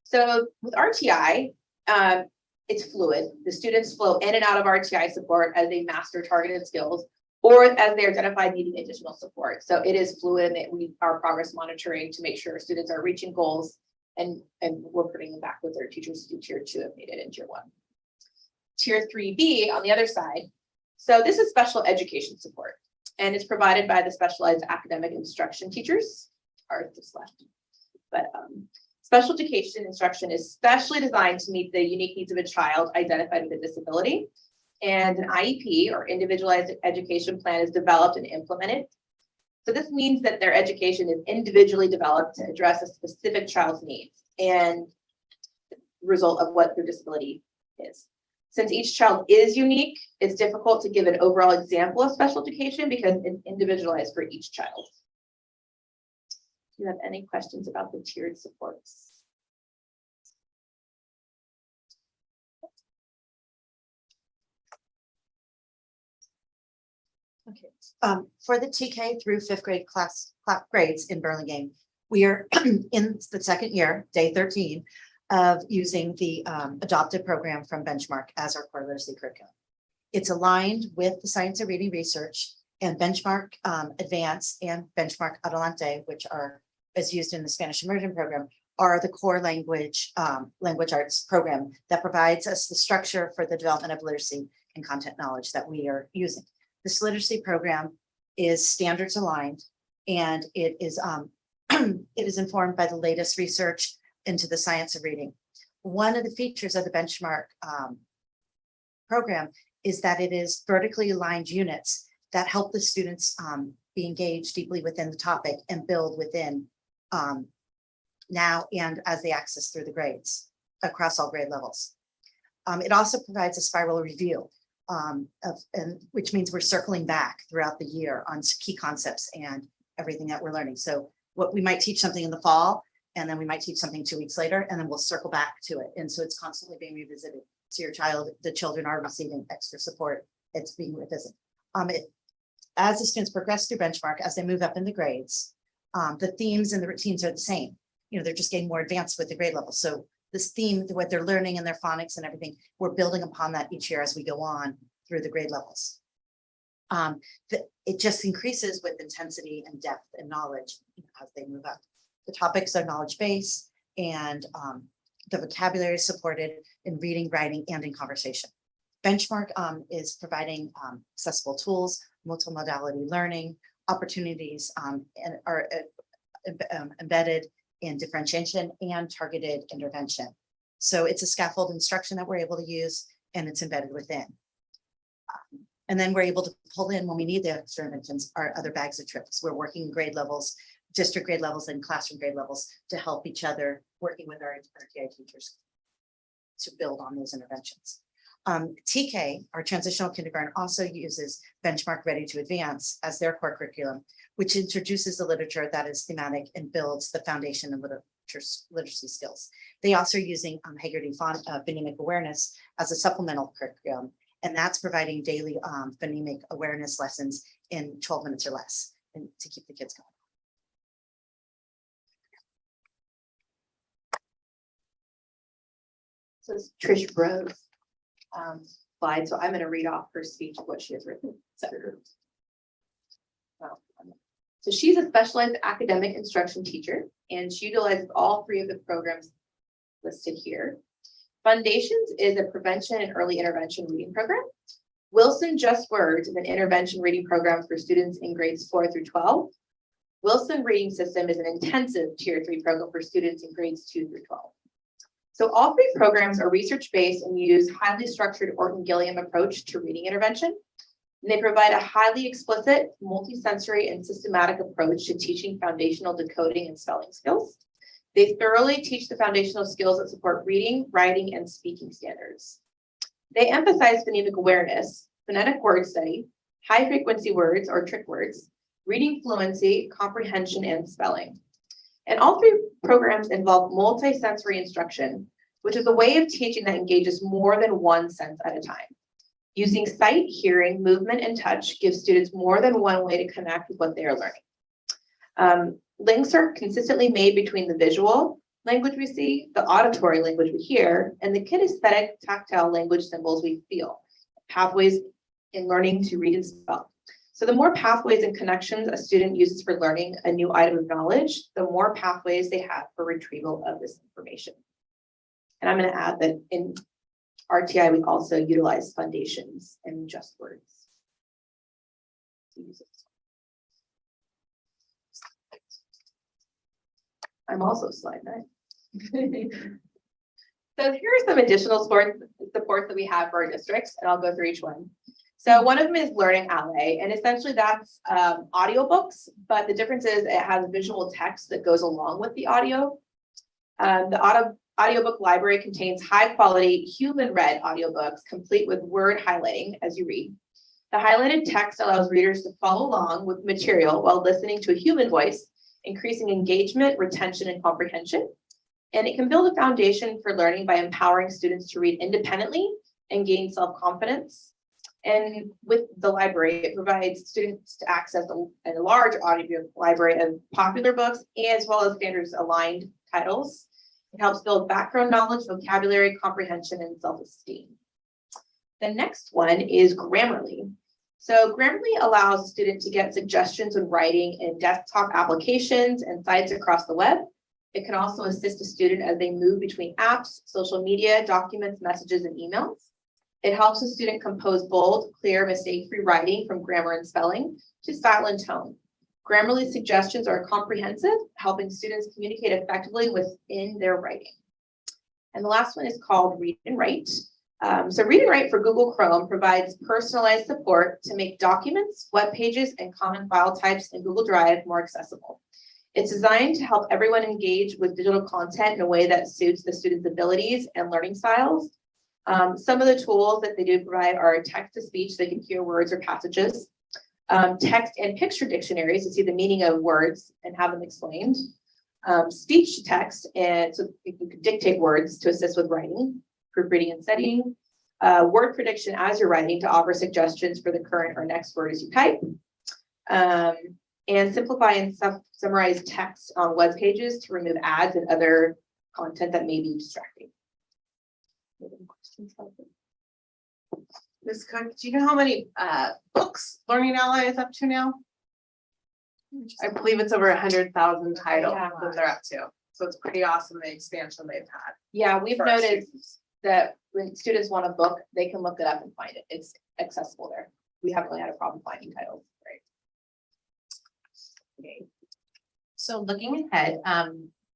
S8: So with RTI, it's fluid. The students flow in and out of RTI support as they master targeted skills, or as they identify needing additional support. So it is fluid, and we are progress monitoring to make sure students are reaching goals, and we're putting them back with their teachers to do tier 2 if needed in tier 1. Tier 3B on the other side. So this is special education support, and it's provided by the specialized academic instruction teachers, or this left. But special education instruction is specially designed to meet the unique needs of a child identified with a disability. And an IEP, or individualized education plan, is developed and implemented. So this means that their education is individually developed to address a specific child's needs and result of what their disability is. Since each child is unique, it's difficult to give an overall example of special education because it's individualized for each child. Do you have any questions about the tiered supports?
S19: Okay. For the TK through 5th grade class grades in Burlingame, we are in the second year, day 13, of using the adopted program from Benchmark as our core literacy curriculum. It's aligned with the science of reading research, and Benchmark Advance and Benchmark Adelante, which is used in the Spanish immersion program, are the core language arts program that provides us the structure for the development of literacy and content knowledge that we are using. This literacy program is standards aligned, and it is informed by the latest research into the science of reading. One of the features of the Benchmark program is that it is vertically aligned units that help the students be engaged deeply within the topic and build within now and as they access through the grades across all grade levels. It also provides a spiral review, which means we're circling back throughout the year on key concepts and everything that we're learning. So what we might teach something in the fall, and then we might teach something 2 weeks later, and then we'll circle back to it. And so it's constantly being revisited. So the children are receiving extra support. It's being revisited. As the students progress through Benchmark, as they move up in the grades, the themes and the routines are the same. They're just getting more advanced with the grade level. So this theme, what they're learning and their phonics and everything, we're building upon that each year as we go on through the grade levels. It just increases with intensity and depth and knowledge as they move up. The topics are knowledge base, and the vocabulary is supported in reading, writing, and in conversation. Benchmark is providing accessible tools, multimodality learning, opportunities, and are embedded in differentiation and targeted intervention. So it's a scaffold instruction that we're able to use, and it's embedded within. And then we're able to pull in when we need the extra interventions, our other bags of tricks. We're working in grade levels, district grade levels, and classroom grade levels to help each other, working with our RTI teachers to build on those interventions. TK, our transitional kindergarten, also uses Benchmark Ready to Advance as their core curriculum, which introduces the literature that is thematic and builds the foundation of literacy skills. They also are using Haggerty phonemic awareness as a supplemental curriculum, and that's providing daily phonemic awareness lessons in 12 minutes or less, and to keep the kids going.
S8: So it's Trish Rose slide. So I'm going to read off her speech of what she has written. So she's a specialized academic instruction teacher, and she utilizes all three of the programs listed here. Foundations is a prevention and early intervention reading program. Wilson Just Words is an intervention reading program for students in grades 4 through 12. Wilson Reading System is an intensive tier 3 program for students in grades 2 through 12. So all three programs are research-based and use highly structured Orton-Gilliam approach to reading intervention. And they provide a highly explicit, multisensory, and systematic approach to teaching foundational decoding and spelling skills. They thoroughly teach the foundational skills that support reading, writing, and speaking standards. They emphasize phonemic awareness, phonetic word study, high-frequency words or trick words, reading fluency, comprehension, and spelling. And all three programs involve multisensory instruction, which is a way of teaching that engages more than one sense at a time. Using sight, hearing, movement, and touch gives students more than one way to connect with what they are learning. Links are consistently made between the visual language we see, the auditory language we hear, and the kinesthetic, tactile language symbols we feel. Pathways in learning to read and spell. So the more pathways and connections a student uses for learning a new item of knowledge, the more pathways they have for retrieval of this information. And I'm going to add that in RTI, we also utilize foundations and just words. I'm also slide 9. So here are some additional supports that we have for our districts, and I'll go through each one. So one of them is Learning Ally, and essentially that's audiobooks, but the difference is it has visual text that goes along with the audio. The audiobook library contains high-quality, human-read audiobooks, complete with word highlighting as you read. The highlighted text allows readers to follow along with material while listening to a human voice, increasing engagement, retention, and comprehension. And it can build a foundation for learning by empowering students to read independently and gain self-confidence. And with the library, it provides students to access a large audio library of popular books, as well as standards-aligned titles. It helps build background knowledge, vocabulary, comprehension, and self-esteem. The next one is Grammarly. So Grammarly allows a student to get suggestions when writing in desktop applications and sites across the web. It can also assist a student as they move between apps, social media, documents, messages, and emails. It helps a student compose bold, clear, mistake-free writing from grammar and spelling to style and tone. Grammarly suggestions are comprehensive, helping students communicate effectively within their writing. And the last one is called Read and Write. So Read and Write for Google Chrome provides personalized support to make documents, web pages, and common file types in Google Drive more accessible. It's designed to help everyone engage with digital content in a way that suits the student's abilities and learning styles. Some of the tools that they do provide are text-to-speech, so they can hear words or passages, text and picture dictionaries to see the meaning of words and have them explained, speech to text, and so you can dictate words to assist with writing, proofreading and studying, word prediction as you're writing to offer suggestions for the current or next word as you type, and simplify and summarize text on web pages to remove ads and other content that may be distracting.
S17: Ms. Cook, do you know how many books Learning Ally is up to now? I believe it's over 100,000 titles that they're up to. So it's pretty awesome, the expansion they've had.
S8: Yeah, we've
S17: for our
S8: noticed
S17: students.
S8: that when students want a book, they can look it up and find it. It's accessible there. We haven't really had a problem finding titles. Right.
S18: Okay. So looking ahead,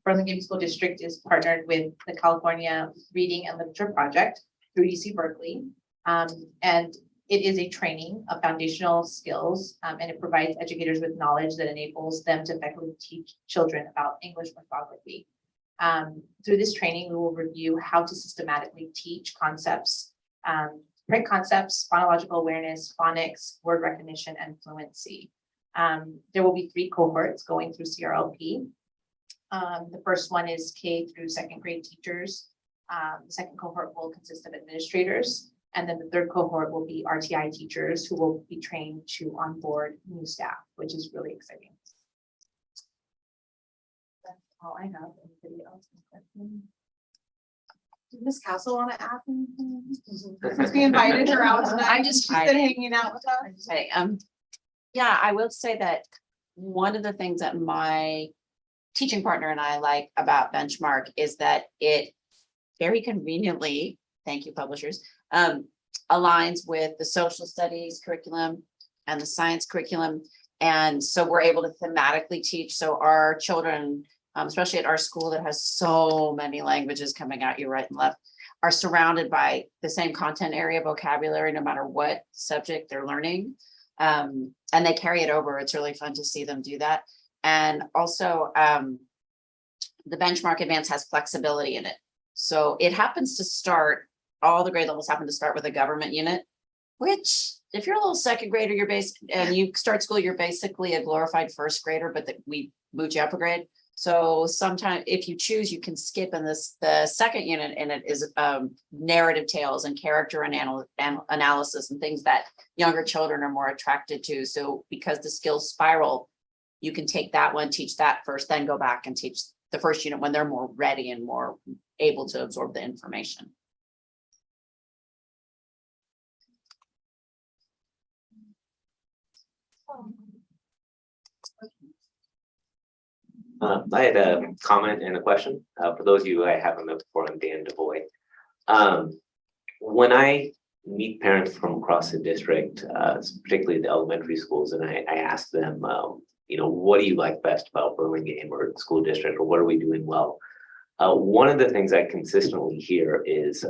S18: Burlingame School District is partnered with the California Reading and Literature Project through UC Berkeley. And it is a training of foundational skills, and it provides educators with knowledge that enables them to effectively teach children about English orthography. Through this training, we will review how to systematically teach concepts, print concepts, phonological awareness, phonics, word recognition, and fluency. There will be 3 cohorts going through CRLP. The first one is K through second grade teachers. The second cohort will consist of administrators. And then the third cohort will be RTI teachers who will be trained to onboard new staff, which is really exciting. That's all I have. Anybody else have questions?
S17: Did Ms. Castle want to add anything? Since we invited her out tonight,
S20: I'm just
S17: she's been hanging out with us.
S20: Okay, yeah, I will say that one of the things that my teaching partner and I like about Benchmark is that it very conveniently, thank you publishers, aligns with the social studies curriculum and the science curriculum. And so we're able to thematically teach. So our children, especially at our school that has so many languages coming at you right and left, are surrounded by the same content area vocabulary, no matter what subject they're learning. And they carry it over. It's really fun to see them do that. And also the Benchmark Advance has flexibility in it. So it happens to start, all the grade levels happen to start with a government unit, which if you're a little second grader, and you start school, you're basically a glorified first grader, but we moved you up a grade. So sometimes if you choose, you can skip in the second unit, and it is narrative tales and character analysis and things that younger children are more attracted to. So because the skills spiral, you can take that one, teach that first, then go back and teach the first unit when they're more ready and more able to absorb the information.
S5: I had a comment and a question. For those of you I haven't met before, I'm Dan DeVoy. When I meet parents from across the district, particularly the elementary schools, and I ask them, what do you like best about Burlingame or the school district, or what are we doing well? One of the things I consistently hear is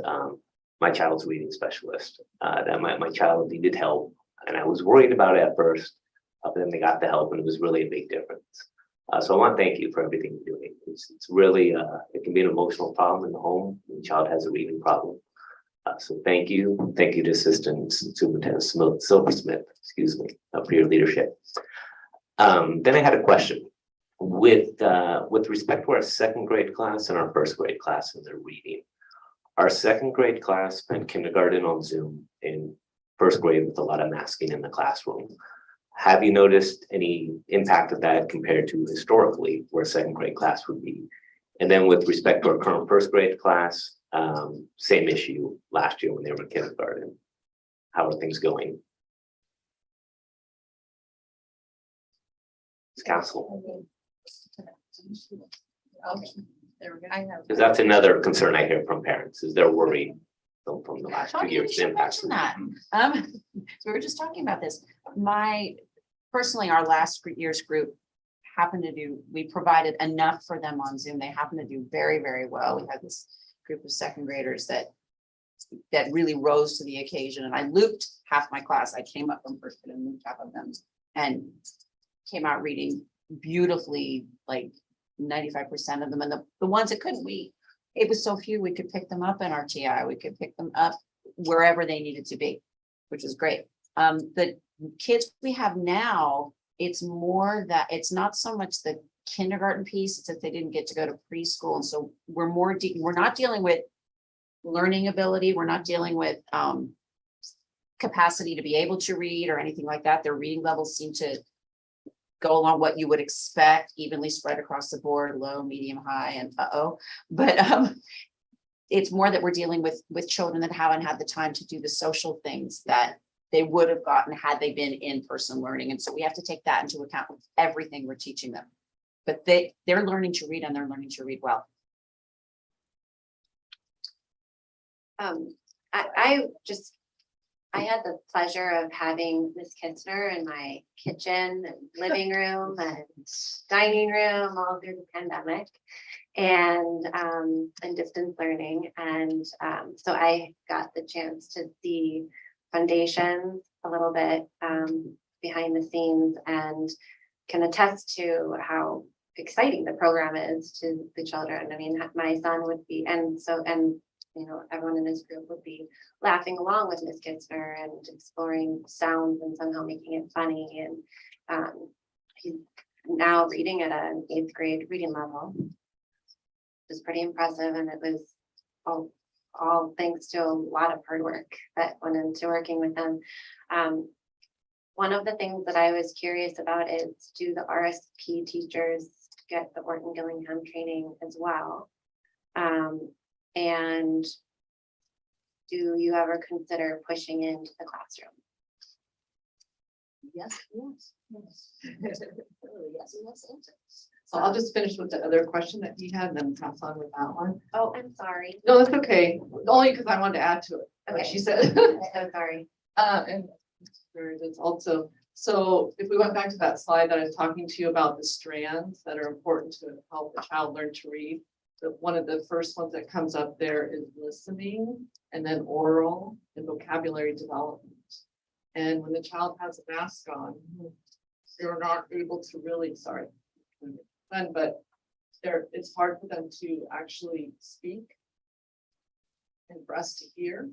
S5: my child's reading specialist, that my child needed help, and I was worried about it at first, but then they got the help, and it was really a big difference. So I want to thank you for everything you're doing. It's really, it can be an emotional problem in the home when the child has a reading problem. So thank you. Thank you to Assistant Superintendent Silversmith, for your leadership. Then I had a question. With respect to our second grade class and our first grade class in their reading, our second grade class spent kindergarten on Zoom, in first grade with a lot of masking in the classroom. Have you noticed any impact of that compared to historically where a second grade class would be? And then with respect to our current first grade class, same issue last year when they were in kindergarten. How are things going? Ms. Castle?
S17: Okay, there we go.
S5: Because that's another concern I hear from parents, is they're worried from the last 2
S20: Funny you
S5: years.
S20: should mention that. So we were just talking about this. Personally, our last year's group we provided enough for them on Zoom. They happened to do very, very well. We had this group of second graders that really rose to the occasion. And I looped half my class. I came up from first grade and looped half of them and came out reading beautifully, like 95% of them. And the ones that couldn't, it was so few, we could pick them up in our TI. We could pick them up wherever they needed to be, which was great. The kids we have now, it's more that it's not so much the kindergarten piece, it's that they didn't get to go to preschool. And so we're not dealing with learning ability. We're not dealing with capacity to be able to read or anything like that. Their reading levels seem to go along what you would expect, evenly spread across the board, low, medium, high, and but it's more that we're dealing with children that haven't had the time to do the social things that they would have gotten had they been in-person learning. And so we have to take that into account with everything we're teaching them. But they're learning to read, and they're learning to read well.
S14: I had the pleasure of having Miss Kitzner in my kitchen and living room and dining room all through the pandemic and distance learning. And so I got the chance to see foundations a little bit behind the scenes and can attest to how exciting the program is to the children. I mean, my son would be, and everyone in this group would be laughing along with Miss Kitzner and exploring sounds and somehow making it funny. And he's now reading at an 8th grade reading level. It was pretty impressive, and it was all thanks to a lot of hard work that went into working with them. One of the things that I was curious about is, do the RSP teachers get the Orton Gillingham training as well? And do you ever consider pushing into the classroom?
S21: Yes. So I'll just finish with the other question that he had and then pass on with that one.
S14: Oh, I'm sorry.
S21: No, that's okay. Only because I wanted to add to it, like
S14: Okay.
S21: she said.
S14: I'm sorry.
S21: And it's also, so if we went back to that slide that I was talking to you about the strands that are important to help the child learn to read. One of the first ones that comes up there is listening, and then oral and vocabulary development. And when the child has a mask on, they're not able to really, but it's hard for them to actually speak and for us to hear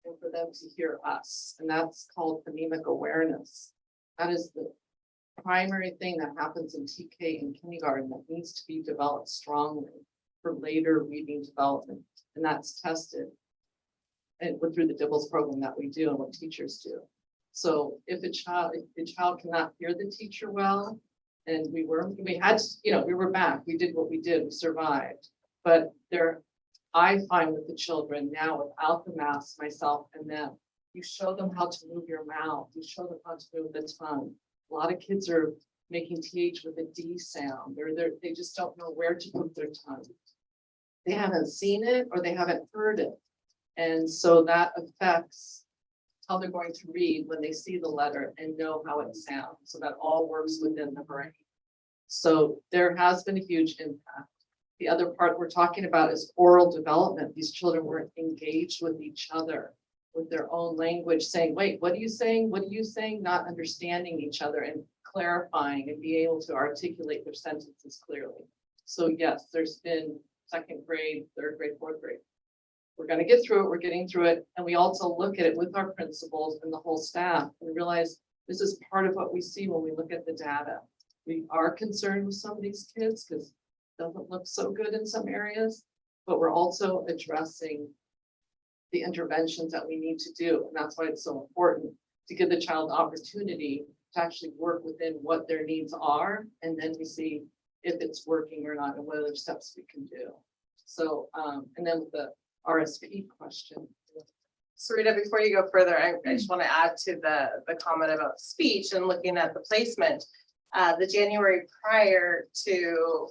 S21: and for them to hear us. And that's called phonemic awareness. That is the primary thing that happens in TK and kindergarten that needs to be developed strongly for later reading development. And that's tested and through the DIBBLS program that we do and what teachers do. So if the child cannot hear the teacher well, and we were back, we did what we did, we survived. But I find with the children now without the mask, myself and them, you show them how to move your mouth, you show them how to move the tongue. A lot of kids are making TH with a D sound, they just don't know where to move their tongue. They haven't seen it or they haven't heard it. And so that affects how they're going to read when they see the letter and know how it sounds. So that all works within the brain. So there has been a huge impact. The other part we're talking about is oral development. These children weren't engaged with each other, with their own language, saying, wait, what are you saying? What are you saying? Not understanding each other and clarifying and be able to articulate their sentences clearly. So yes, there's been 2nd grade, 3rd grade, 4th grade. We're going to get through it. We're getting through it. And we also look at it with our principals and the whole staff and realize this is part of what we see when we look at the data. We are concerned with some of these kids because it doesn't look so good in some areas, but we're also addressing the interventions that we need to do. And that's why it's so important to give the child opportunity to actually work within what their needs are. And then we see if it's working or not and what other steps we can do. So, and then with the RSP question.
S17: Sarita, before you go further, I just want to add to the comment about speech and looking at the placement. The January prior to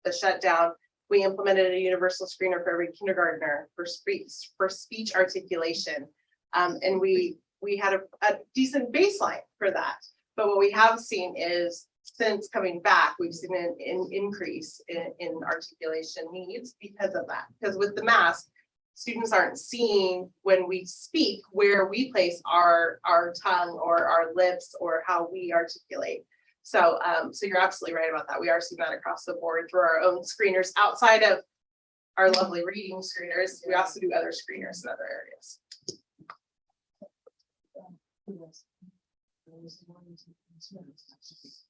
S17: the shutdown, we implemented a universal screener for every kindergartner for speech articulation. And we had a decent baseline for that. But what we have seen is since coming back, we've seen an increase in articulation needs because of that. Because with the mask, students aren't seeing when we speak where we place our tongue or our lips or how we articulate. So you're absolutely right about that. We are seeing that across the board through our own screeners outside of our lovely reading screeners. We also do other screeners in other areas.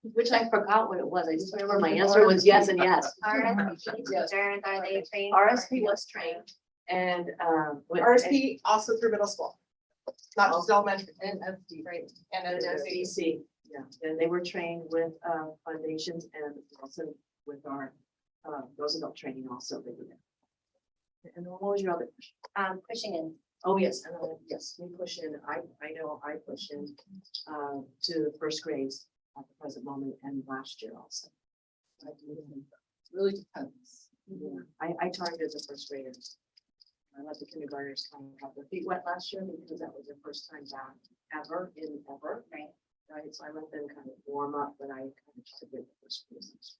S1: Which I forgot what it was. I just remember my answer was yes and yes.
S14: RSP teachers, are they trained?
S1: RSP was trained and
S17: RSP also through middle school, not just elementary.
S1: and FD, right?
S17: And then
S1: BC, yeah, and they were trained with foundations and also with our Roosevelt training also. They were there. And what was your other question?
S14: Pushing in.
S1: Oh, yes, and yes, we push in. I know I push in to 1st grades at the present moment and last year also. It really depends. Yeah, I targeted the 1st graders. I let the kindergartners kind of have their feet wet last year because that was their first time back ever. Right. So I let them kind of warm up, but I kind of targeted the 1st graders.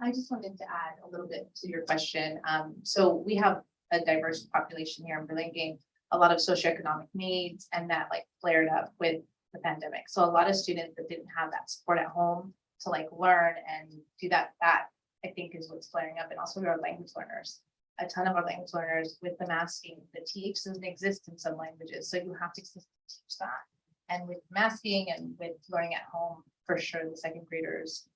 S8: I just wanted to add a little bit to your question. So we have a diverse population here in Burlingame, a lot of socioeconomic needs, and that like flared up with the pandemic. So a lot of students that didn't have that support at home to like learn and do that I think is what's flaring up. And also our language learners. A ton of our language learners with the masking, the TH doesn't exist in some languages. So you have to teach that.
S18: And with masking and with learning at home, for sure, the second graders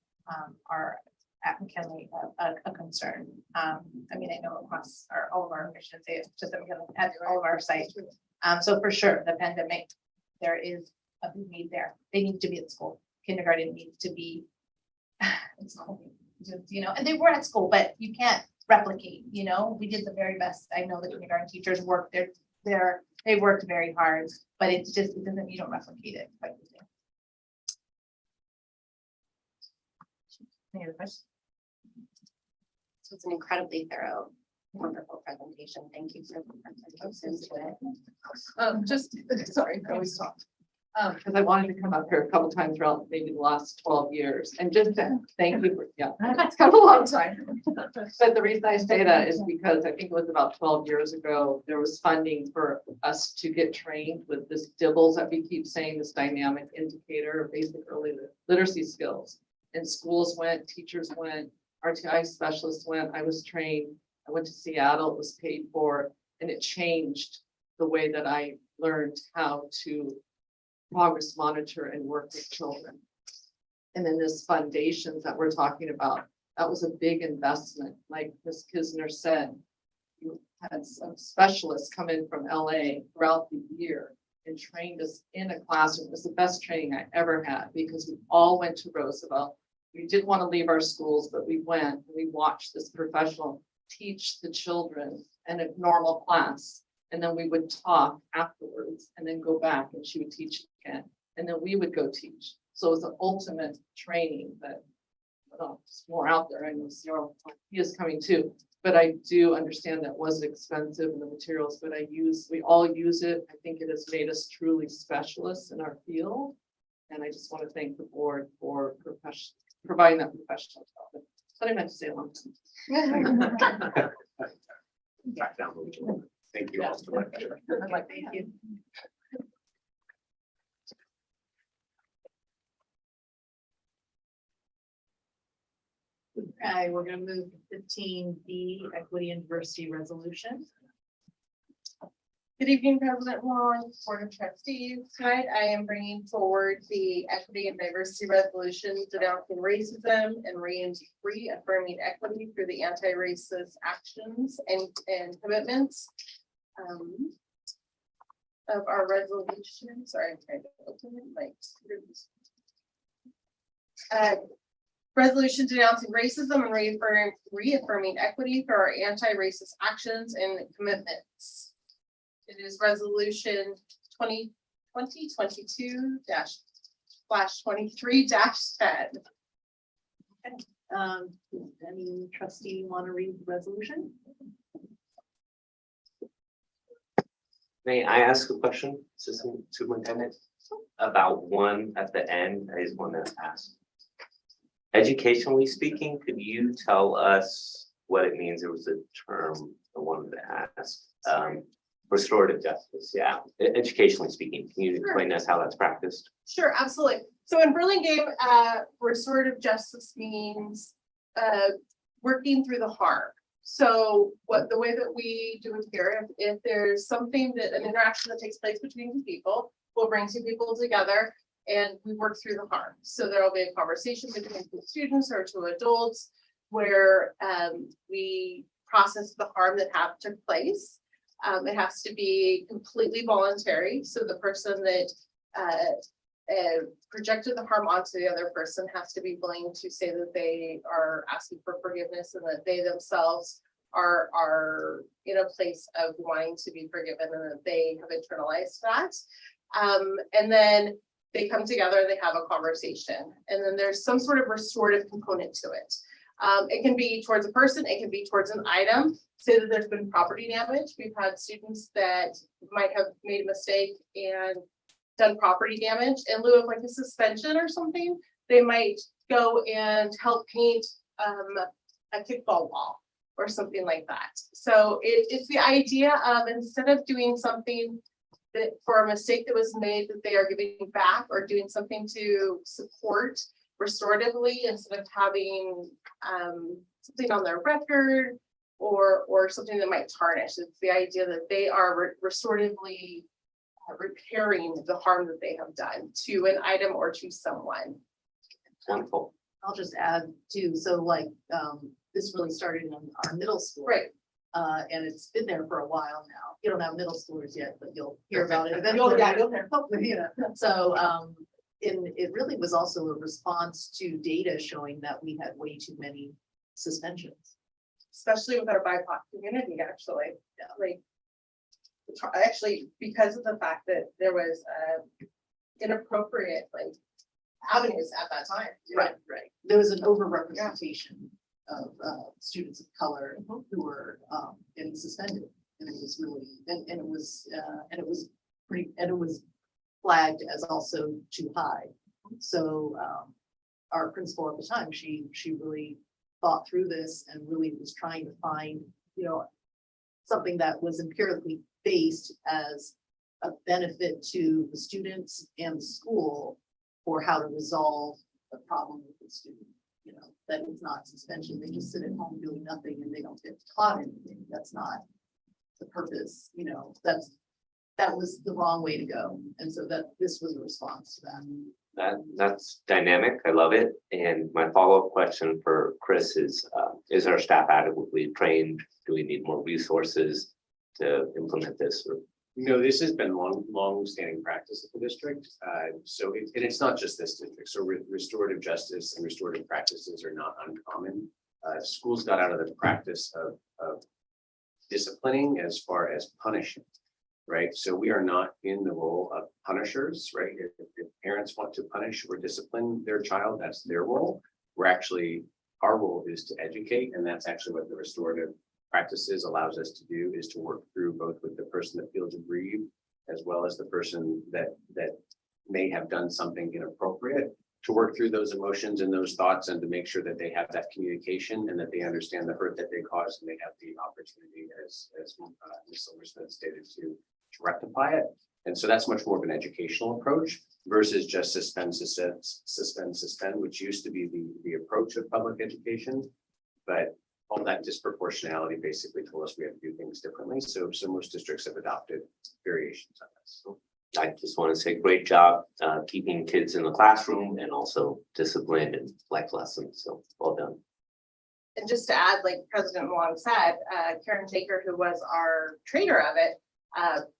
S18: are at McKinley a concern. I mean, I know across all of our missions, just at McKinley, at all of our sites. So for sure, the pandemic, there is a big need there. They need to be at school. Kindergarten needs to be in school, you know, and they were at school, but you can't replicate, you know, we did the very best. I know the kindergarten teachers worked they worked very hard, but it's just, it doesn't, you don't replicate it. Quite the same. Any other questions?
S14: So it's an incredibly thorough, wonderful presentation. Thank you for the presentation today.
S21: Just, sorry, I always talk. Because I wanted to come up here a couple times throughout maybe the last 12 years and just to thank you for, yeah, that's kind of a long time. But the reason I say that is because I think it was about 12 years ago, there was funding for us to get trained with this DIBBLS that we keep saying, this dynamic indicator of basic early literacy skills. And schools went, teachers went, RTI specialists went, I was trained, I went to Seattle, it was paid for, and it changed the way that I learned how to progress monitor and work with children. And then this foundations that we're talking about, that was a big investment. Like Ms. Kisner said, you had some specialists come in from LA throughout the year and trained us in a classroom. It was the best training I ever had because we all went to Roosevelt. We didn't want to leave our schools, but we went and we watched this professional teach the children in a normal class. And then we would talk afterwards and then go back and she would teach again. And then we would go teach. So it was the ultimate training that, well, it's more out there. I know Cyril, he is coming too, but I do understand that was expensive in the materials, but we all use it. I think it has made us truly specialists in our field. And I just want to thank the board for providing that professional development. But I meant to say a long time.
S3: Back down a little bit. Thank you all so much.
S1: Thank you. Okay, we're gonna move to 15B, equity and diversity resolution.
S17: Good evening, President Wong, Board of Trustees. Tonight, I am bringing forward the equity and diversity resolution denouncing racism and reaffirming equity through the anti-racist actions and commitments of our resolution. Sorry, I'm trying to open it. Resolution denouncing racism and reaffirming equity for our anti-racist actions and commitments. It is resolution 2022/23-10.
S1: Any trustee want to read the resolution?
S5: May I ask a question, Assistant Superintendent? About one at the end, I just want to ask. Educationally speaking, could you tell us what it means? There was a term I wanted to ask. Restorative justice, yeah. Educationally speaking, can you explain us how that's practiced?
S17: Sure, absolutely. So in Burlingame, restorative justice means working through the harm. So the way that we do it here, if there's something an interaction that takes place between two people, we'll bring two people together and we work through the harm. So there will be a conversation between two students or two adults where we process the harm that took place. It has to be completely voluntary. So the person that projected the harm onto the other person has to be willing to say that they are asking for forgiveness and that they themselves are in a place of wanting to be forgiven and that they have internalized that. And then they come together, they have a conversation, and then there's some sort of restorative component to it. It can be towards a person, it can be towards an item. Say that there's been property damage. We've had students that might have made a mistake and done property damage in lieu of like a suspension or something. They might go and help paint a kickball wall or something like that. So it's the idea of instead of doing something that for a mistake that was made that they are giving back or doing something to support restoratively instead of having something on their record or something that might tarnish. It's the idea that they are restoratively repairing the harm that they have done to an item or to someone.
S5: Wonderful.
S1: I'll just add too, so like, this really started in our middle school.
S17: Right.
S1: And it's been there for a while now. You don't have middle schoolers yet, but you'll hear about it
S17: You'll
S1: eventually.
S17: hear.
S1: Hopefully, you know. So, it really was also a response to data showing that we had way too many suspensions.
S17: Especially with our BIPOC community, actually, like. Actually, because of the fact that there was inappropriate like avenues at that time.
S1: Right. There was an overrepresentation of students of color who were getting suspended. And it was really, and it was flagged as also too high. So our principal at the time, she really thought through this and really was trying to find, you know, something that was empirically based as a benefit to the students and the school for how to resolve the problem with the student. You know, that it's not suspension, they just sit at home doing nothing and they don't get taught anything. That's not the purpose, you know, that was the wrong way to go. And so that this was a response to that.
S5: That's dynamic. I love it. And my follow-up question for Chris is our staff adequately trained? Do we need more resources to implement this?
S3: No, this has been long-standing practice at the district. So it's not just this district. So restorative justice and restorative practices are not uncommon. Schools got out of the practice of disciplining as far as punishing, right? So we are not in the role of punishers, right? If parents want to punish or discipline their child, that's their role. Our role is to educate, and that's actually what the restorative practices allows us to do, is to work through both with the person that feels aggrieved as well as the person that may have done something inappropriate, to work through those emotions and those thoughts and to make sure that they have that communication and that they understand the hurt that they caused and they have the opportunity, as Ms. Silversmith stated, to rectify it. And so that's much more of an educational approach versus just suspend, which used to be the approach of public education. But all that disproportionality basically told us we had to do things differently. So most districts have adopted variations on this. So
S5: I just want to say great job keeping kids in the classroom and also disciplined and life lessons. So well done.
S17: And just to add, like President Wong said, Karen Taker, who was our trainer of it,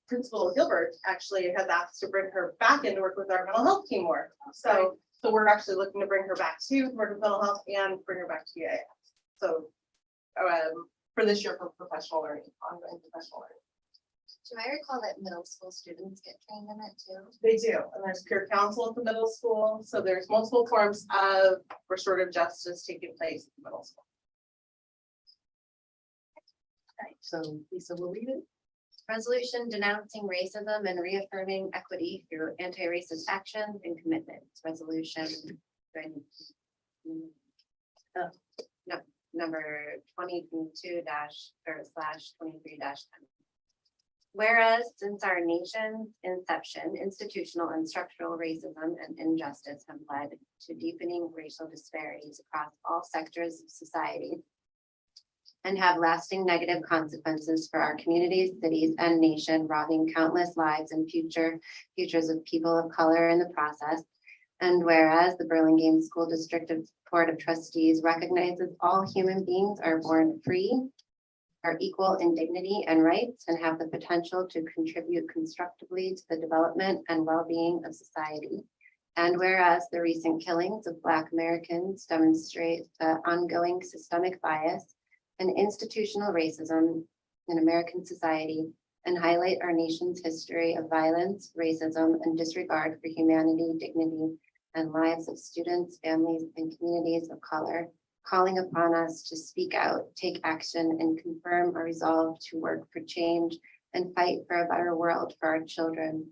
S17: Principal Gilbert actually has asked to bring her back in to work with our mental health team more. So we're actually looking to bring her back to work with mental health and bring her back to UAS. So for this year for professional learning, ongoing professional learning.
S14: Do I recall that middle school students get trained in it too?
S17: They do, and there's peer counsel at the middle school. So there's multiple forms of restorative justice taking place at the middle school.
S1: Right, so Lisa will read it.
S14: Resolution denouncing racism and reaffirming equity through anti-racist actions and commitments. Resolution number 2022-/23-10. Whereas since our nation's inception, institutional and structural racism and injustice have led to deepening racial disparities across all sectors of society and have lasting negative consequences for our communities, cities, and nation, robbing countless lives and futures of people of color in the process. And whereas the Burlingame School District Board of Trustees recognizes all human beings are born free, are equal in dignity and rights, and have the potential to contribute constructively to the development and well-being of society. And whereas the recent killings of Black Americans demonstrate the ongoing systemic bias and institutional racism in American society and highlight our nation's history of violence, racism, and disregard for humanity, dignity, and lives of students, families, and communities of color, calling upon us to speak out, take action, and confirm our resolve to work for change and fight for a better world for our children.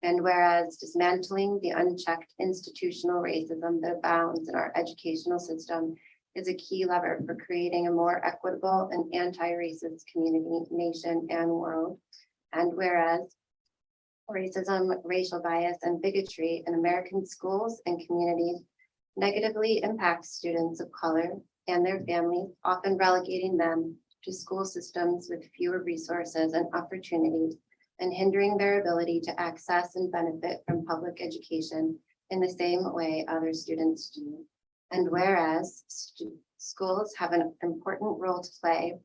S14: And whereas dismantling the unchecked institutional racism that abounds in our educational system is a key lever for creating a more equitable and anti-racist community, nation, and world. And whereas racism, racial bias, and bigotry in American schools and communities negatively impacts students of color and their families, often relegating them to school systems with fewer resources and opportunities, and hindering their ability to access and benefit from public education in the same way other students do. And whereas schools have an important role to play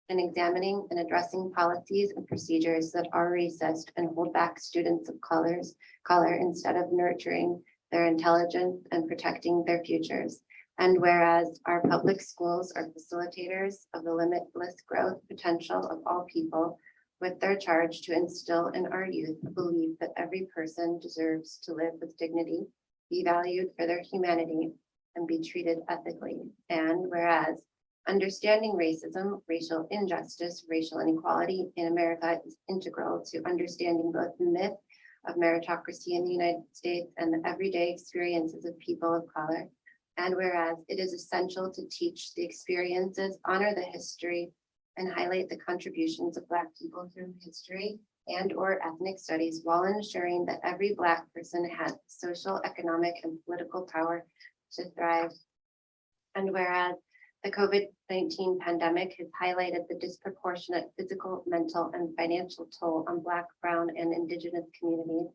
S14: in examining and addressing policies and procedures that are racist and hold back students of color instead of nurturing their intelligence and protecting their futures. And whereas our public schools are facilitators of the limitless growth potential of all people, with their charge to instill in our youth a belief that every person deserves to live with dignity, be valued for their humanity, and be treated ethically. And whereas understanding racism, racial injustice, racial inequality in America is integral to understanding both the myth of meritocracy in the United States and the everyday experiences of people of color. And whereas it is essential to teach the experiences, honor the history, and highlight the contributions of Black people through history and/or ethnic studies while ensuring that every Black person has social, economic, and political power to thrive. And whereas the COVID-19 pandemic has highlighted the disproportionate physical, mental, and financial toll on Black, Brown, and Indigenous communities.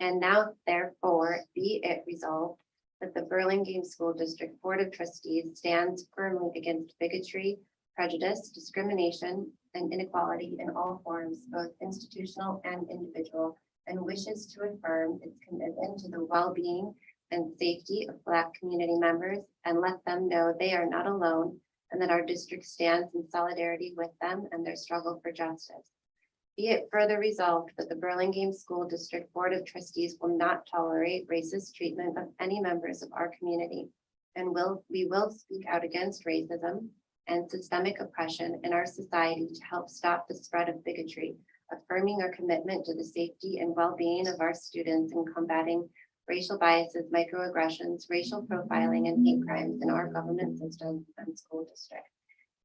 S14: And now, therefore, be it resolved that the Burlingame School District Board of Trustees stands firmly against bigotry, prejudice, discrimination, and inequality in all forms, both institutional and individual, and wishes to affirm its commitment to the well-being and safety of Black community members and let them know they are not alone and that our district stands in solidarity with them and their struggle for justice. Be it further resolved that the Burlingame School District Board of Trustees will not tolerate racist treatment of any members of our community, and we will speak out against racism and systemic oppression in our society to help stop the spread of bigotry, affirming our commitment to the safety and well-being of our students in combating racial biases, microaggressions, racial profiling, and hate crimes in our government system and school district.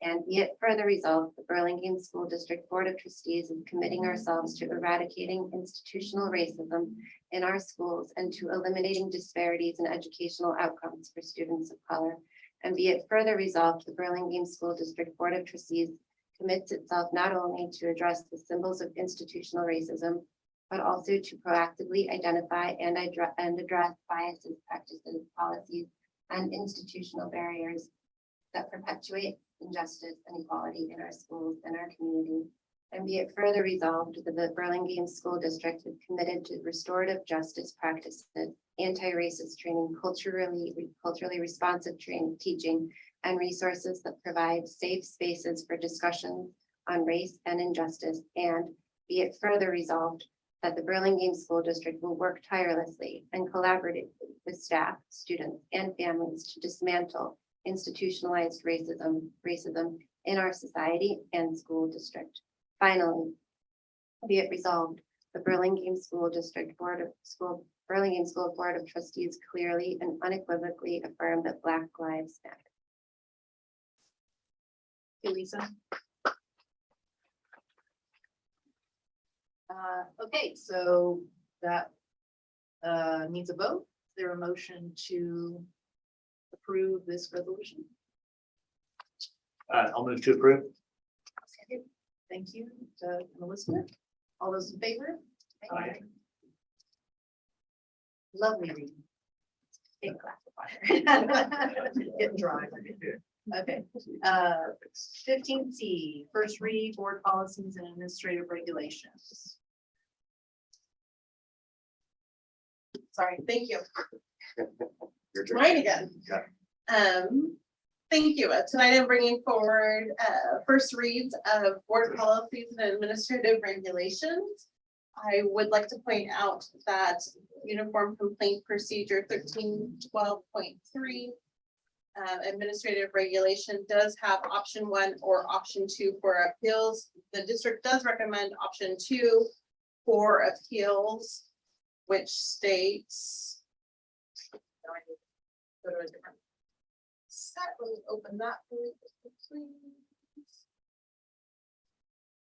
S14: And be it further resolved, the Burlingame School District Board of Trustees is committing ourselves to eradicating institutional racism in our schools and to eliminating disparities in educational outcomes for students of color. And be it further resolved, the Burlingame School District Board of Trustees commits itself not only to address the symbols of institutional racism, but also to proactively identify and address biases, practices, policies, and institutional barriers that perpetuate injustice and inequality in our schools and our community. And be it further resolved that the Burlingame School District is committed to restorative justice practices, anti-racist training, culturally responsive teaching, and resources that provide safe spaces for discussion on race and injustice. And be it further resolved that the Burlingame School District will work tirelessly and collaboratively with staff, students, and families to dismantle institutionalized racism in our society and school district. Finally, be it resolved, the Burlingame School Board of Trustees clearly and unequivocally affirm that Black lives matter.
S1: Okay, Lisa. Okay, so that needs a vote. Is there a motion to approve this resolution?
S6: I'll move to approve.
S1: Thank you, Doug and Elizabeth. All those in favor?
S6: Aye.
S1: Lovely reading. Big glass of water. Getting dry. Okay. 15C, first read board policies and administrative regulations.
S17: Sorry, thank you.
S3: Your turn.
S17: Mine again. Thank you. Tonight I'm bringing forward first reads of board policies and administrative regulations. I would like to point out that Uniform Complaint Procedure 1312.3 administrative regulation does have option 1 or option 2 for appeals. The district does recommend option 2 for appeals, which states. No, I need to go to a different set. Let me open that really quickly, please.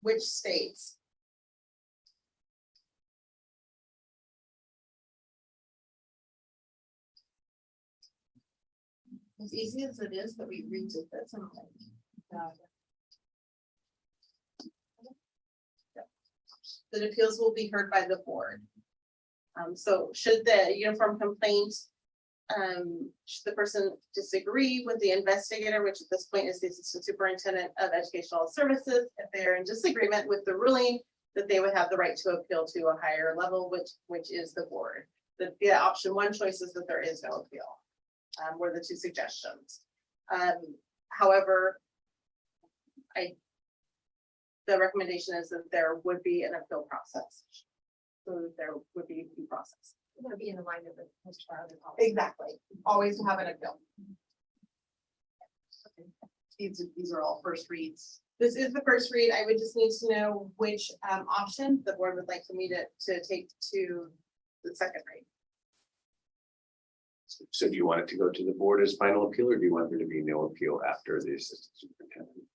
S17: Which states.
S1: As easy as it is that we read it, that's okay.
S17: the appeals will be heard by the board. So should the uniform complaint, should the person disagree with the investigator, which at this point is the assistant superintendent of educational services, if they're in disagreement with the ruling, that they would have the right to appeal to a higher level, which is the board. The option one choice is that there is no appeal, were the two suggestions. However, the recommendation is that there would be an appeal process. So that there would be due process.
S7: It's gonna be in alignment with most of our other policies.
S17: Exactly, always have an appeal.
S1: These are all first reads.
S17: This is the first read. I would just need to know which option the board would like for me to take to the second read.
S3: So do you want it to go to the board as final appeal, or do you want there to be no appeal after the assistant superintendent?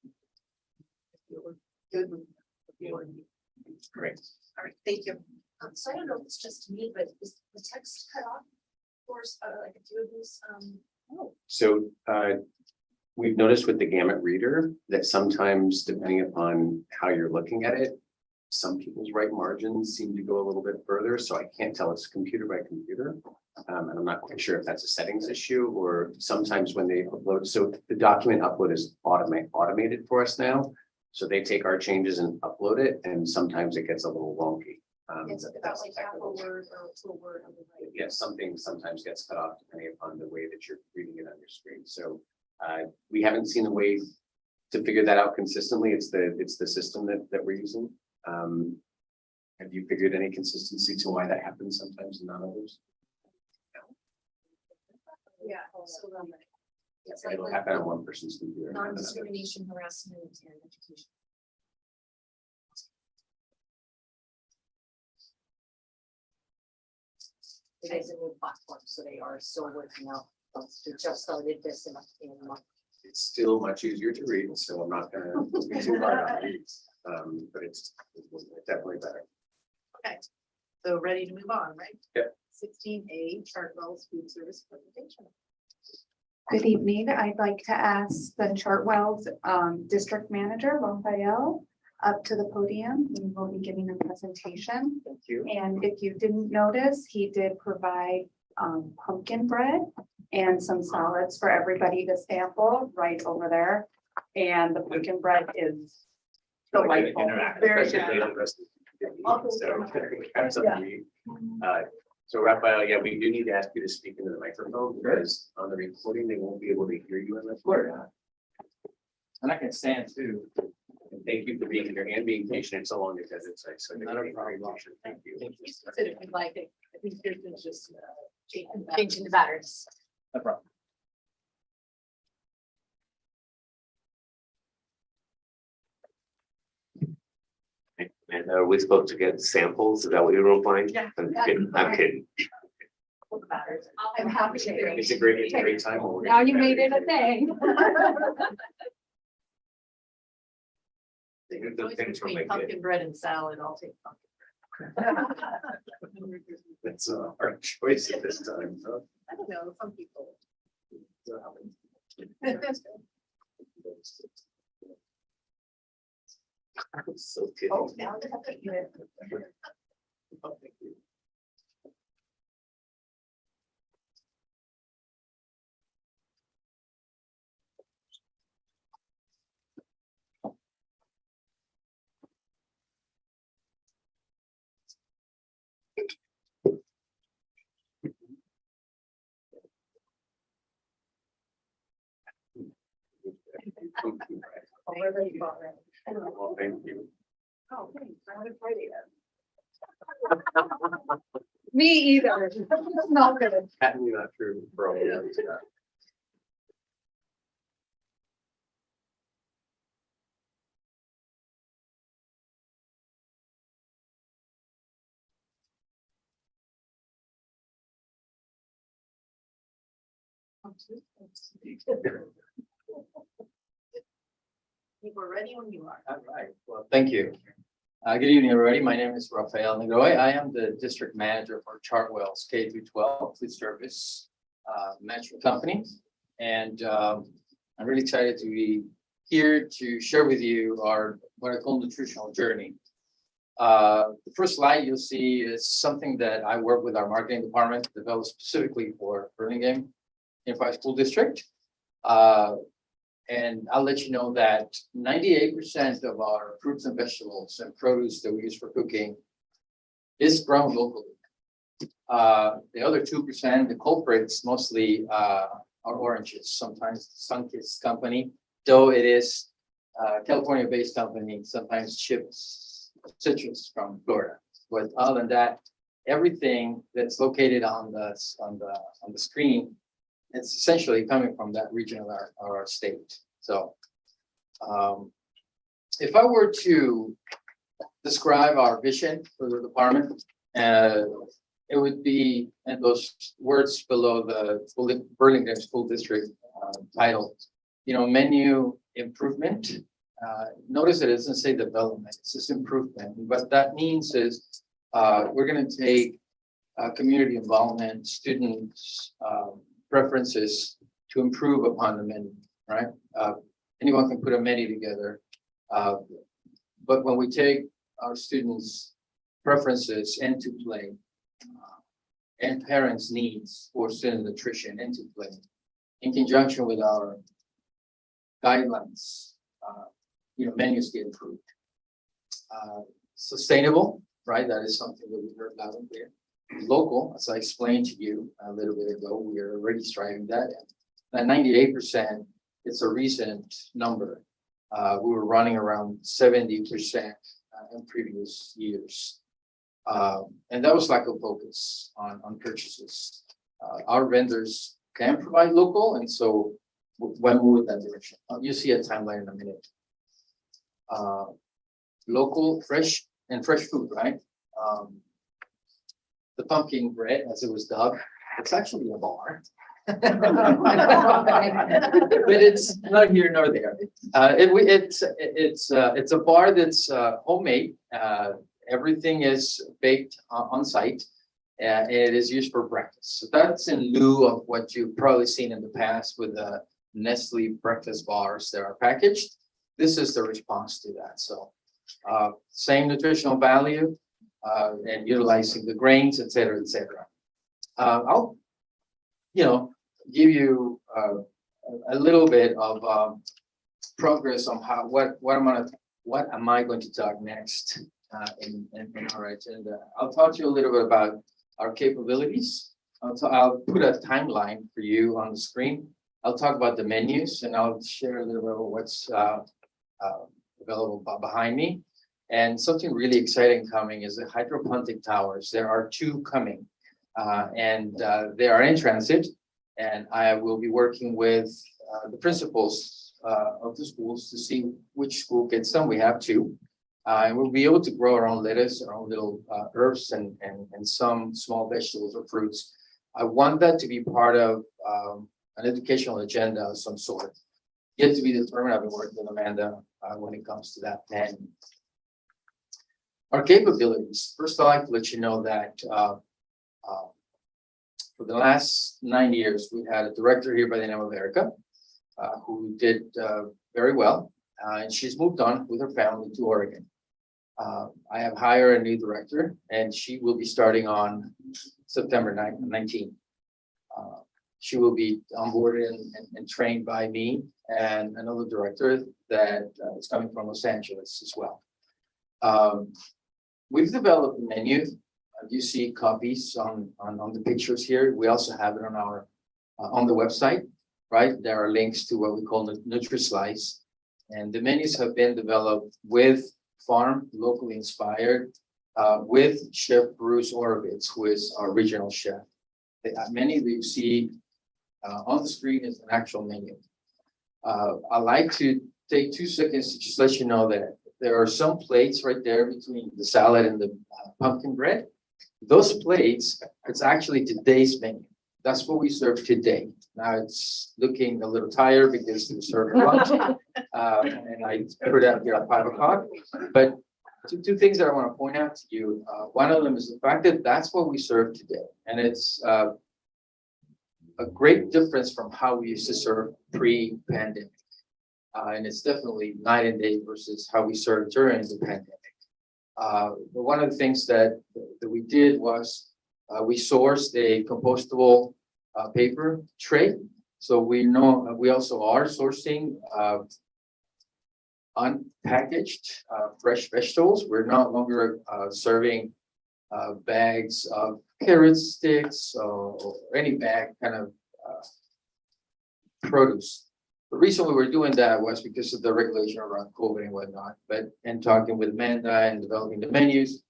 S1: Good. with the board.
S3: Great.
S17: All right, thank you.
S7: So I don't know if it's just me, but is the text cut off? Or like a few of these,
S3: So we've noticed with the Gamut reader that sometimes, depending upon how you're looking at it, some people's right margins seem to go a little bit further, so I can't tell it's computer by computer. And I'm not quite sure if that's a settings issue, or sometimes when they upload, so the document upload is automated for us now. So they take our changes and upload it, and sometimes it gets a little wonky.
S7: it's about like half a word or to a word on the right.
S3: Yes, something sometimes gets cut off depending upon the way that you're reading it on your screen. So we haven't seen a way to figure that out consistently. It's the system that we're using. Have you figured any consistency to why that happens sometimes and not others?
S7: Yeah, so it's like
S3: It'll happen on one person's computer. and not another.
S7: non-discrimination, harassment, and education. It is a new platform, so they are still working out. They just started this in a month.
S3: It's still much easier to read, so I'm not gonna be too hard on it. But it's definitely better.
S1: Okay, so ready to move on, right?
S3: Yep.
S1: 16A, Chartwells food service presentation.
S2: Good evening. I'd like to ask the Chartwells District Manager, Raphael, up to the podium. He will be giving a presentation.
S3: Thank you.
S2: And if you didn't notice, he did provide pumpkin bread and some salads for everybody to sample right over there. And the pumpkin bread is delightful. Very good.
S3: So Raphael, yeah, we do need to ask you to speak into the microphone because on the recording, they won't be able to hear you in the floor.
S10: And I can stand too.
S3: And thank you for being here and being patient so long because it's like so.
S10: Not a problem.
S3: Thank you.
S1: Said if you'd like it, I think there's just
S7: Changing the batteries.
S10: No problem.
S5: And are we supposed to get samples? Is that what you're implying?
S1: Yeah.
S5: I'm kidding. I'm kidding.
S7: I'm happy to hear it.
S3: It's a great time. when we're
S9: Now
S3: gonna
S9: you
S3: be
S9: made it
S3: back.
S9: a thing.
S3: The
S1: choice
S3: things from
S1: between
S3: my kid.
S1: pumpkin bread and salad, I'll take pumpkin bread.
S3: That's our choice at this time. Huh?
S1: I don't know, some people.
S3: I'm so kidding.
S1: Oh, now they're taking it.
S3: Oh, thank you. Well, thank you.
S1: Oh, thanks. I haven't tried it yet.
S9: Me either. Not good.
S3: Patently not true for all of us.
S1: We're ready when you are.
S10: All right, well, thank you. Good evening, everybody. My name is Raphael Negroy. I am the district manager for Chartwells K through 12 food service management company. And I'm really excited to be here to share with you our what I call nutritional journey.
S4: The first slide you'll see is something that I work with our marketing department, developed specifically for Burlingame Unified School District. And I'll let you know that 98% of our fruits and vegetables and produce that we use for cooking is grown locally. The other 2%, the culprits mostly are oranges, sometimes Sunkist company, though it is California-based company, sometimes ships citrus from Florida. But other than that, everything that's located on the screen, it's essentially coming from that region of our state. So if I were to describe our vision for the department, it would be in those words below the Burlingame School District title, menu improvement. Notice that it doesn't say development, it's just improvement. What that means is we're going to take community involvement, students' preferences to improve upon the menu, right? Anyone can put a menu together. But when we take our students' preferences into play and parents' needs for student nutrition into play, in conjunction with our guidelines, menus get improved. Sustainable, right? That is something that we heard loud and clear. Local, as I explained to you a little bit ago, we are already striving that. That 98%, it's a recent number. We were running around 70% in previous years. And that was lack of focus on purchases. Our vendors can provide local, and so when we move in that direction. You'll see a timeline in a minute. Local, fresh food, right? The pumpkin bread, as it was dubbed, it's actually a bar. But it's not here nor there. It's a bar that's homemade. Everything is baked on site. And it is used for breakfast. So that's in lieu of what you've probably seen in the past with the Nestle breakfast bars that are packaged. This is the response to that. So same nutritional value and utilizing the grains, et cetera, et cetera. I'll, give you a little bit of progress on what am I going to talk next in our agenda. I'll talk to you a little bit about our capabilities. I'll put a timeline for you on the screen. I'll talk about the menus, and I'll share a little bit of what's available behind me. And something really exciting coming is the hydroponic towers. There are 2 coming, and they are in transit. And I will be working with the principals of the schools to see which school gets them. We have 2. And we'll be able to grow our own lettuce, our own little herbs, and some small vegetables or fruits. I want that to be part of an educational agenda of some sort. Yet to be determined. I've been working with Amanda when it comes to that. And our capabilities. First, I'd like to let you know that for the last 9 years, we had a director here by the name of Erica, who did very well. And she's moved on with her family to Oregon. I have hired a new director, and she will be starting on September 19th. She will be onboarded and trained by me and another director that is coming from Los Angeles as well. We've developed a menu. You see copies on the pictures here. We also have it on our on the website, right? There are links to what we call the Nutri-Slice. And the menus have been developed with farm, locally inspired, with Chef Bruce Orovitz, who is our regional chef. The menu that you see on the screen is an actual menu. I like to take 2 seconds to just let you know that there are some plates right there between the salad and the pumpkin bread. Those plates, it's actually today's menu. That's what we serve today. Now it's looking a little tired because we served lunch. And I put it out here at 5 o'clock. But two things that I want to point out to you. One of them is the fact that that's what we serve today. And it's a great difference from how we used to serve pre-pandemic. And it's definitely night and day versus how we served during the pandemic. One of the things that we did was we sourced a compostable paper tray. So we also are sourcing unpackaged fresh vegetables. We're no longer serving bags of carrot sticks or any bag kind of produce. The reason we were doing that was because of the regulation around COVID and whatnot, but in talking with Amanda and developing the menus,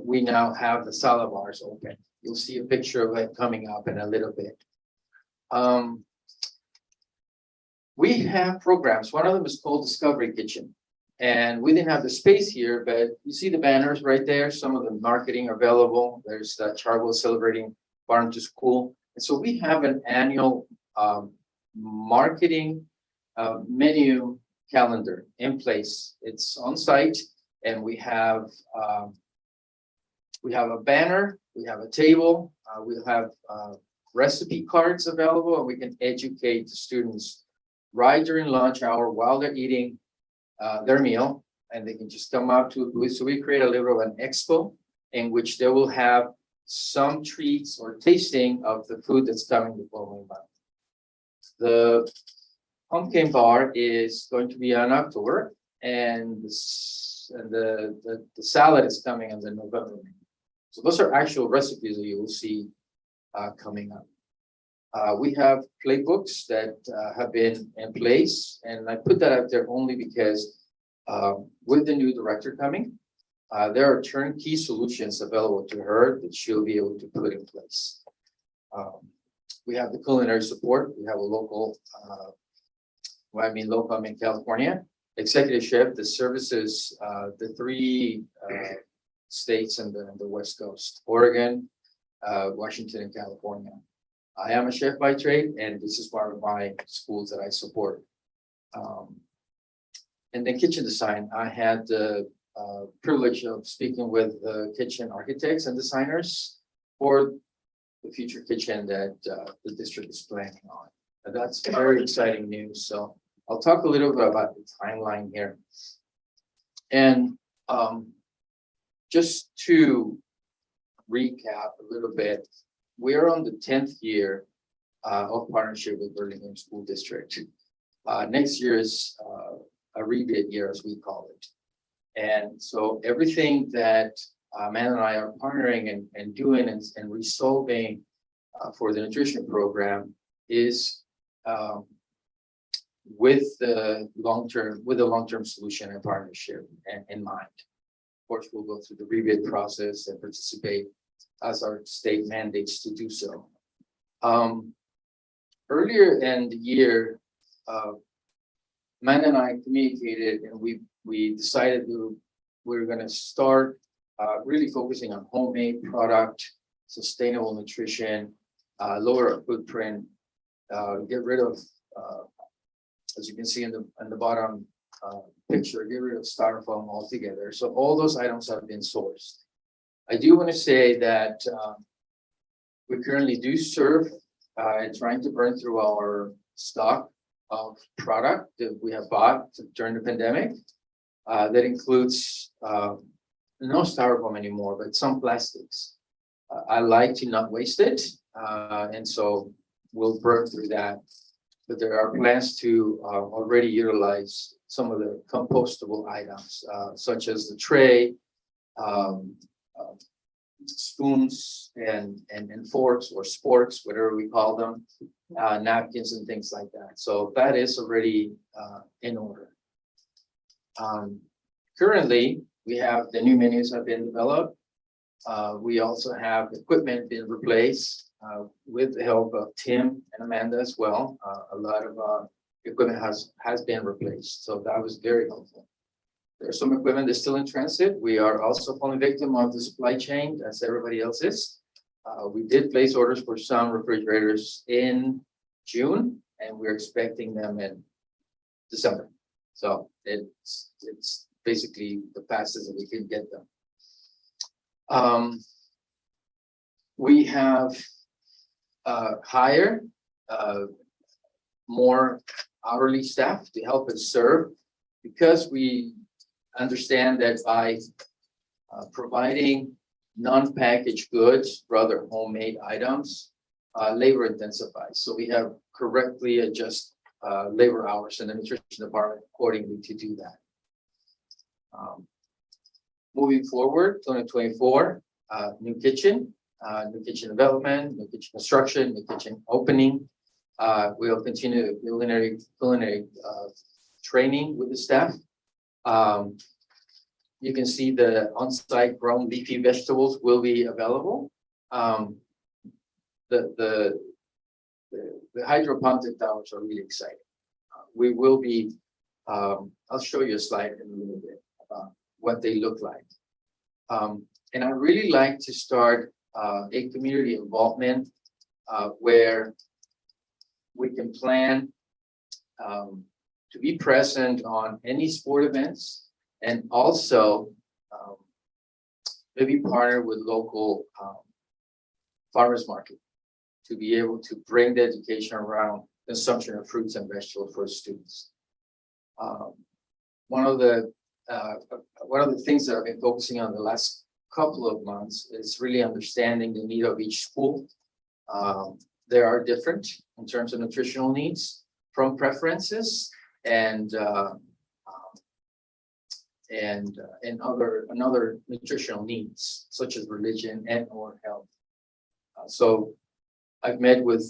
S4: we now have the salad bars open. You'll see a picture of it coming up in a little bit. We have programs. One of them is called Discovery Kitchen. And we didn't have the space here, but you see the banners right there. Some of the marketing are available. There's Chartwells celebrating Farm to School. And so we have an annual marketing menu calendar in place. It's on site, and we have a banner, we have a table, we have recipe cards available, and we can educate the students right during lunch hour while they're eating their meal, and they can just come out to. So we create a little of an expo in which they will have some treats or tasting of the food that's coming the following month. The pumpkin bar is going to be on October, and the salad is coming in the November. So those are actual recipes that you will see coming up. We have playbooks that have been in place, and I put that out there only because with the new director coming, there are turnkey solutions available to her that she'll be able to put in place. We have the culinary support. We have a local, local, I mean California, executive chef that services the 3 states in the West Coast, Oregon, Washington, and California. I am a chef by trade, and this is one of my schools that I support. And then kitchen design, I had the privilege of speaking with the kitchen architects and designers for the future kitchen that the district is planning on. And that's very exciting news. So I'll talk a little bit about the timeline here. And just to recap a little bit, we're on the 10th year of partnership with Burlingame School District. Next year is a rebate year, as we call it. And so everything that Amanda and I are partnering and doing and resolving for the nutrition program is with the long-term solution and partnership in mind. Of course, we'll go through the rebate process and participate as our state mandates to do so. Earlier in the year, Amanda and I communicated, and we decided we're going to start really focusing on homemade product, sustainable nutrition, lower our footprint, get rid of, as you can see in the bottom picture, get rid of styrofoam altogether. So all those items have been sourced. I do want to say that we currently do serve and trying to burn through our stock of product that we have bought during the pandemic. That includes no styrofoam anymore, but some plastics. I like to not waste it, and so we'll burn through that. But there are plans to already utilize some of the compostable items, such as the tray, spoons and forks or sporks, whatever we call them, napkins and things like that. So that is already in order. Currently, we have the new menus have been developed. We also have equipment being replaced with the help of Tim and Amanda as well. A lot of equipment has been replaced, so that was very helpful. There's some equipment that's still in transit. We are also falling victim of the supply chain, as everybody else is. We did place orders for some refrigerators in June, and we're expecting them in December. So it's basically the fastest that we can get them. We have hired more hourly staff to help us serve, because we understand that by providing non-packaged goods, rather homemade items, labor intensifies. So we have correctly adjust labor hours in the nutrition department accordingly to do that. Moving forward, 2024, new kitchen development, new kitchen construction, new kitchen opening. We'll continue culinary training with the staff. You can see the on-site grown leafy vegetables will be available. The hydroponic towers are really exciting. We will be, I'll show you a slide in a little bit about what they look like. And I really like to start a community involvement where we can plan to be present on any sport events and also maybe partner with local farmers market to be able to bring the education around consumption of fruits and vegetables for students. One of the things that I've been focusing on the last couple of months is really understanding the need of each school. They are different in terms of nutritional needs from preferences and other nutritional needs such as religion and or health. So I've met with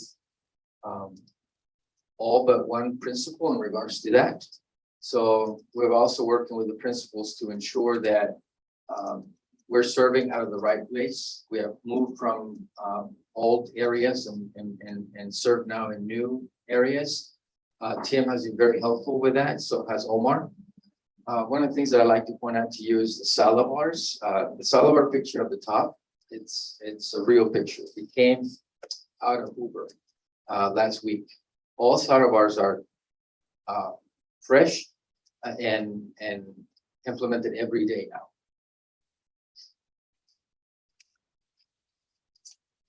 S4: all but one principal in regards to that. So we're also working with the principals to ensure that we're serving out of the right place. We have moved from old areas and serve now in new areas. Tim has been very helpful with that, so has Omar. One of the things that I like to point out to you is the salad bars. The salad bar picture at the top, it's a real picture. It came out of Uber last week. All salad bars are fresh and implemented every day now.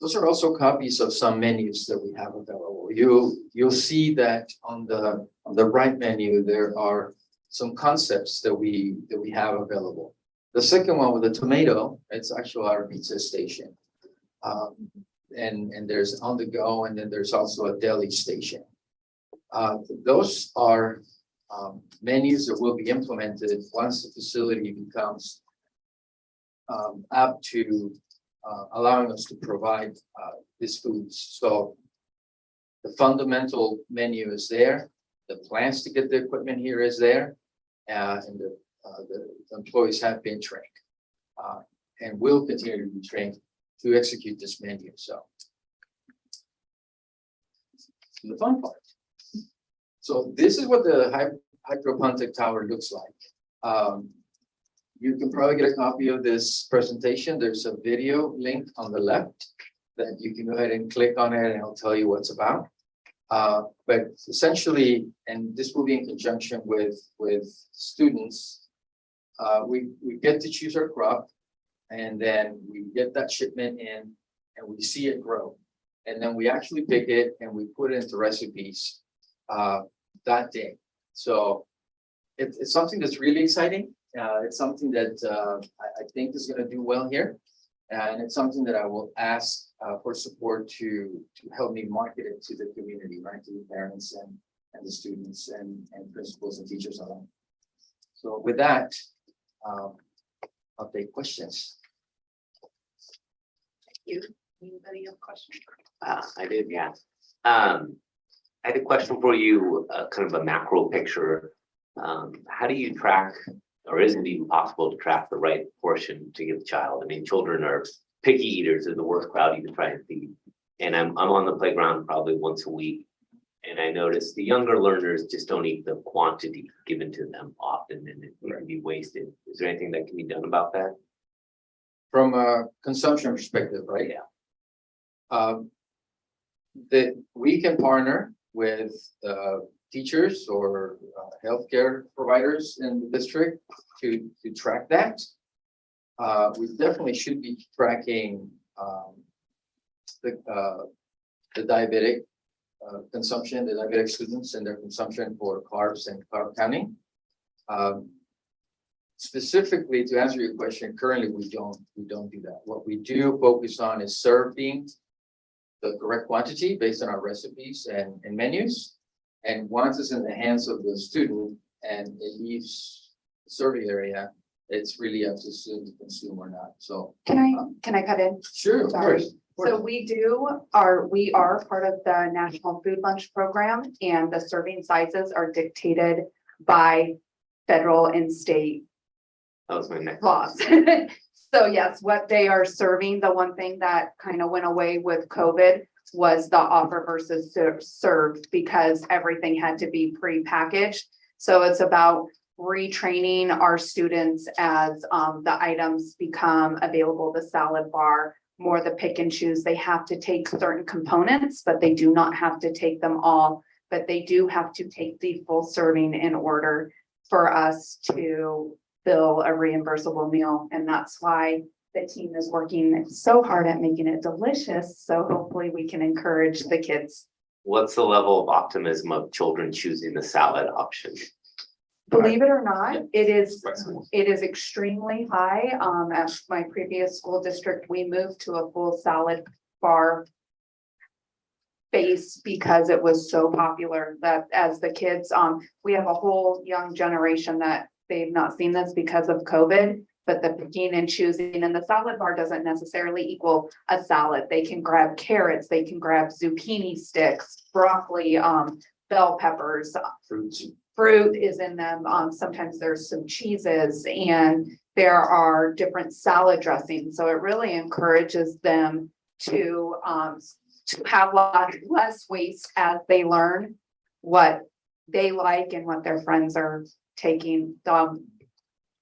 S4: Those are also copies of some menus that we have available. You'll see that on the right menu there are some concepts that we have available. The second one with the tomato, it's actually our pizza station. And there's on the go, and then there's also a deli station. Those are menus that will be implemented once the facility becomes up to allowing us to provide these foods. So the fundamental menu is there. The plans to get the equipment here is there, and the employees have been trained and will continue to be trained to execute this menu. So the fun part. So this is what the hydroponic tower looks like. You can probably get a copy of this presentation. There's a video link on the left that you can go ahead and click on it and it'll tell you what's about. But essentially, and this will be in conjunction with students, we get to choose our crop, and then we get that shipment in and we see it grow. And then we actually pick it and we put it into recipes that day. So it's something that's really exciting. It's something that I think is going to do well here. And it's something that I will ask for support to help me market it to the community, right? To the parents and the students and principals and teachers alike. So with that, I'll take questions.
S1: Thank you. Anybody have questions?
S5: I did, yeah. I had a question for you, kind of a macro picture. How do you track, or is it even possible to track the right portion to give the child? I mean, children are picky eaters, are the worst crowd you can try and feed. And I'm on the playground probably once a week. And I notice the younger learners just don't eat the quantity given to them often, and it can be wasted. Is there anything that can be done about that?
S4: From a consumption perspective, right?
S5: Yeah.
S4: That we can partner with teachers or healthcare providers in the district to track that. We definitely should be tracking the diabetic consumption, the diabetic students and their consumption for carbs and carb counting. specifically to answer your question, currently we don't do that. What we do focus on is serving the correct quantity based on our recipes and menus. And once it's in the hands of the student and it leaves the serving area, it's really up to the student to consume or not. So.
S2: Can I cut in?
S4: Sure, of
S2: Sorry.
S4: course.
S2: So we are part of the National Food Lunch Program, and the serving sizes are dictated by federal and state
S5: That was my next.
S2: laws. So yes, what they are serving, the one thing that kind of went away with COVID was the offer versus served, because everything had to be pre-packaged. So it's about retraining our students as the items become available, the salad bar, more the pick and choose. They have to take certain components, but they do not have to take them all. But they do have to take the full serving in order for us to bill a reimbursable meal. And that's why the team is working so hard at making it delicious. So hopefully we can encourage the kids.
S5: What's the level of optimism of children choosing the salad option?
S2: Believe it or not, it is extremely high. At my previous school district, we moved to a full salad bar base because it was so popular that as the kids, we have a whole young generation that they've not seen this because of COVID, but the picking and choosing, and the salad bar doesn't necessarily equal a salad. They can grab carrots, they can grab zucchini sticks, broccoli, bell peppers, fruit is in them. Sometimes there's some cheeses, and there are different salad dressings. So it really encourages them to have less waste as they learn what they like and what their friends are taking.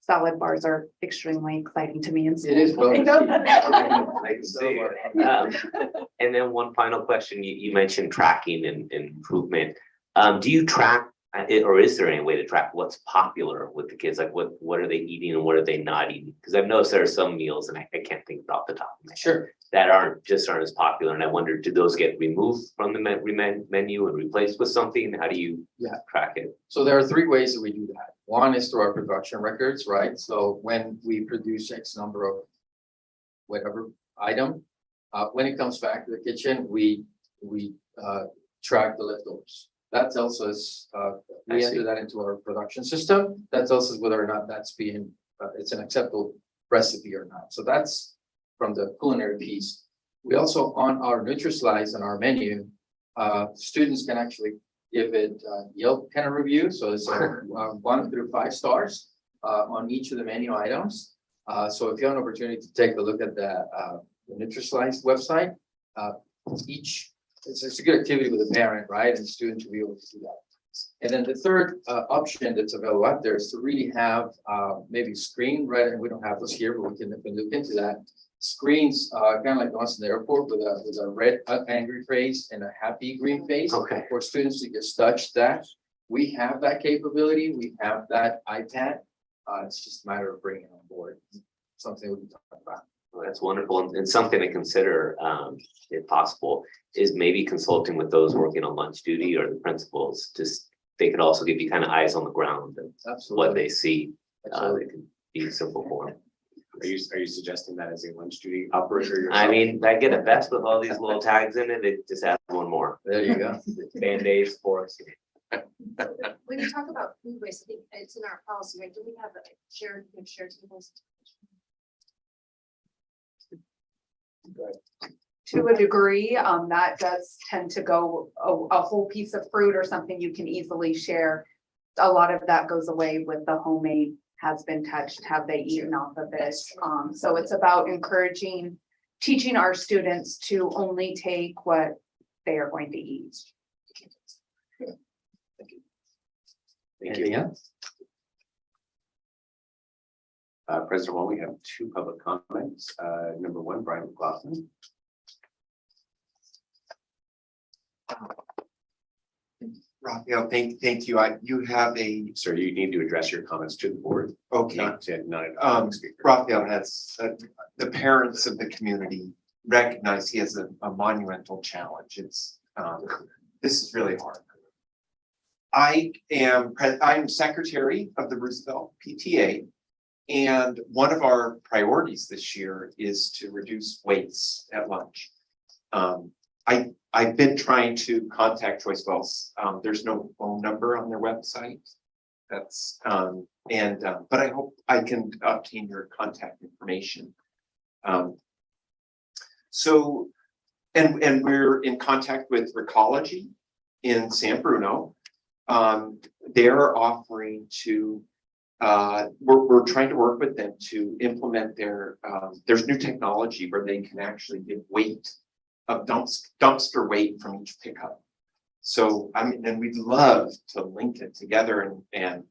S2: Salad bars are extremely exciting to me.
S4: It is.
S5: I can see it. And then one final question, you mentioned tracking and improvement. Do you track or is there any way to track what's popular with the kids? Like what are they eating and what are they not eating? Because I've noticed there are some meals, and I can't think off the top of my head, that aren't as popular. And I wonder, do those get removed from the menu and replaced with something? How do you track it?
S4: So there are three ways that we do that. One is through our production records, right? So when we produce X number of whatever item, when it comes back to the kitchen, we track the leftovers. That tells us, we enter that into our production system. That tells us whether or not that's being, it's an acceptable recipe or not. So that's from the culinary piece. We also, on our NutriSlides and our menu, students can actually give it Yelp kind of review. So it's 1 through 5 stars on each of the menu items. So if you have an opportunity to take a look at the NutriSlides website, it's a good activity with a parent, right? And student to be able to do that. And then the third option that's available out there is to really have maybe screen, right? And we don't have those here, but we can look into that. Screens, kind of like the ones in the airport with a red angry face and a happy green face.
S5: Okay.
S4: For students to just touch that. We have that capability. We have that iPad. It's just a matter of bringing it on board. Something we can talk about.
S5: Well, that's wonderful, and something to consider, if possible, is maybe consulting with those working on lunch duty or the principals. Just they could also give you kind of eyes on the ground and what they see. They can be simple for them.
S3: Are you suggesting that as a lunch duty operator yourself?
S5: I mean, I get a vest with all these little tags in it. It just adds one more.
S4: There you go.
S5: Band-aids for us.
S7: When you talk about food waste, I think it's in our policy, right? Do we have a shared tables?
S2: To a degree, that does tend to go a whole piece of fruit or something you can easily share. A lot of that goes away with the homemade has been touched, have they eaten off of it? So it's about teaching our students to only take what they are going to eat.
S3: Thank you. President Wong, we have 2 public comments. Number 1, Brian McLaughlin.
S16: Raphael, thank you. You have a.
S3: Sir, you need to address your comments to the board.
S16: Okay.
S3: Not speaker.
S16: Raphael has, the parents of the community recognize he has a monumental challenge. It's, this is really hard. I'm secretary of the Roosevelt PTA. And one of our priorities this year is to reduce waste at lunch. I've been trying to contact Chartwells. There's no phone number on their website. That's but I hope I can obtain your contact information. So, and we're in contact with Recology in San Bruno. They're offering to, we're trying to work with them to implement their, there's new technology where they can actually give weight of dumpster weight from each pickup. So, I mean, and we'd love to link it together and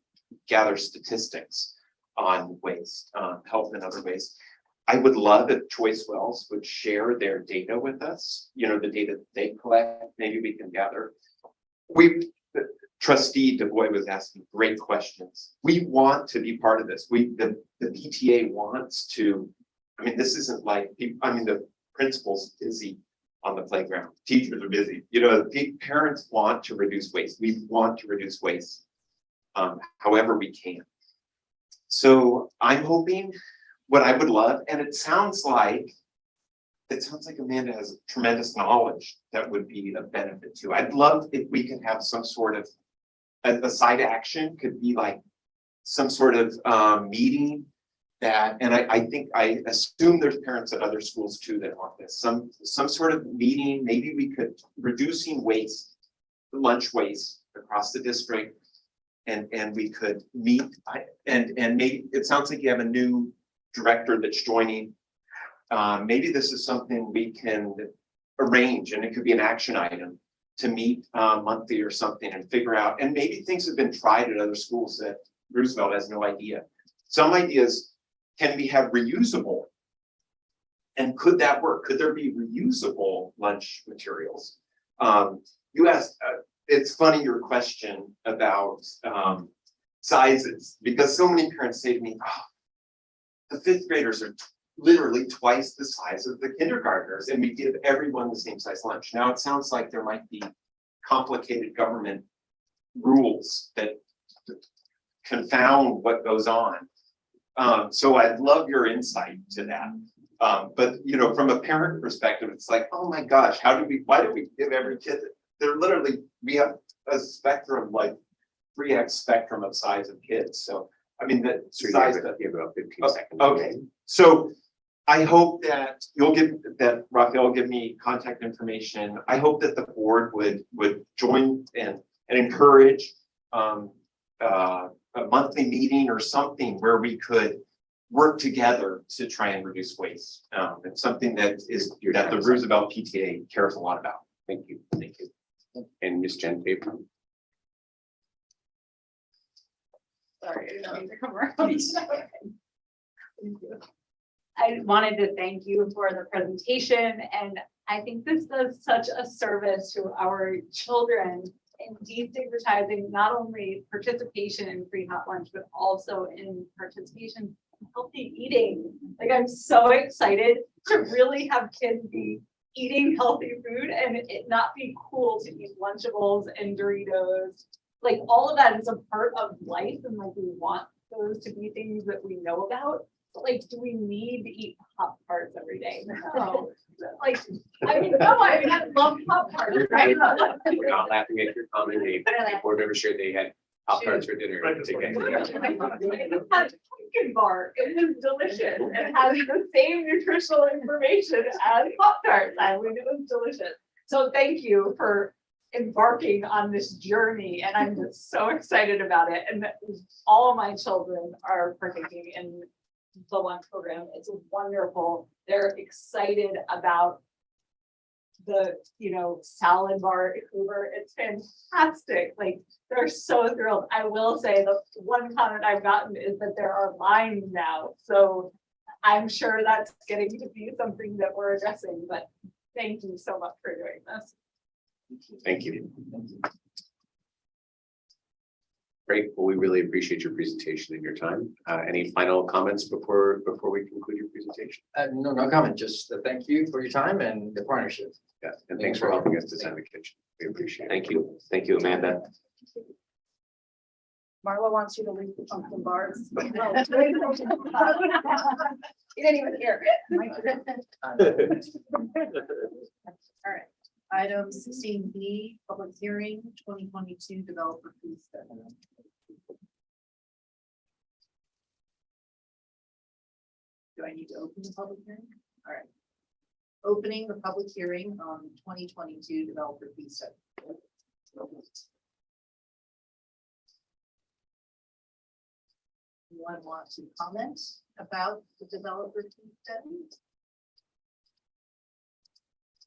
S16: gather statistics on waste, health and other waste. I would love if Chartwells would share their data with us, you know, the data that they collect, maybe we can gather. Trustee DuBois was asking great questions. We want to be part of this. The PTA wants to, I mean, this isn't like, I mean, the principal's busy on the playground. Teachers are busy. You know, the parents want to reduce waste. We want to reduce waste however we can. So I'm hoping what I would love, and it sounds like Amanda has tremendous knowledge that would be of benefit to. I'd love if we could have some sort of a side action, could be like some sort of meeting that, and I assume there's parents at other schools too that want this, some sort of meeting. Maybe we could reducing waste, lunch waste across the district, and we could meet and maybe it sounds like you have a new director that's joining. Maybe this is something we can arrange, and it could be an action item to meet monthly or something and figure out, and maybe things have been tried at other schools that Roosevelt has no idea. Some ideas, can we have reusable? And could that work? Could there be reusable lunch materials? You asked, it's funny your question about sizes, because so many parents say to me, oh, the fifth graders are literally twice the size of the kindergartners, and we give everyone the same size lunch. Now it sounds like there might be complicated government rules that confound what goes on. So I'd love your insight to that. But you know, from a parent perspective, it's like, oh my gosh, why do we give every kid? They're literally, we have a spectrum, like 3x spectrum of size of kids. So I mean, that size that you have about 15 seconds. Okay, so I hope that Raphael will give me contact information. I hope that the board would join and encourage a monthly meeting or something where we could work together to try and reduce waste. It's something that the Roosevelt PTA cares a lot about. Thank you. Thank you. And Ms. Jen Paper.
S9: Sorry, I didn't mean to come around. I wanted to thank you for the presentation, and I think this does such a service to our children in destigmatizing not only participation in free hot lunch, but also in participation in healthy eating. Like, I'm so excited to really have kids be eating healthy food and it not be cool to eat Lunchables and Doritos. Like, all of that is a part of life, and like, we want those to be things that we know about. But like, do we need to eat Pop-Tarts every day? No. Like, I mean, no, I mean, I love Pop-Tarts, right?
S3: We're not laughing at your comment. The board member shared they had Pop-Tarts for dinner. It's okay.
S9: It had pumpkin bar. It was delicious. It has the same nutritional information as Pop-Tarts. I mean, it was delicious. So thank you for embarking on this journey, and I'm just so excited about it. And all of my children are partaking in the lunch program. It's wonderful. They're excited about the, salad bar at Hoover. It's fantastic. Like, they're so thrilled. I will say the one comment I've gotten is that there are lines now. So I'm sure that's getting to be something that we're addressing, but thank you so much for doing this.
S3: Thank you. Great. Well, we really appreciate your presentation and your time. Any final comments before we conclude your presentation?
S4: No comment. Just thank you for your time and the partnership.
S3: Yeah, and thanks for helping us design the kitchen. We appreciate it.
S5: Thank you. Thank you, Amanda.
S2: Marla wants you to leave the pumpkin bars. You didn't even hear.
S1: All right, item 16B, public hearing, 2022 developer fee study. Do I need to open the public hearing? All right. Opening the public hearing on 2022 developer fee study. Anyone want to comment about the developer fee study?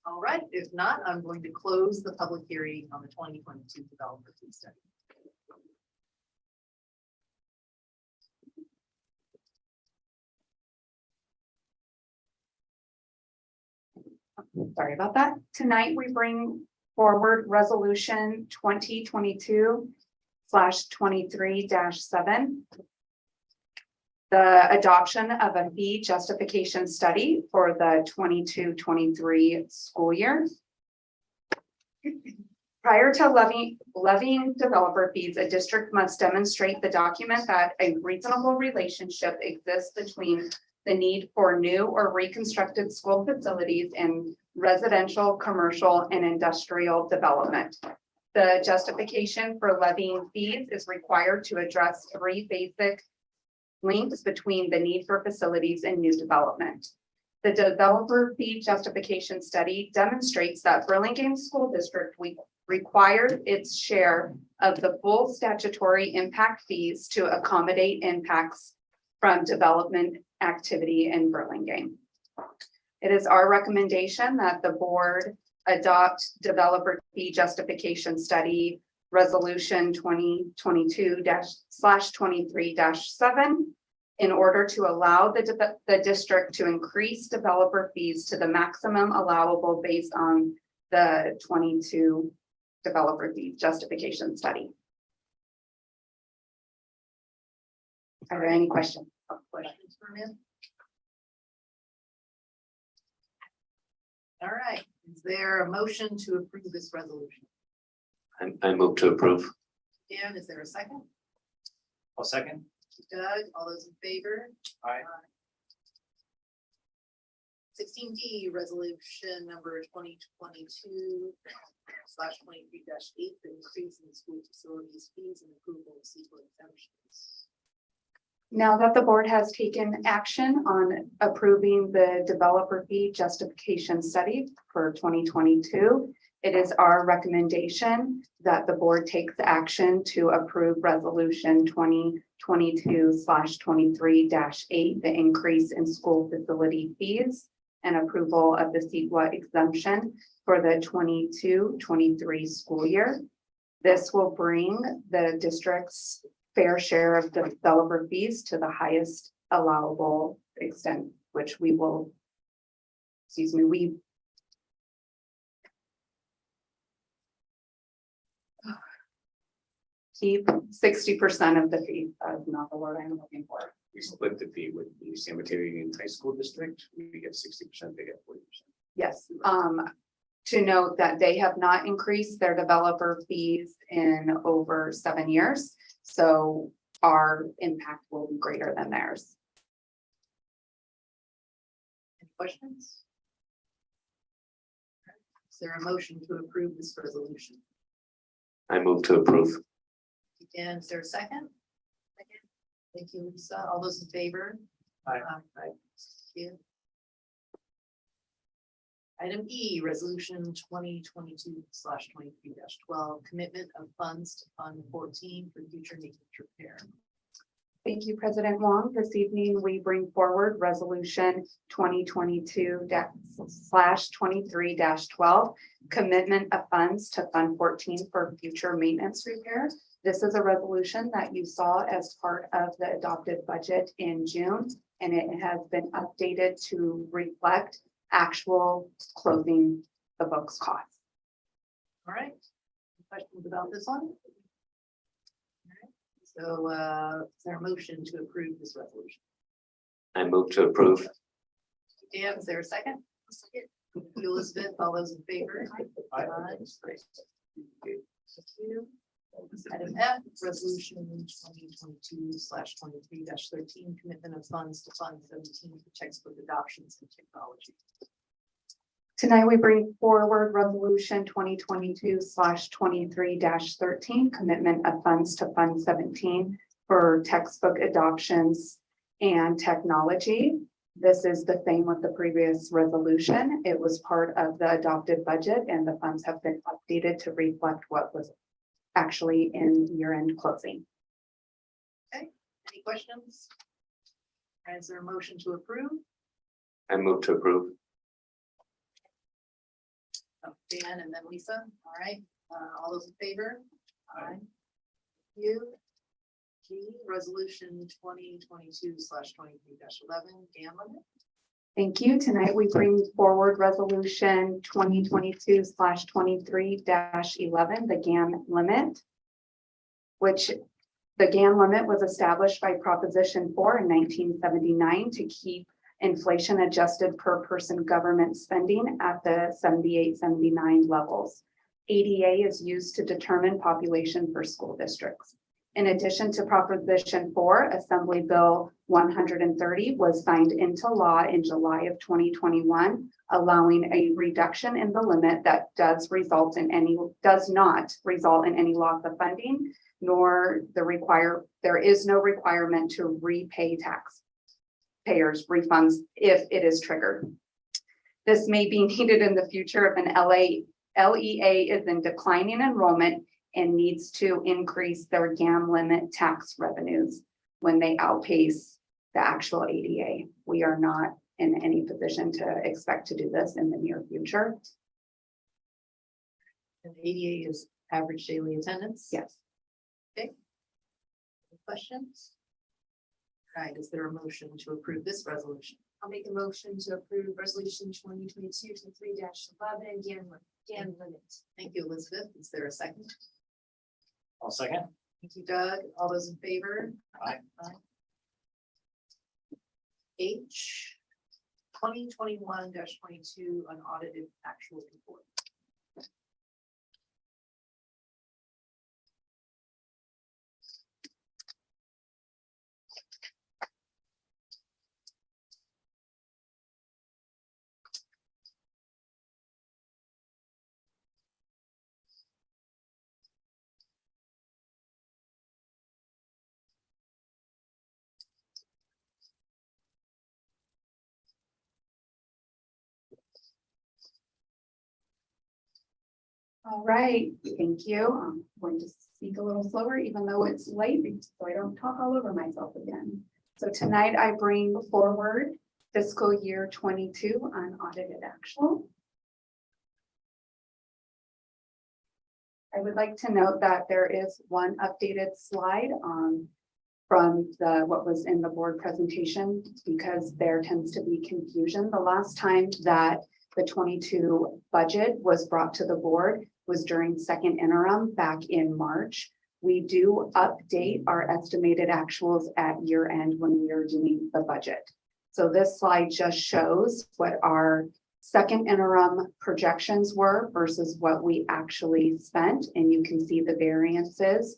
S1: All right, if not, I'm going to close the public hearing on the 2022 developer fee study.
S2: Sorry about that. Tonight, we bring forward resolution 2022/23-7. The adoption of a fee justification study for the 22-23 school year. Prior to levying developer fees, a district must demonstrate the document that a reasonable relationship exists between the need for new or reconstructed school facilities and residential, commercial, and industrial development. The justification for levying fees is required to address three basic links between the need for facilities and new development. The developer fee justification study demonstrates that Burlingame School District required its share of the full statutory impact fees to accommodate impacts from development activity in Burlingame. It is our recommendation that the board adopt developer fee justification study resolution 2022/23-7 in order to allow the district to increase developer fees to the maximum allowable based on the 22 developer fee justification study. Are there any questions?
S1: Questions for me? All right, is there a motion to approve this resolution?
S5: I move to approve.
S1: Dan, is there a second?
S6: I'll second.
S1: Doug, all those in favor?
S6: Aye.
S1: 16D, resolution number 2022/23-8, the increase in school facilities fees and approval of CEQA exemptions.
S2: Now that the board has taken action on approving the developer fee justification study for 2022, it is our recommendation that the board takes action to approve resolution 2022/23-8, the increase in school facility fees and approval of the CEQA exemption for the 22-23 school year. This will bring the district's fair share of developer fees to the highest allowable extent, which we will, we keep 60% of the fee, not the word I'm looking for.
S3: We split the fee with the San Mateo Union High School District. We get 60%, they get 40%.
S2: Yes, to note that they have not increased their developer fees in over 7 years. So our impact will be greater than theirs.
S1: Any questions? Is there a motion to approve this resolution?
S5: I move to approve.
S1: Dan, is there a second? Second. Thank you, Lisa. All those in favor?
S6: Aye.
S1: Thank you. Item E, resolution 2022/23-12, commitment of funds to Fund 14 for future maintenance repair.
S2: Thank you, President Wong. This evening, we bring forward resolution 2022/23-12, commitment of funds to Fund 14 for future maintenance repair. This is a resolution that you saw as part of the adopted budget in June, and it has been updated to reflect actual closing the books costs.
S1: All right. Any questions about this one? All right. So is there a motion to approve this resolution?
S5: I move to approve.
S1: Dan, is there a second? Second. Elizabeth, all those in favor?
S6: Aye.
S1: Thank you. Item F, resolution 2022/23-13, commitment of funds to Fund 17 for textbook adoptions and technology.
S2: Tonight, we bring forward resolution 2022/23-13, commitment of funds to Fund 17 for textbook adoptions and technology. This is the same with the previous resolution. It was part of the adopted budget, and the funds have been updated to reflect what was actually in year-end closing.
S1: Okay, any questions? Is there a motion to approve?
S5: I move to approve.
S1: Oh, Dan and then Lisa, all right, all those in favor? Aye. You. G, resolution 2022/23-11, GAN limit.
S2: Thank you. Tonight, we bring forward resolution 2022/23-11, the GAN limit, which the GAN limit was established by Proposition 4 in 1979 to keep inflation adjusted per person government spending at the 78-79 levels. ADA is used to determine population for school districts. In addition to Proposition 4, Assembly Bill 130 was signed into law in July of 2021, allowing a reduction in the limit that does not result in any loss of funding, nor there is no requirement to repay taxpayers refunds if it is triggered. This may be needed in the future if an LEA is in declining enrollment and needs to increase their GAM limit tax revenues when they outpace the actual ADA. We are not in any position to expect to do this in the near future.
S1: And ADA is average daily attendance?
S2: Yes.
S1: Okay. Any questions? All right, is there a motion to approve this resolution?
S7: I'll make a motion to approve resolution 2022/23-11, GAN limit.
S1: Thank you, Elizabeth. Is there a second?
S6: I'll second.
S1: Thank you, Doug. All those in favor?
S6: Aye.
S1: H, 2021-22, unaudited actual report.
S2: All right, thank you. I'm going to speak a little slower, even though it's late, so I don't talk all over myself again. So tonight I bring forward fiscal year 22 unaudited actual. I would like to note that there is one updated slide from what was in the board presentation, because there tends to be confusion. The last time that the 22 budget was brought to the board was during second interim back in March. We do update our estimated actuals at year end when we are doing the budget. So this slide just shows what our second interim projections were versus what we actually spent. And you can see the variances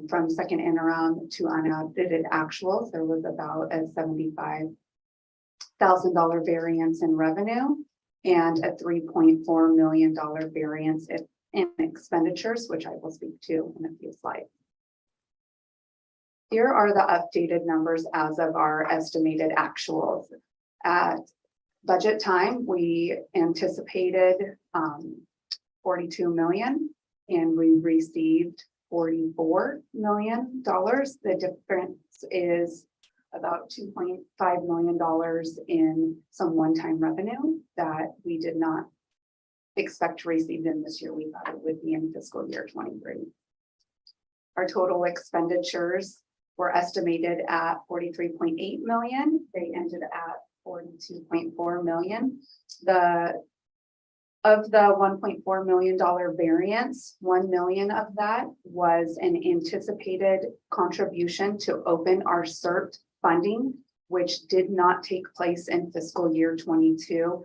S2: from second interim to unaudited actuals. There was about a $75,000 variance in revenue and a $3.4 million variance in expenditures, which I will speak to in a few slides. Here are the updated numbers as of our estimated actuals. At budget time, we anticipated 42 million and we received $44 million. The difference is about $2.5 million in some one-time revenue that we did not expect to receive in this year. We thought it would be in fiscal year 23. Our total expenditures were estimated at 43.8 million. They ended at 42.4 million. Of the $1.4 million variance, 1 million of that was an anticipated contribution to open our CERT funding, which did not take place in fiscal year 22.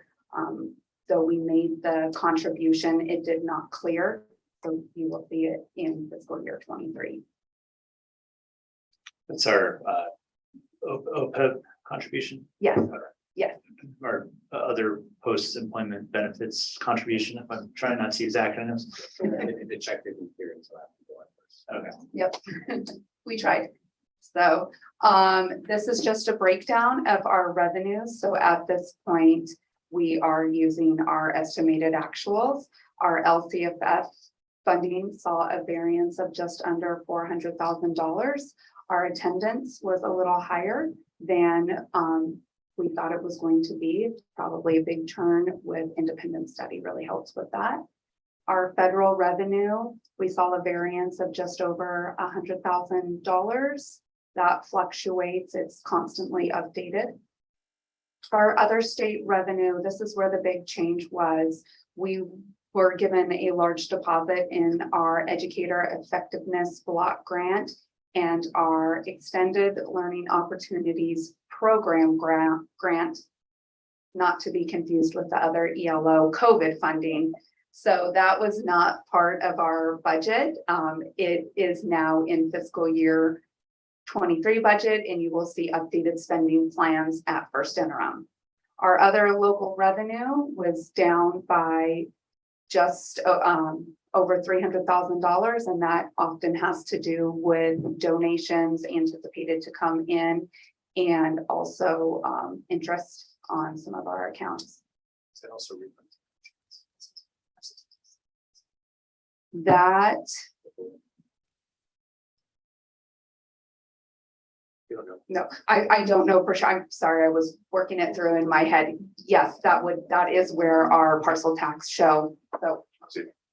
S2: Though we made the contribution, it did not clear. So you will see it in fiscal year 23.
S6: That's our OPEB contribution.
S2: Yes, yes.
S6: Or other post-employment benefits contribution, if I'm trying not to use acronyms.
S3: The check didn't clear until after July first.
S6: Okay.
S2: Yep, we tried. So this is just a breakdown of our revenues. So at this point, we are using our estimated actuals. Our LCFF funding saw a variance of just under $400,000. Our attendance was a little higher than we thought it was going to be. Probably a big turn with independent study really helps with that. Our federal revenue, we saw a variance of just over $100,000. That fluctuates, it's constantly updated. Our other state revenue, this is where the big change was. We were given a large deposit in our educator effectiveness block grant and our extended learning opportunities program grant, not to be confused with the other ELO COVID funding. So that was not part of our budget. It is now in fiscal year 23 budget, and you will see updated spending plans at first interim. Our other local revenue was down by just over $300,000, and that often has to do with donations anticipated to come in and also interest on some of our accounts.
S3: Is that also refunds?
S2: That
S3: You don't know.
S2: no, I don't know for sure. I'm sorry, I was working it through in my head. Yes, that is where our parcel tax show. So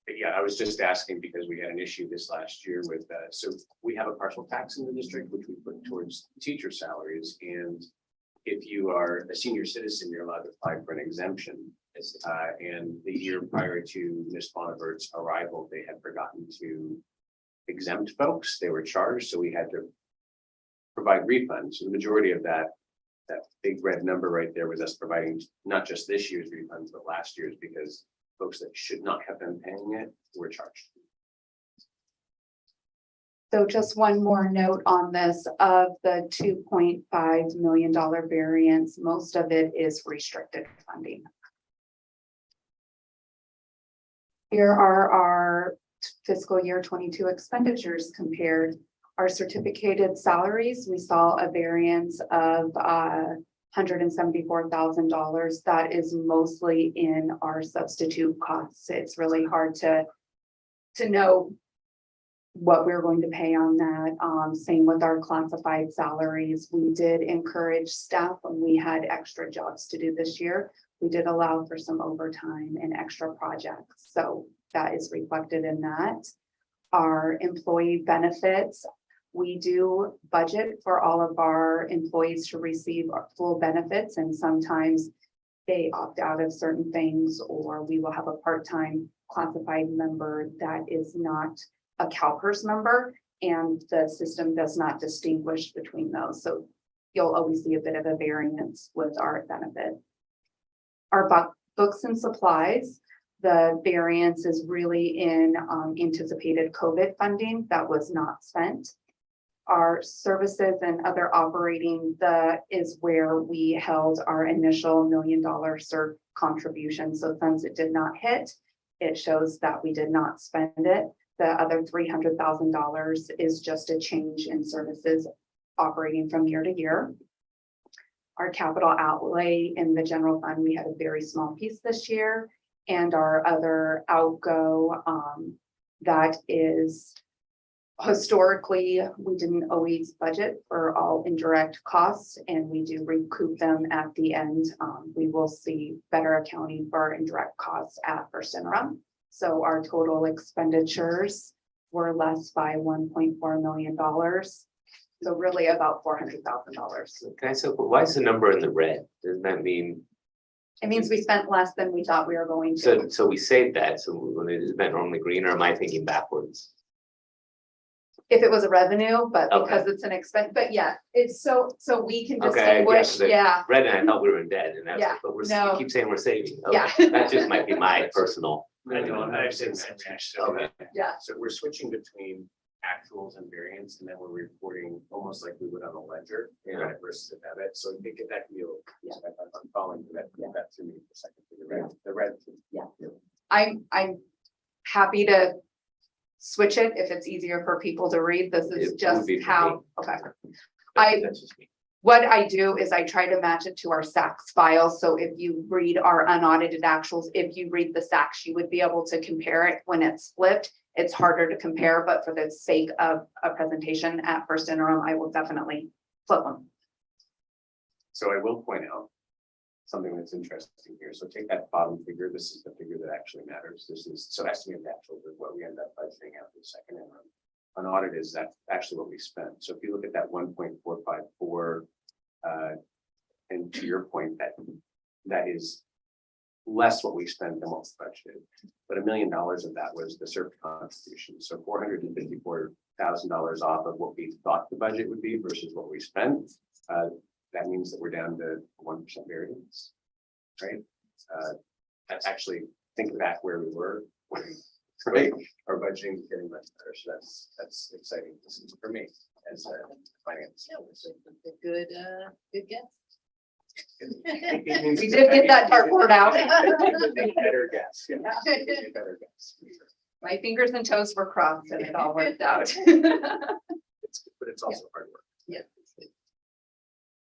S3: Yeah, I was just asking because we had an issue this last year with, so we have a partial tax in the district, which we put towards teacher salaries. And if you are a senior citizen, you're allowed to apply for an exemption. And the year prior to Ms. Bonivert's arrival, they had forgotten to exempt folks. They were charged, so we had to provide refunds. So the majority of that big red number right there was us providing not just this year's refunds, but last year's, because folks that should not have been paying it were charged.
S2: So just one more note on this, of the $2.5 million variance, most of it is restricted funding. Here are our fiscal year 22 expenditures compared. Our certificated salaries, we saw a variance of $174,000. That is mostly in our substitute costs. It's really hard to know what we're going to pay on that. Same with our classified salaries. We did encourage staff when we had extra jobs to do this year. We did allow for some overtime and extra projects. So that is reflected in that. Our employee benefits, we do budget for all of our employees to receive our full benefits, and sometimes they opt out of certain things, or we will have a part-time classified member that is not a CalPERS member, and the system does not distinguish between those. So you'll always see a bit of a variance with our benefit. Our books and supplies, the variance is really in anticipated COVID funding that was not spent. Our services and other operating, is where we held our initial $1 million CERB contribution. So since it did not hit, it shows that we did not spend it. The other $300,000 is just a change in services operating from year to year. Our capital outlay in the general fund, we had a very small piece this year, and our other outgo, that is historically, we didn't always budget for all indirect costs, and we do recoup them at the end. We will see better accounting for our indirect costs at first interim. So our total expenditures were less by $1.4 million. So really about $400,000.
S5: Okay, so why is the number in the red? Doesn't that mean,
S2: It means we spent less than we thought we were going to.
S5: so we saved that, so when it is that normally green, or am I thinking backwards?
S2: If it was a revenue, but
S5: Okay.
S2: because it's an expense, but yeah, it's so we can
S5: Okay,
S2: distinguish,
S5: the
S2: yeah.
S5: Red, and I thought we were in debt, and that's,
S2: Yeah,
S5: but
S2: no.
S5: you keep saying we're saving.
S2: Yeah.
S5: Okay, that just might be my personal
S3: I know, I'm actually the same reaction. Okay.
S1: Yeah.
S3: So we're switching between actuals and variance, and then we're reporting almost like we would on a ledger, credit versus a debit. So I think that can be a little, I'm following that through me for a second. The red.
S2: Yeah. I'm happy to switch it if it's easier for people to read. This is
S5: It
S2: just
S5: would be for
S2: how,
S5: me.
S2: okay.
S5: That's just me.
S2: What I do is I try to match it to our SACS file. So if you read our unaudited actuals, if you read the SACS, you would be able to compare it when it's flipped. It's harder to compare, but for the sake of a presentation at first interim, I will definitely flip them.
S3: So I will point out something that's interesting here. So take that bottom figure. This is the figure that actually matters. This is, so estimated actual is what we end up budgeting out the second interim. Unaudited is that actually what we spent. So if you look at that 1.454, and to your point, that is less what we spent than what's budgeted. But $1 million of that was the CERP contribution. So $454,000 off of what we thought the budget would be versus what we spent. That means that we're down to 1% variance, right? That's actually, think back where we were. Right, our budgeting is getting much better, so that's exciting. This is for me as a finance.
S1: Good guess.
S2: We did get that dartboard out.
S3: Better guess, yeah. Better guess.
S2: My fingers and toes were crossed and it all worked out.
S3: But it's also hard work.
S1: Yeah.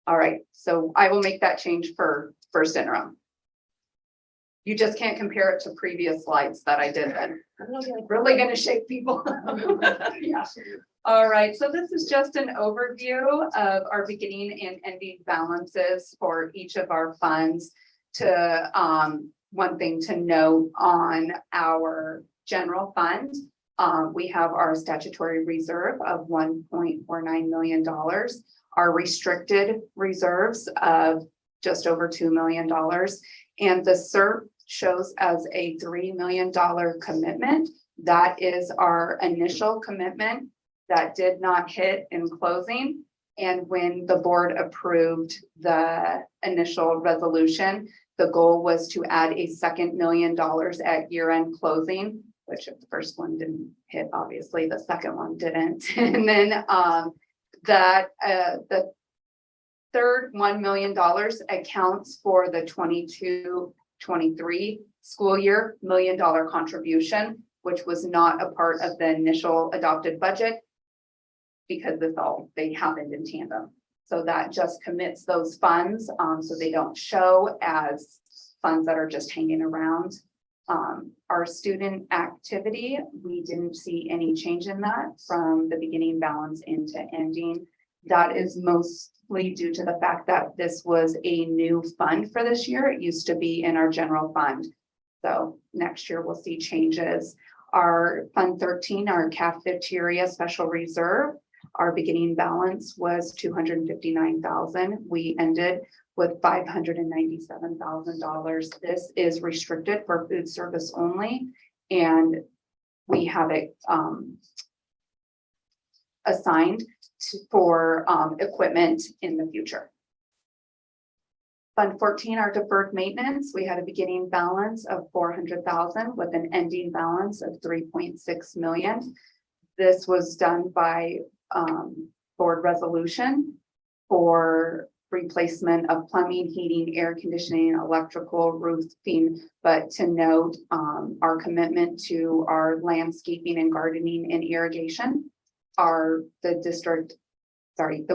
S2: All right, so I will make that change for first interim. You just can't compare it to previous slides that I did then. Really gonna shake people. Yeah. All right, so this is just an overview of our beginning and ending balances for each of our funds. One thing to note on our general fund, we have our statutory reserve of $1.49 million, our restricted reserves of just over $2 million, and the CERP shows as a $3 million commitment. That is our initial commitment that did not hit in closing. And when the board approved the initial resolution, the goal was to add a second $1 million at year-end closing, which if the first one didn't hit, obviously the second one didn't. And then the third $1 million accounts for the 22-23 school year $1 million contribution, which was not a part of the initial adopted budget because they happened in tandem. So that just commits those funds, so they don't show as funds that are just hanging around. Our student activity, we didn't see any change in that from the beginning balance into ending. That is mostly due to the fact that this was a new fund for this year. It used to be in our general fund. So next year we'll see changes. Our Fund 13, our cafeteria special reserve, our beginning balance was $259,000. We ended with $597,000. This is restricted for food service only, and we have it assigned for equipment in the future. Fund 14, our deferred maintenance, we had a beginning balance of $400,000 with an ending balance of $3.6 million. This was done by board resolution for replacement of plumbing, heating, air conditioning, electrical, roofing. But to note, our commitment to our landscaping and gardening and irrigation, the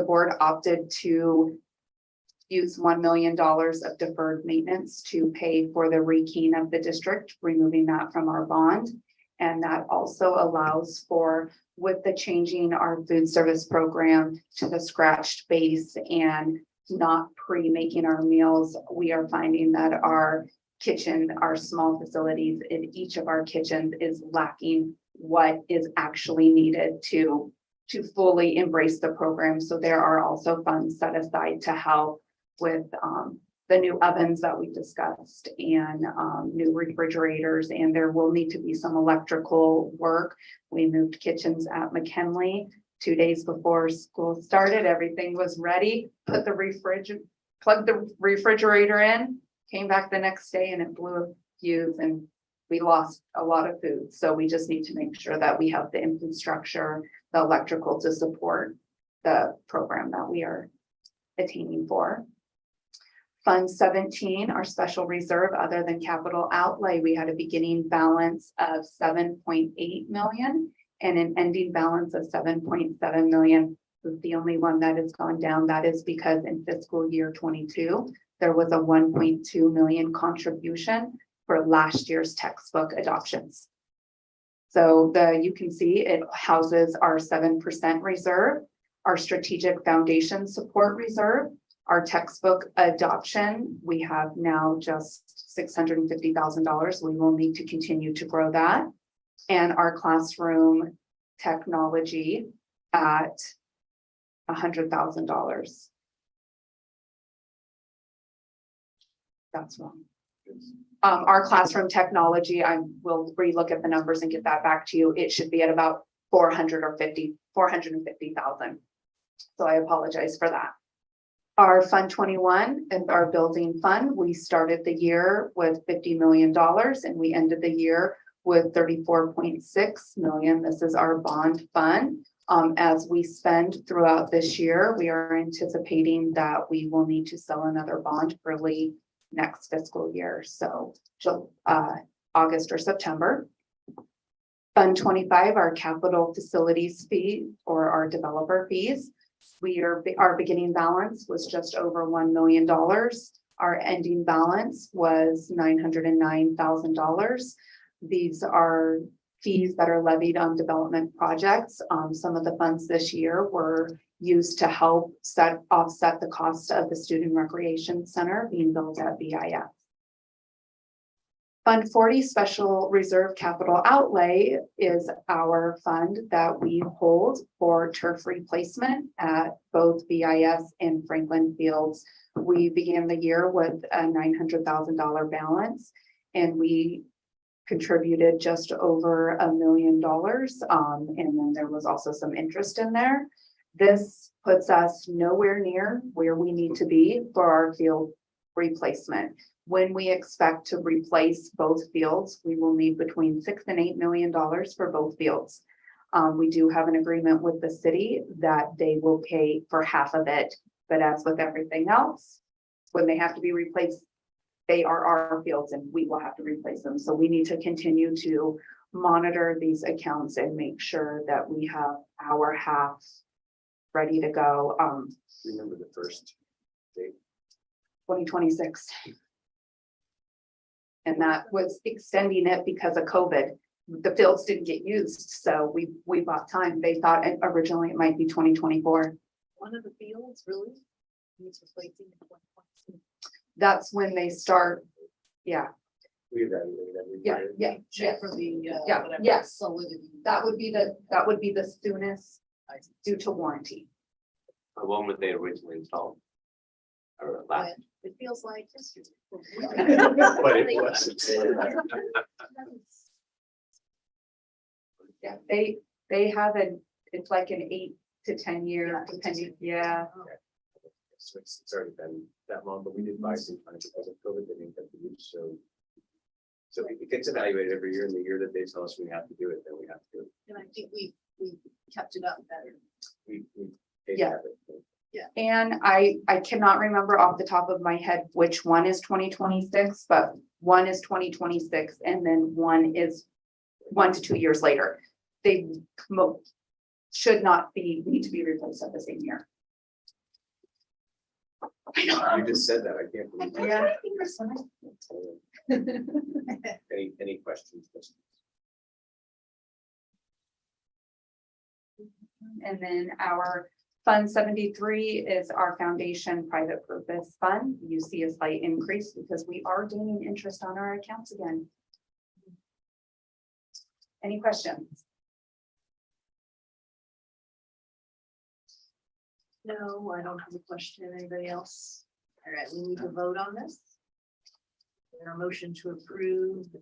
S2: board opted to use $1 million of deferred maintenance to pay for the rekeying of the district, removing that from our bond. And that also allows for, with the changing our food service program to the scratched base and not pre-making our meals, we are finding that our kitchen, our small facilities in each of our kitchens is lacking what is actually needed to fully embrace the program. So there are also funds set aside to help with the new ovens that we discussed and new refrigerators, and there will need to be some electrical work. We moved kitchens at McKinley 2 days before school started. Everything was ready, plugged the refrigerator in, came back the next day and it blew a fuse and we lost a lot of food. So we just need to make sure that we have the infrastructure, the electrical to support the program that we are attaining for. Fund 17, our special reserve, other than capital outlay, we had a beginning balance of 7.8 million and an ending balance of 7.7 million. The only one that has gone down, that is because in fiscal year 22, there was a 1.2 million contribution for last year's textbook adoptions. So you can see it houses our 7% reserve, our strategic foundation support reserve, our textbook adoption. We have now just $650,000. We will need to continue to grow that. And our classroom technology at $100,000. That's wrong. Our classroom technology, I will relook at the numbers and get that back to you. It should be at about 450,000. So I apologize for that. Our Fund 21 is our building fund. We started the year with $50 million and we ended the year with 34.6 million. This is our bond fund. As we spend throughout this year, we are anticipating that we will need to sell another bond early next fiscal year. So August or September. Fund 25, our capital facilities fee or our developer fees. Our beginning balance was just over $1 million. Our ending balance was $909,000. These are fees that are levied on development projects. Some of the funds this year were used to help offset the cost of the Student Recreation Center being built at BIS. Fund 40 Special Reserve Capital Outlay is our fund that we hold for turf replacement at both BIS and Franklin Fields. We began the year with a $900,000 balance and we contributed just over $1 million. And then there was also some interest in there. This puts us nowhere near where we need to be for our field replacement. When we expect to replace both fields, we will need between $6 and $8 million for both fields. We do have an agreement with the city that they will pay for half of it, but as with everything else, when they have to be replaced, they are our fields and we will have to replace them. So we need to continue to monitor these accounts and make sure that we have our half ready to go.
S3: Remember the first date?
S2: 2026. And that was extending it because of COVID. The fields didn't get used, so we bought time. They thought originally it might be 2024.
S1: One of the fields really needs replacing.
S2: That's when they start. Yeah.
S3: We evaluate every
S2: Yeah.
S3: year.
S2: Yeah.
S1: Check for the
S2: Yeah.
S1: whatever
S2: Yes.
S1: solidity.
S2: That would be the soonest due to warranty.
S5: When were they originally installed? Or last?
S1: It feels like history.
S3: But it wasn't.
S2: Yeah, they have it's like an 8 to 10 year depending. Yeah.
S3: So it's already been that long, but we did buy some time because of COVID, they didn't get the use, so it gets evaluated every year, and the year that they tell us we have to do it, then we have to do it.
S1: And I think we kept it up better.
S3: We paid
S2: Yeah.
S3: that, but
S1: Yeah.
S2: And I cannot remember off the top of my head which one is 2026, but one is 2026 and then one is 1 to 2 years later. They should not need to be replaced at the same year. I know.
S3: You just said that, I can't believe that.
S2: Yeah.
S3: Any questions?
S2: And then our Fund 73 is our foundation private purpose fund. You see a slight increase because we are gaining interest on our accounts again. Any questions?
S1: No, I don't have a question. Anybody else? All right, we need to vote on this. And our motion to approve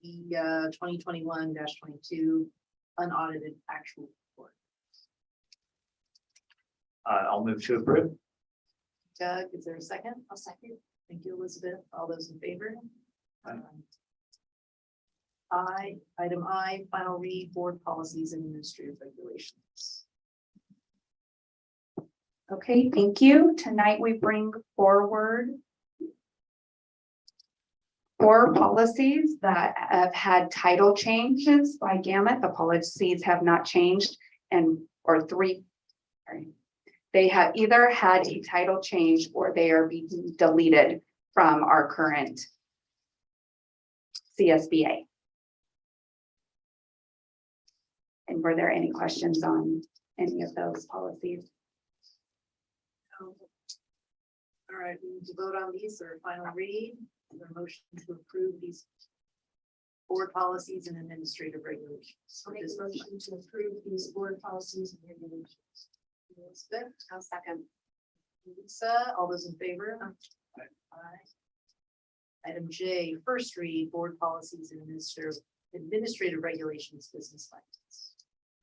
S1: the 2021-22 unaudited actual report.
S6: I'll move to approve.
S1: Doug, is there a second? I'll second. Thank you, Elizabeth. All those in favor? Item I, final read, board policies and administrative regulations.
S2: Okay, thank you. Tonight we bring forward 4 policies that have had title changes by Gamut. The policies have not changed, or 3. Sorry. They have either had a title change or they are being deleted from our current CSBA. And were there any questions on any of those policies?
S1: All right, we need to vote on these or final read. Is there a motion to approve these board policies and administrative regulations?
S7: I'll make a motion to approve these board policies and regulations.
S1: Elizabeth, I'll second. Lisa, all those in favor? Aye. Item J, first read, board policies and administrative regulations, business finance.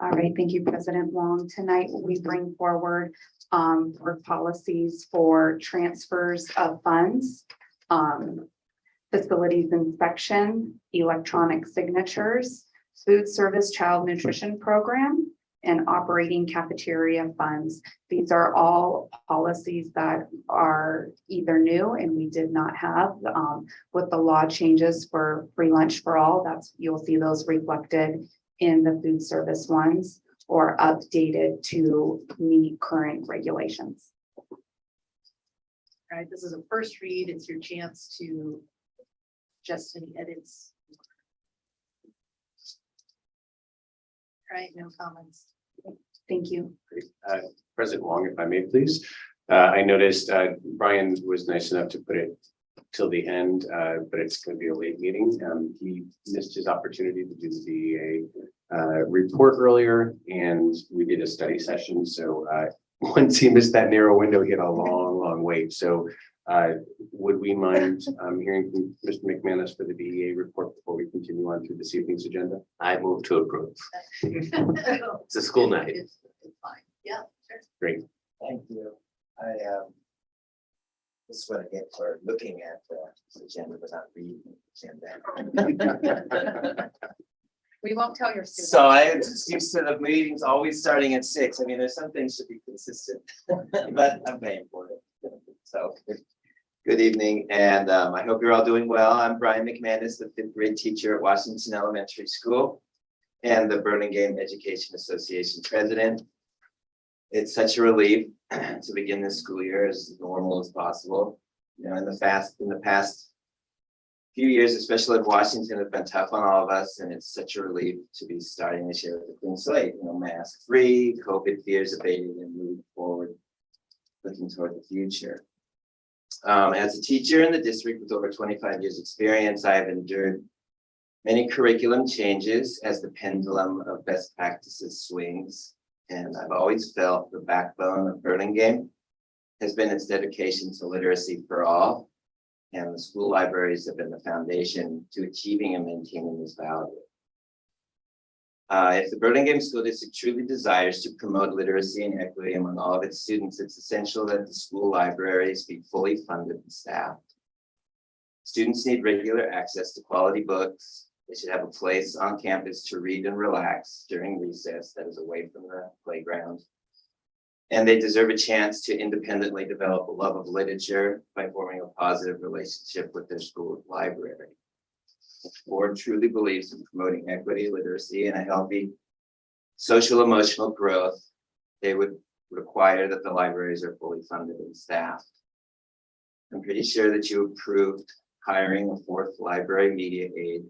S2: All right, thank you, President Wong. Tonight, we bring forward for policies for transfers of funds, facilities inspection, electronic signatures, food service child nutrition program, and operating cafeteria funds. These are all policies that are either new and we did not have with the law changes for free lunch for all. You'll see those reflected in the food service ones or updated to meet current regulations.
S1: All right, this is a first read. It's your chance to adjust any edits. All right, no comments.
S2: Thank you.
S3: President Wong, if I may, please. I noticed Brian was nice enough to put it till the end, but it's going to be a late meeting. He missed his opportunity to do the DEA report earlier, and we did a study session. So once he missed that narrow window, he had a long wait. So would we mind hearing from Mr. McManus for the DEA report before we continue on through this evening's agenda?
S5: I move to approve. It's a school night.
S1: It's fine. Yeah, sure.
S3: Great.
S13: Thank you. This is what I get for looking at the agenda without reading the agenda.
S2: We won't tell your students.
S13: So I just used to the meetings always starting at 6. I mean, there's some things should be consistent, but I'm paying for it. So good evening, and I hope you're all doing well. I'm Brian McManus, the 5th grade teacher at Washington Elementary School and the Burlingame Education Association president. It's such a relief to begin this school year as normal as possible. You know, in the past few years, especially at Washington, have been tough on all of us, and it's such a relief to be starting this year with a clean slate. You know, mask free, COVID fears abated, and move forward, looking toward the future. As a teacher in the district with over 25 years experience, I have endured many curriculum changes as the pendulum of best practices swings. And I've always felt the backbone of Burlingame has been its dedication to literacy for all. And the school libraries have been the foundation to achieving and maintaining this value. If the Burlingame School District truly desires to promote literacy and equity among all of its students, it's essential that the school libraries be fully funded and staffed. Students need regular access to quality books. They should have a place on campus to read and relax during recess that is away from the playground. And they deserve a chance to independently develop a love of literature by forming a positive relationship with their school library. The board truly believes in promoting equity, literacy, and a healthy social emotional growth. They would require that the libraries are fully funded and staffed. I'm pretty sure that you approved hiring a 4th library media aide,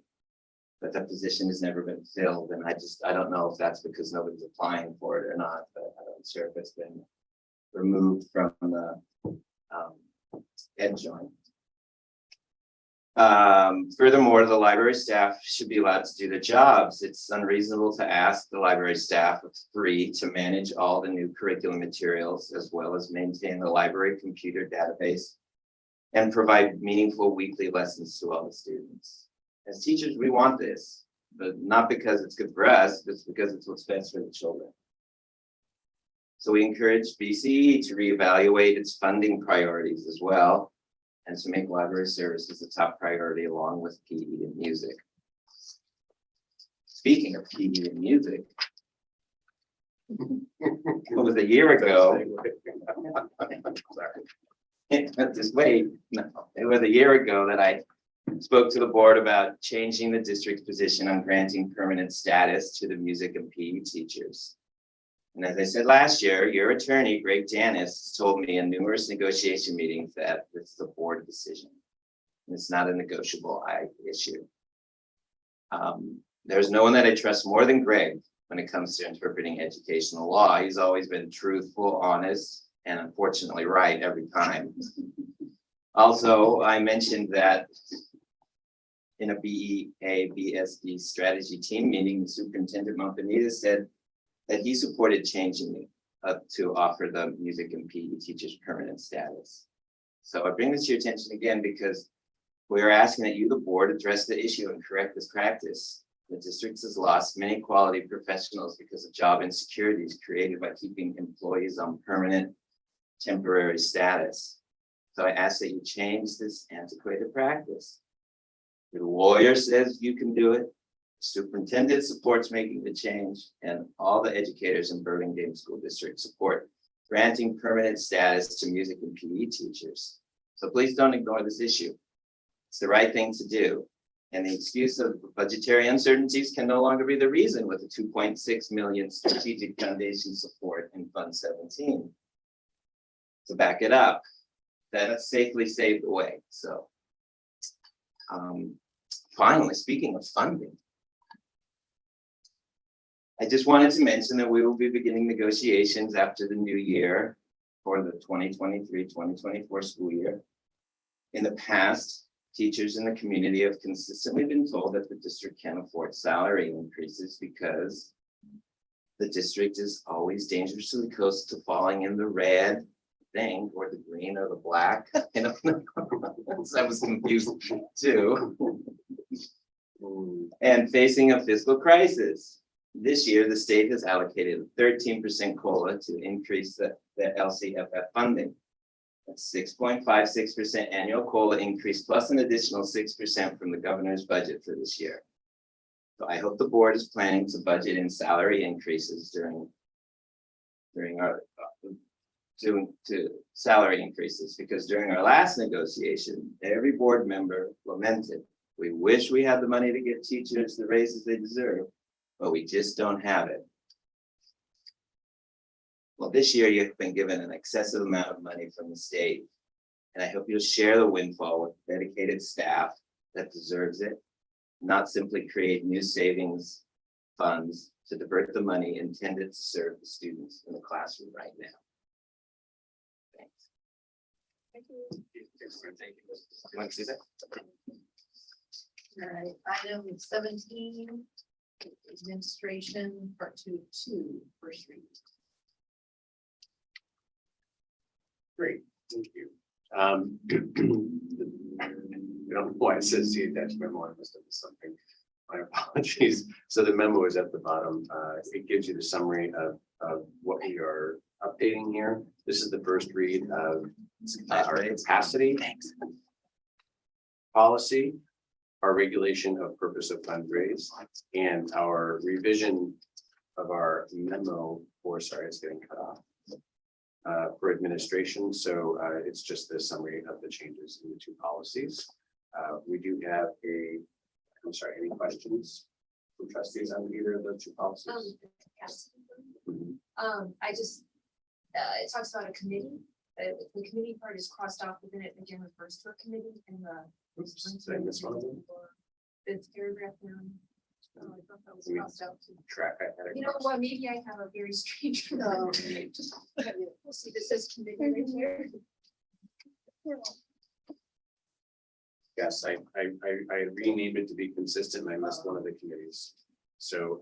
S13: but that position has never been filled. And I don't know if that's because nobody's applying for it or not, but I'm not sure if it's been removed from the ed joint. Furthermore, the library staff should be allowed to do their jobs. It's unreasonable to ask the library staff of 3 to manage all the new curriculum materials, as well as maintain the library computer database and provide meaningful weekly lessons to all the students. As teachers, we want this, but not because it's good for us, but it's because it's what's best for the children. So we encourage BCE to reevaluate its funding priorities as well, and to make library services a top priority along with PE and music. Speaking of PE and music. It was a year ago. Just wait, no, it was a year ago that I spoke to the board about changing the district's position on granting permanent status to the music and PE teachers. And as I said last year, your attorney, Greg Janis, told me in numerous negotiation meetings that this is a board decision. And it's not a negotiable issue. There's no one that I trust more than Greg when it comes to interpreting educational law. He's always been truthful, honest, and unfortunately right every time. Also, I mentioned that in a BSD strategy team meeting, Superintendent Montanita said that he supported changing to offer the music and PE teachers permanent status. So I bring this to your attention again because we are asking that you, the board, address the issue and correct this practice. The district has lost many quality professionals because of job insecurities created by keeping employees on permanent temporary status. So I ask that you change this antiquated practice. Your lawyer says you can do it. Superintendent supports making the change, and all the educators in Burlingame School District support granting permanent status to music and PE teachers. So please don't ignore this issue. It's the right thing to do. And the excuse of budgetary uncertainties can no longer be the reason with the 2.6 million strategic foundation support in Fund 17. To back it up, that's safely saved away. So finally, speaking of funding, I just wanted to mention that we will be beginning negotiations after the new year for the 2023-2024 school year. In the past, teachers in the community have consistently been told that the district can't afford salary increases because the district is always dangerously close to falling in the red thing or the green or the black. You know, I was confused too. And facing a fiscal crisis. This year, the state has allocated 13% COLA to increase the LCFF funding. That's 6.56% annual COLA increase plus an additional 6% from the governor's budget for this year. So I hope the board is planning to budget in salary increases during our to salary increases, because during our last negotiation, every board member lamented, we wish we had the money to give teachers the raises they deserve, but we just don't have it. Well, this year you've been given an excessive amount of money from the state, and I hope you'll share the windfall with dedicated staff that deserves it, not simply create new savings funds to divert the money intended to serve the students in the classroom right now. Thanks.
S7: Thank you.
S13: You want to see that?
S1: All right, item 17, administration, part 2, first read.
S3: Great, thank you. I don't know why it says see attached memo. I must have missed something. My apologies. So the memo is at the bottom. It gives you the summary of what we are updating here. This is the first read of our capacity policy, our regulation of purpose of fundraise, and our revision of our memo for, sorry, it's getting cut off. For administration. So it's just the summary of the changes in the two policies. We do have I'm sorry, any questions from trustees on either of the two policies?
S7: Yes. I just, it talks about a committee. The committee part is crossed off, but then it again refers to a committee in the.
S3: Did I miss one of them?
S7: It's paragraph down. Oh, I thought that was crossed out too.
S3: Track. I had it
S7: You know
S3: crossed.
S7: what, maybe I have a very strange. We'll see, this says committee right here.
S3: Yes, I renamed it to be consistent. And I missed one of the committees. So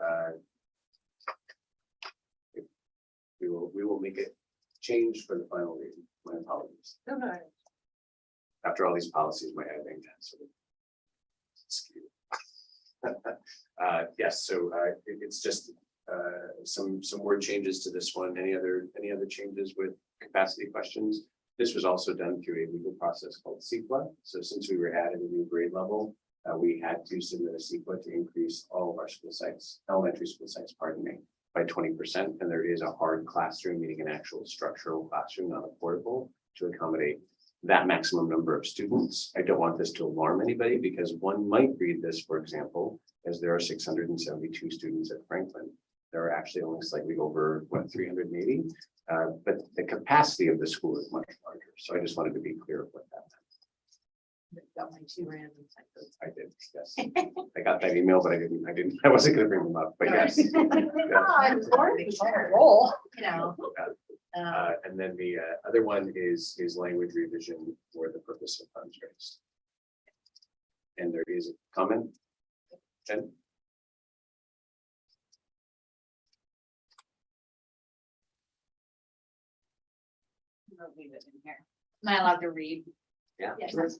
S3: we will make it change for the final reading. My apologies.
S7: No, no.
S3: After all these policies, my editing sort of skewed. Yes, so it's just some word changes to this one. Any other changes with capacity questions? This was also done through a legal process called CEQA. So since we were adding a new grade level, We had to submit a CEQA to increase all of our school sites, elementary school sites, pardon me, by 20%. And there is a hard classroom, meaning an actual structural classroom, not a portable, to accommodate that maximum number of students. I don't want this to alarm anybody because one might read this, for example, as there are 672 students at Franklin. There are actually only slightly over, 380, but the capacity of the school is much larger. So I just wanted to be clear of what that meant.
S1: Got my two random typos.
S3: I did, yes. I got that email, but I wasn't gonna bring them up, but yes. Yes.
S1: Roll, you know.
S3: And then the other one is language revision for the purpose of funds raised. And there is a comment. Jen?
S20: I'll leave it in here. Am I allowed to read?
S3: Yeah.
S20: Yes.
S3: Sure.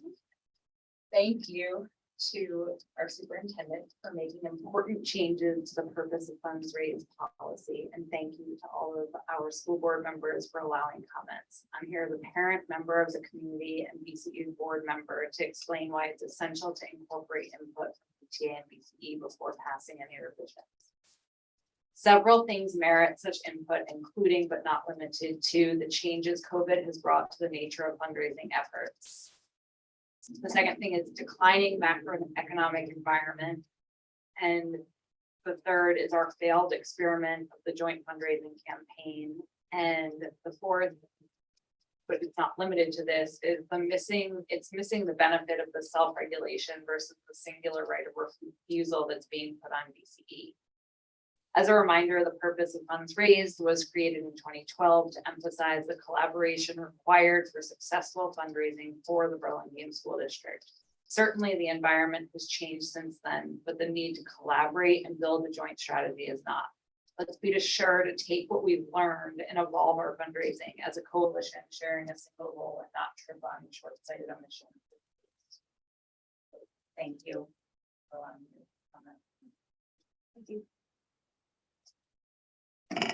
S20: Thank you to our superintendent for making important changes to the purpose of funds raised policy. And thank you to all of our school board members for allowing comments. I'm here as a parent, member of the community, and BCE board member to explain why it's essential to incorporate input from PTA and BCE before passing any revisions. Several things merit such input, including but not limited to the changes COVID has brought to the nature of fundraising efforts. The second thing is declining macroeconomic environment. And the third is our failed experiment of the joint fundraising campaign. And the fourth, but it's not limited to this, is it's missing the benefit of the self-regulation versus the singular right of refusal that's being put on BCE. As a reminder, the purpose of funds raised was created in 2012 to emphasize the collaboration required for successful fundraising for the Burlingame School District. Certainly, the environment has changed since then, but the need to collaborate and build a joint strategy is not. Let's be sure to take what we've learned and evolve our fundraising as a coalition, sharing a single goal and not trip on short-sighted omission. Thank you for allowing me to comment. Thank you.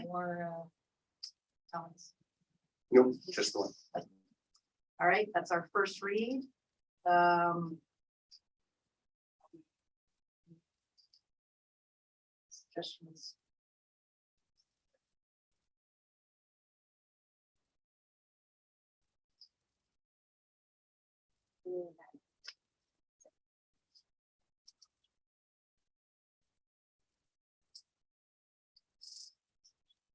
S1: More comments.
S3: Nope, just the one.
S1: All right, that's our first read. Suggestions.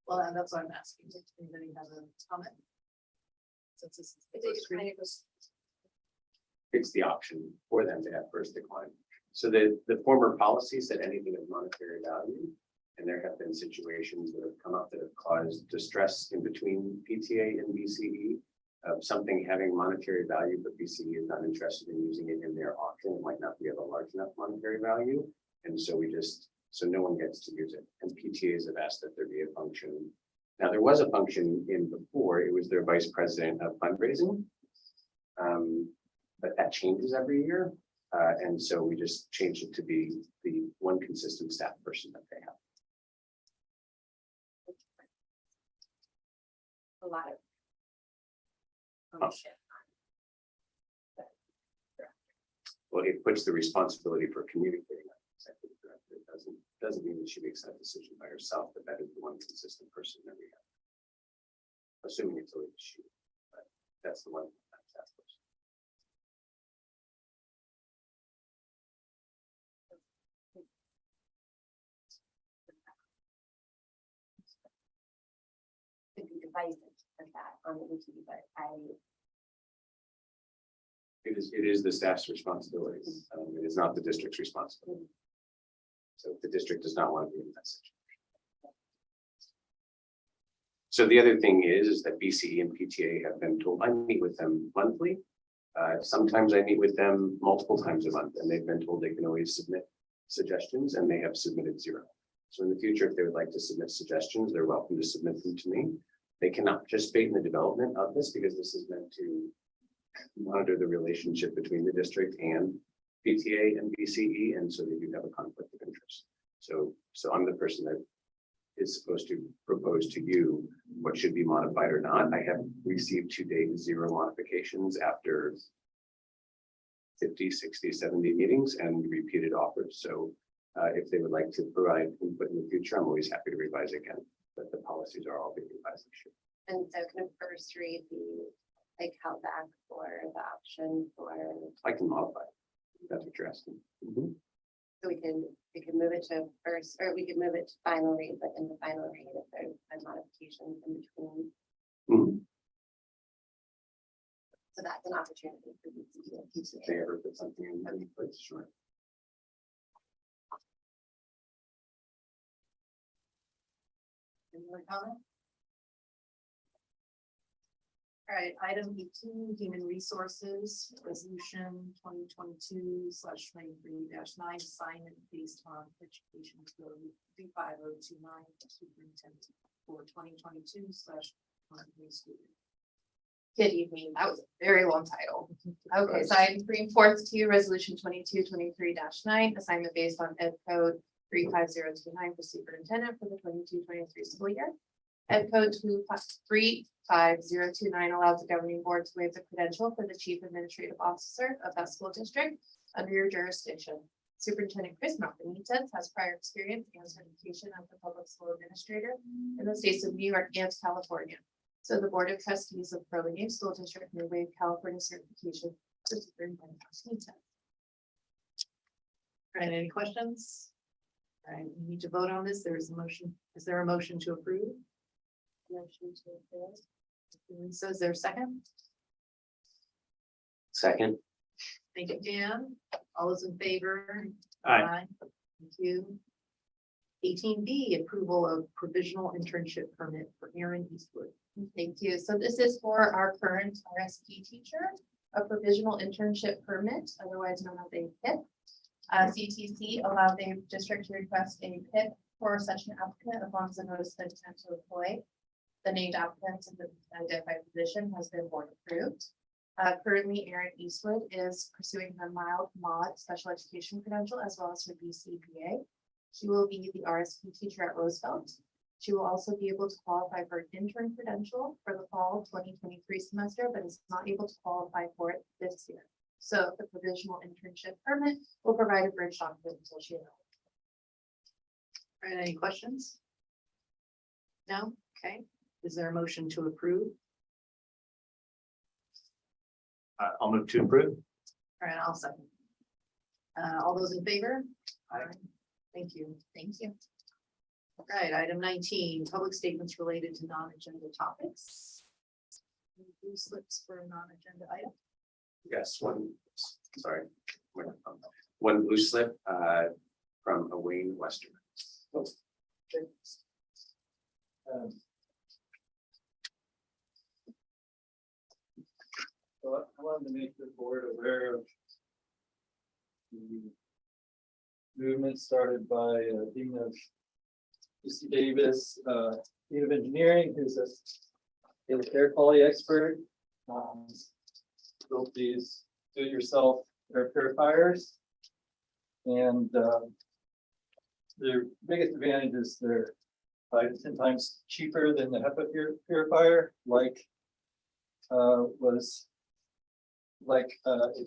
S1: Well, and that's what I'm asking. Does anybody have a comment? Since this is the first reading.
S3: It's the option for them to have first decline. So the former policy said anything of monetary value. And there have been situations that have come up that have caused distress in between PTA and BCE. Something having monetary value, but BCE is not interested in using it in their auction. It might not be of a large enough monetary value. And so so no one gets to use it. And PTAs have asked that there be a function. Now, there was a function in before, it was their vice president of fundraising. But that changes every year. And so we just changed it to be the one consistent staff person that they have.
S14: A lot of.
S3: Well, it puts the responsibility for communicating that. It doesn't mean that she makes that decision by herself, but that is the one consistent person that we have. Assuming it's always she, but that's the one. That's person.
S14: Could be divisive of that on the wiki, but
S3: It is the staff's responsibility. It is not the district's responsibility. So if the district does not want to be in that situation. So the other thing is that BCE and PTA have been told, I meet with them monthly. Sometimes I meet with them multiple times a month, and they've been told they can always submit suggestions, and they have submitted 0. So in the future, if they would like to submit suggestions, they're welcome to submit them to me. They cannot participate in the development of this because this is meant to monitor the relationship between the district and PTA and BCE, and so they do have a conflict of interest. So I'm the person that is supposed to propose to you what should be modified or not. I have received to date 0 modifications after 50, 60, 70 meetings and repeated offers. So if they would like to provide input in the future, I'm always happy to revise again, but the policies are all being revised this year.
S14: And so can a first read be like held back for the option for,
S3: I can modify it. If that's what you're asking. Mhm.
S14: so we can move it to first, or we could move it to final read, but in the final read, if there's a modification in between.
S3: Mhm.
S14: So that's an opportunity for BCE.
S3: If they ever put something in any place, sure.
S1: Any more comment? All right, item 18, human resources, resolution 2022/23-9, assignment based on education code 35029, superintendent for 2022/23 school year.
S18: Good evening. That was a very long title. Okay, so I'm bringing forth to you resolution 22/23-9, assignment based on Ed Code 35029 for superintendent for the 22-23 school year. Ed Code 35029 allows the governing board to waive the credential for the chief administrative officer of that school district under your jurisdiction. Superintendent Chris Benitez has prior experience and certification as the public school administrator in the states of New York and California. So the Board of Trustees of Burlingame School District may waive California certification for Superintendent Benitez.
S1: All right, any questions? All right, we need to vote on this. There is a motion. Is there a motion to approve? Motion to approve. Lisa, is there a second?
S5: Second.
S1: Thank you, Dan. All those in favor?
S6: Aye.
S1: Thank you. 18B, approval of provisional internship permit for Aaron Eastwood.
S18: Thank you. So this is for our current RSP teacher, a provisional internship permit, otherwise known as a PIP. CTC allowed the district to request a PIP for such an applicant as long as the notice of intent to employ the named applicant to the identified position has been board approved. Currently, Aaron Eastwood is pursuing the mild mod special education credential as well as her BCBA. She will be the RSP teacher at Roosevelt. She will also be able to qualify for an intern credential for the fall 2023 semester, but is not able to qualify for it this year. So the provisional internship permit will provide a bridge document until she enrolls.
S1: All right, any questions? No? Okay. Is there a motion to approve?
S6: I'll move to approve.
S1: All right, I'll second. All those in favor? Aye. Thank you.
S18: Thank you.
S1: All right, item 19, public statements related to non-agenda topics. Any blue slips for a non-agenda item?
S3: Yes, sorry. One blue slip from Wayne Western.
S11: So I wanted to make the board aware of the movement started by Dean of UC Davis, Dean of Engineering, who's a air quality expert. Built these do-it-yourself air purifiers, and their biggest advantage is they're 5 to 10 times cheaper than the HEPA purifier. I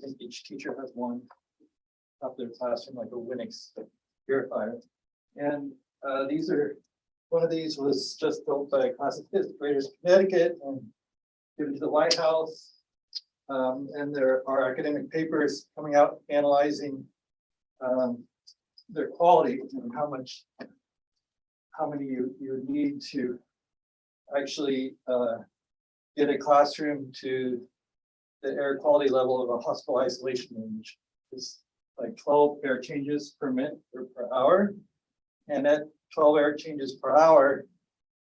S11: think each teacher has one up their classroom, like a Winix purifier. And one of these was just built by a class of fifth graders in Connecticut and given to the White House. And there are academic papers coming out analyzing their quality and how many you would need to actually get a classroom to the air quality level of a hospital isolation room, which is like 12 air changes per minute or per hour. And at 12 air changes per hour,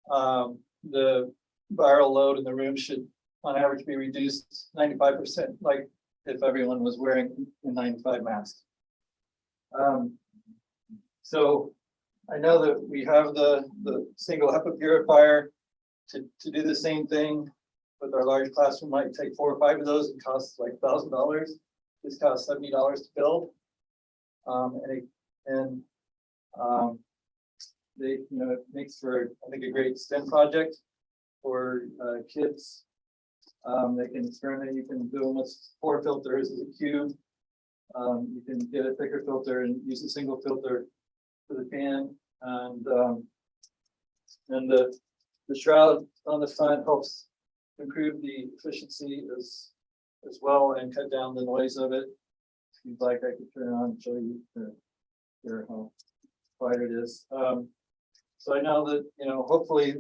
S11: the viral load in the room should on average be reduced 95%, like if everyone was wearing a 95 mask. So I know that we have the single HEPA purifier to do the same thing. With our large classroom, might take 4 or 5 of those. It costs like $1,000. This costs $70 to build. It makes for, I think, a great STEM project for kids. They can experiment. You can do them with 4 filters as a cube, You can get a thicker filter and use a single filter for the fan, and the shroud on the front helps improve the efficiency as well and cut down the noise of it. If you'd like, I could turn it on and show you how quiet it is. So I know that, hopefully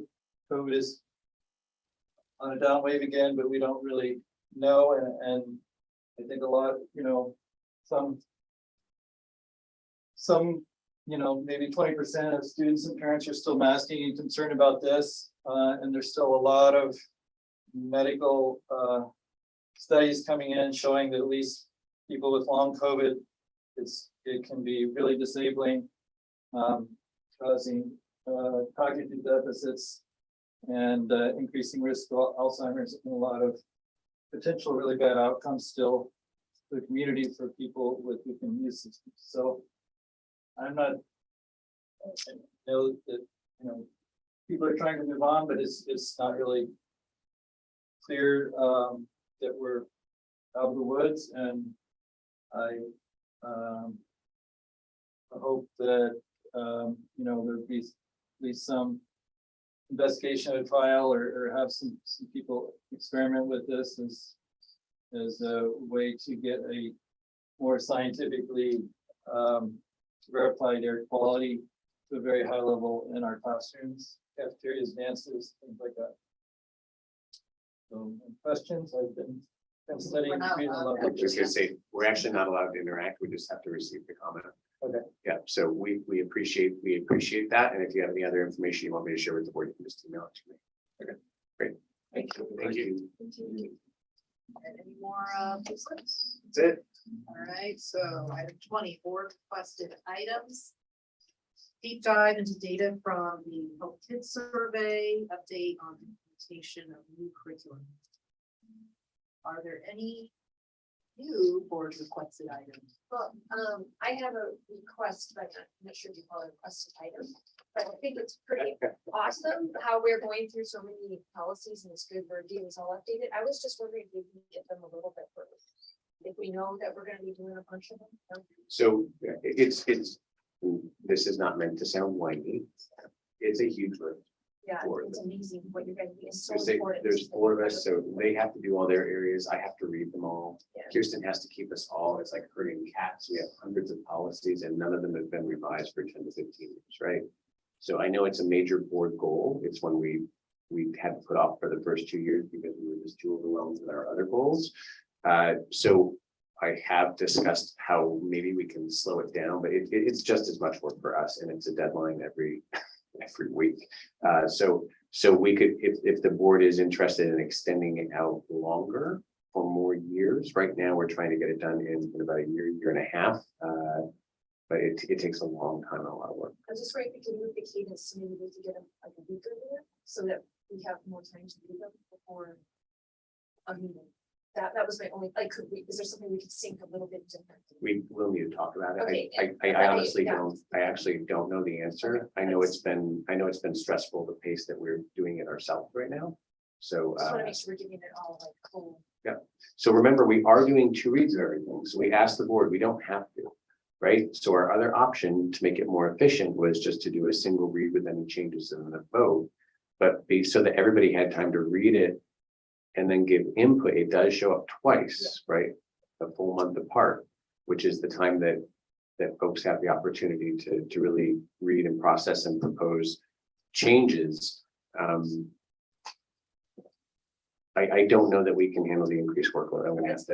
S11: COVID is on a down wave again, but we don't really know. And I think a lot, some, maybe 20% of students and parents are still masking and concerned about this. And there's still a lot of medical studies coming in showing that at least people with long COVID, it can be really disabling, causing cognitive deficits and increasing risk of Alzheimer's and a lot of potential really bad outcomes still for the community for people with weakened immune systems. So I'm not, I know that, people are trying to move on, but it's not really clear that we're out of the woods, and I hope that there'd be at least some investigation of trial or have some people experiment with this as a way to get a more scientifically verified air quality to a very high level in our classrooms, cafeterias, dances, things like that. So questions? I've been studying.
S3: I was just gonna say, we're actually not allowed to interact. We just have to receive the comment.
S11: Okay.
S3: Yeah, so we appreciate that. And if you have any other information you want me to share with the board, you can just email it to me. Okay, great.
S1: Thank you.
S3: Thank you.
S1: And any more business?
S3: That's it.
S1: All right, so item 20, board requested items. Deep dive into data from the Health Kids Survey, update on the implementation of new curriculum. Are there any new board requested items?
S7: Well, I have a request, but I'm not sure if you call it a requested item. But I think it's pretty awesome how we're going through so many policies, and it's good we're getting this all updated. I was just wondering if we can get them a little bit further. If we know that we're gonna be doing a bunch of them.
S3: So it's, this is not meant to sound whiny. It's a huge list.
S7: Yeah,
S3: for
S7: it's
S3: them.
S7: amazing what you're gonna be, it's so
S3: There's
S7: important.
S3: there's 4 of us, so they have to do all their areas. I have to read them all.
S7: Yeah.
S3: Kirsten has to keep us all. It's like herding cats. We have hundreds of policies and none of them have been revised for 10 to 15 years, right? So I know it's a major board goal. It's one we had to put off for the first 2 years because we were just too overwhelmed with our other goals. So I have discussed how maybe we can slow it down, but it's just as much work for us, and it's a deadline every week. So we could, if the board is interested in extending it out longer for more years. Right now, we're trying to get it done in about a year and a half. But it takes a long time and a lot of work.
S7: I was just wondering if we could move the cadence, so maybe we could get them like a week earlier, so that we have more time to do them before a meeting. That was my only, like, is there something we could sync a little bit different?
S3: We will need to talk about it.
S7: Okay.
S3: I honestly I actually don't know the answer. I know it's been stressful, the pace that we're doing it ourselves right now. So
S7: Just wanna make sure we're giving it all like full.
S3: yeah. So remember, we are doing 2 reads of everything. So we asked the board, we don't have to, right? So our other option to make it more efficient was just to do a single read with any changes in the vote. But so that everybody had time to read it and then give input. It does show up twice, right? A full month apart, which is the time that folks have the opportunity to really read and process and propose changes. I don't know that we can handle the increased workload. I'm gonna have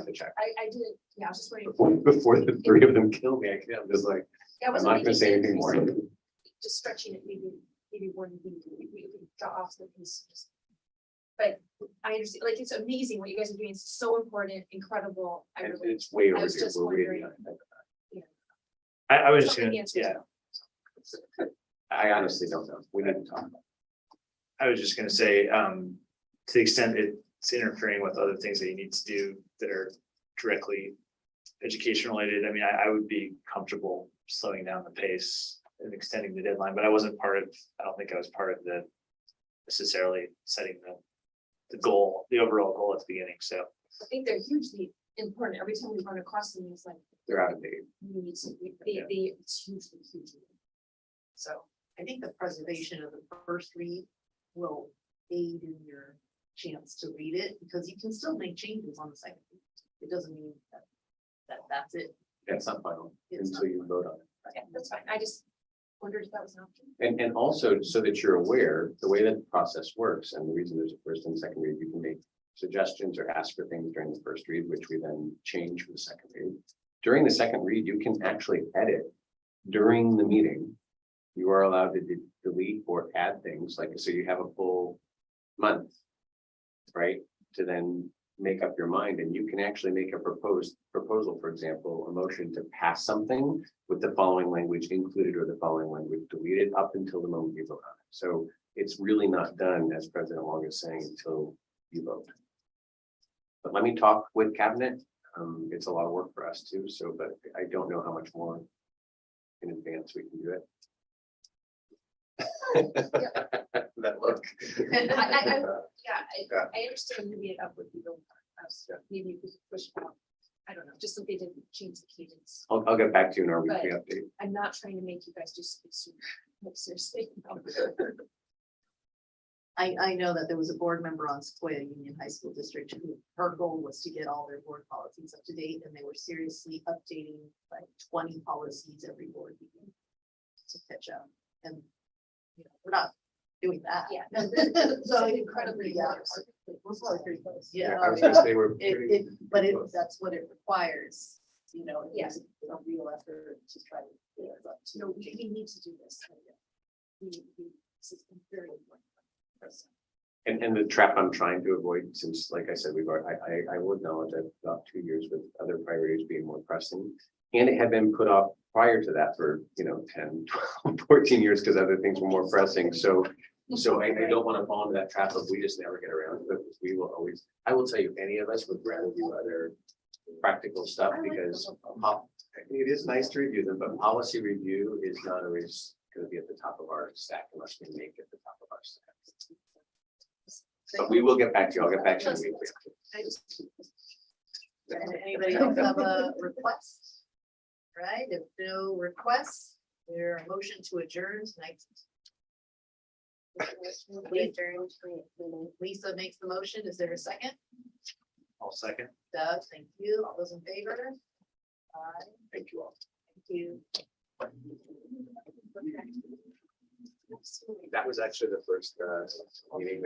S3: to check.
S7: I did, yeah, I was just wondering.
S3: Before the 3 of them kill me, I'm just like,
S7: Yeah, I
S3: I'm
S7: wasn't
S3: not gonna say
S7: thinking
S3: anything more.
S7: increasing, just stretching it, maybe one week, we could draw off the piece. But I understand, like, it's amazing what you guys are doing. It's so important, incredible. I
S3: And
S7: really,
S3: it's way
S7: I
S3: over
S7: was
S3: here.
S7: just
S3: We're
S7: wondering.
S3: waiting on it.
S6: I was just
S7: Something
S6: gonna,
S7: answers
S6: yeah,
S3: I honestly don't know. We need to talk about it.
S6: I was just gonna say, to the extent it's interfering with other things that you need to do that are directly education related, I mean, I would be comfortable slowing down the pace and extending the deadline, but I don't think I was part of necessarily setting the goal, the overall goal at the beginning, so.
S7: I think they're hugely important. Every time we run across them, it's like,
S3: They're out of date.
S7: we need to, it's hugely, hugely.
S1: So I think the preservation of the first read will aid in your chance to read it, because you can still make changes on the second. Read. It doesn't mean that's it.
S3: That's not final
S1: It's
S3: until you vote on it.
S7: Yeah, that's fine. I just wondered if that was an option.
S3: And also, so that you're aware, the way that the process works, and the reason there's a first and second read, you can make suggestions or ask for things during the first read, which we then change for the second read. During the second read, you can actually edit during the meeting. You are allowed to delete or add things, like, so you have a full month, right, to then make up your mind, and you can actually make a proposal, for example, a motion to pass something with the following language included or the following language deleted up until the moment you vote on it. So it's really not done, as President Long is saying, until you vote. But let me talk with cabinet. It's a lot of work for us too, so, but I don't know how much more in advance we can do it. That look.
S7: I understand moving it up would be the, maybe you could push it out. I don't know, just so they didn't change the cadence.
S3: I'll get back to you in our
S7: But
S3: weekly update.
S7: I'm not trying to make you guys do something super, like, seriously.
S1: I know that there was a board member on Sequoia Union High School District who, her goal was to get all their board policies up to date, and they were seriously updating like 20 policies every board meeting to catch up. And, you know, we're not doing that.
S7: Yeah.
S1: So incredibly, we're probably pretty close. Yeah.
S3: I was gonna say we're pretty
S1: But
S3: close.
S1: that's what it requires, you know,
S7: Yes.
S1: it's a real effort to try to.
S7: No, we need to do this. This is very important.
S3: And the trap I'm trying to avoid, since, like I said, I will acknowledge I've got 2 years with other priorities being more pressing. And it had been put off prior to that for, 10, 12, 14 years because other things were more pressing. So I don't want to fall into that trap of we just never get around to it. We will always, I will tell you, any of us would rather do other practical stuff because it is nice to review them, but policy review is not always going to be at the top of our stack unless we make it the top of our stack. But we will get back to you. I'll get back to you.
S1: Anybody else have a request? Right, if no requests, there a motion to adjourn tonight. Lisa makes the motion. Is there a second?
S6: I'll second.
S1: Doug, thank you. All those in favor? Aye.
S3: Thank you all.
S1: Thank you.
S3: That was actually the first meeting.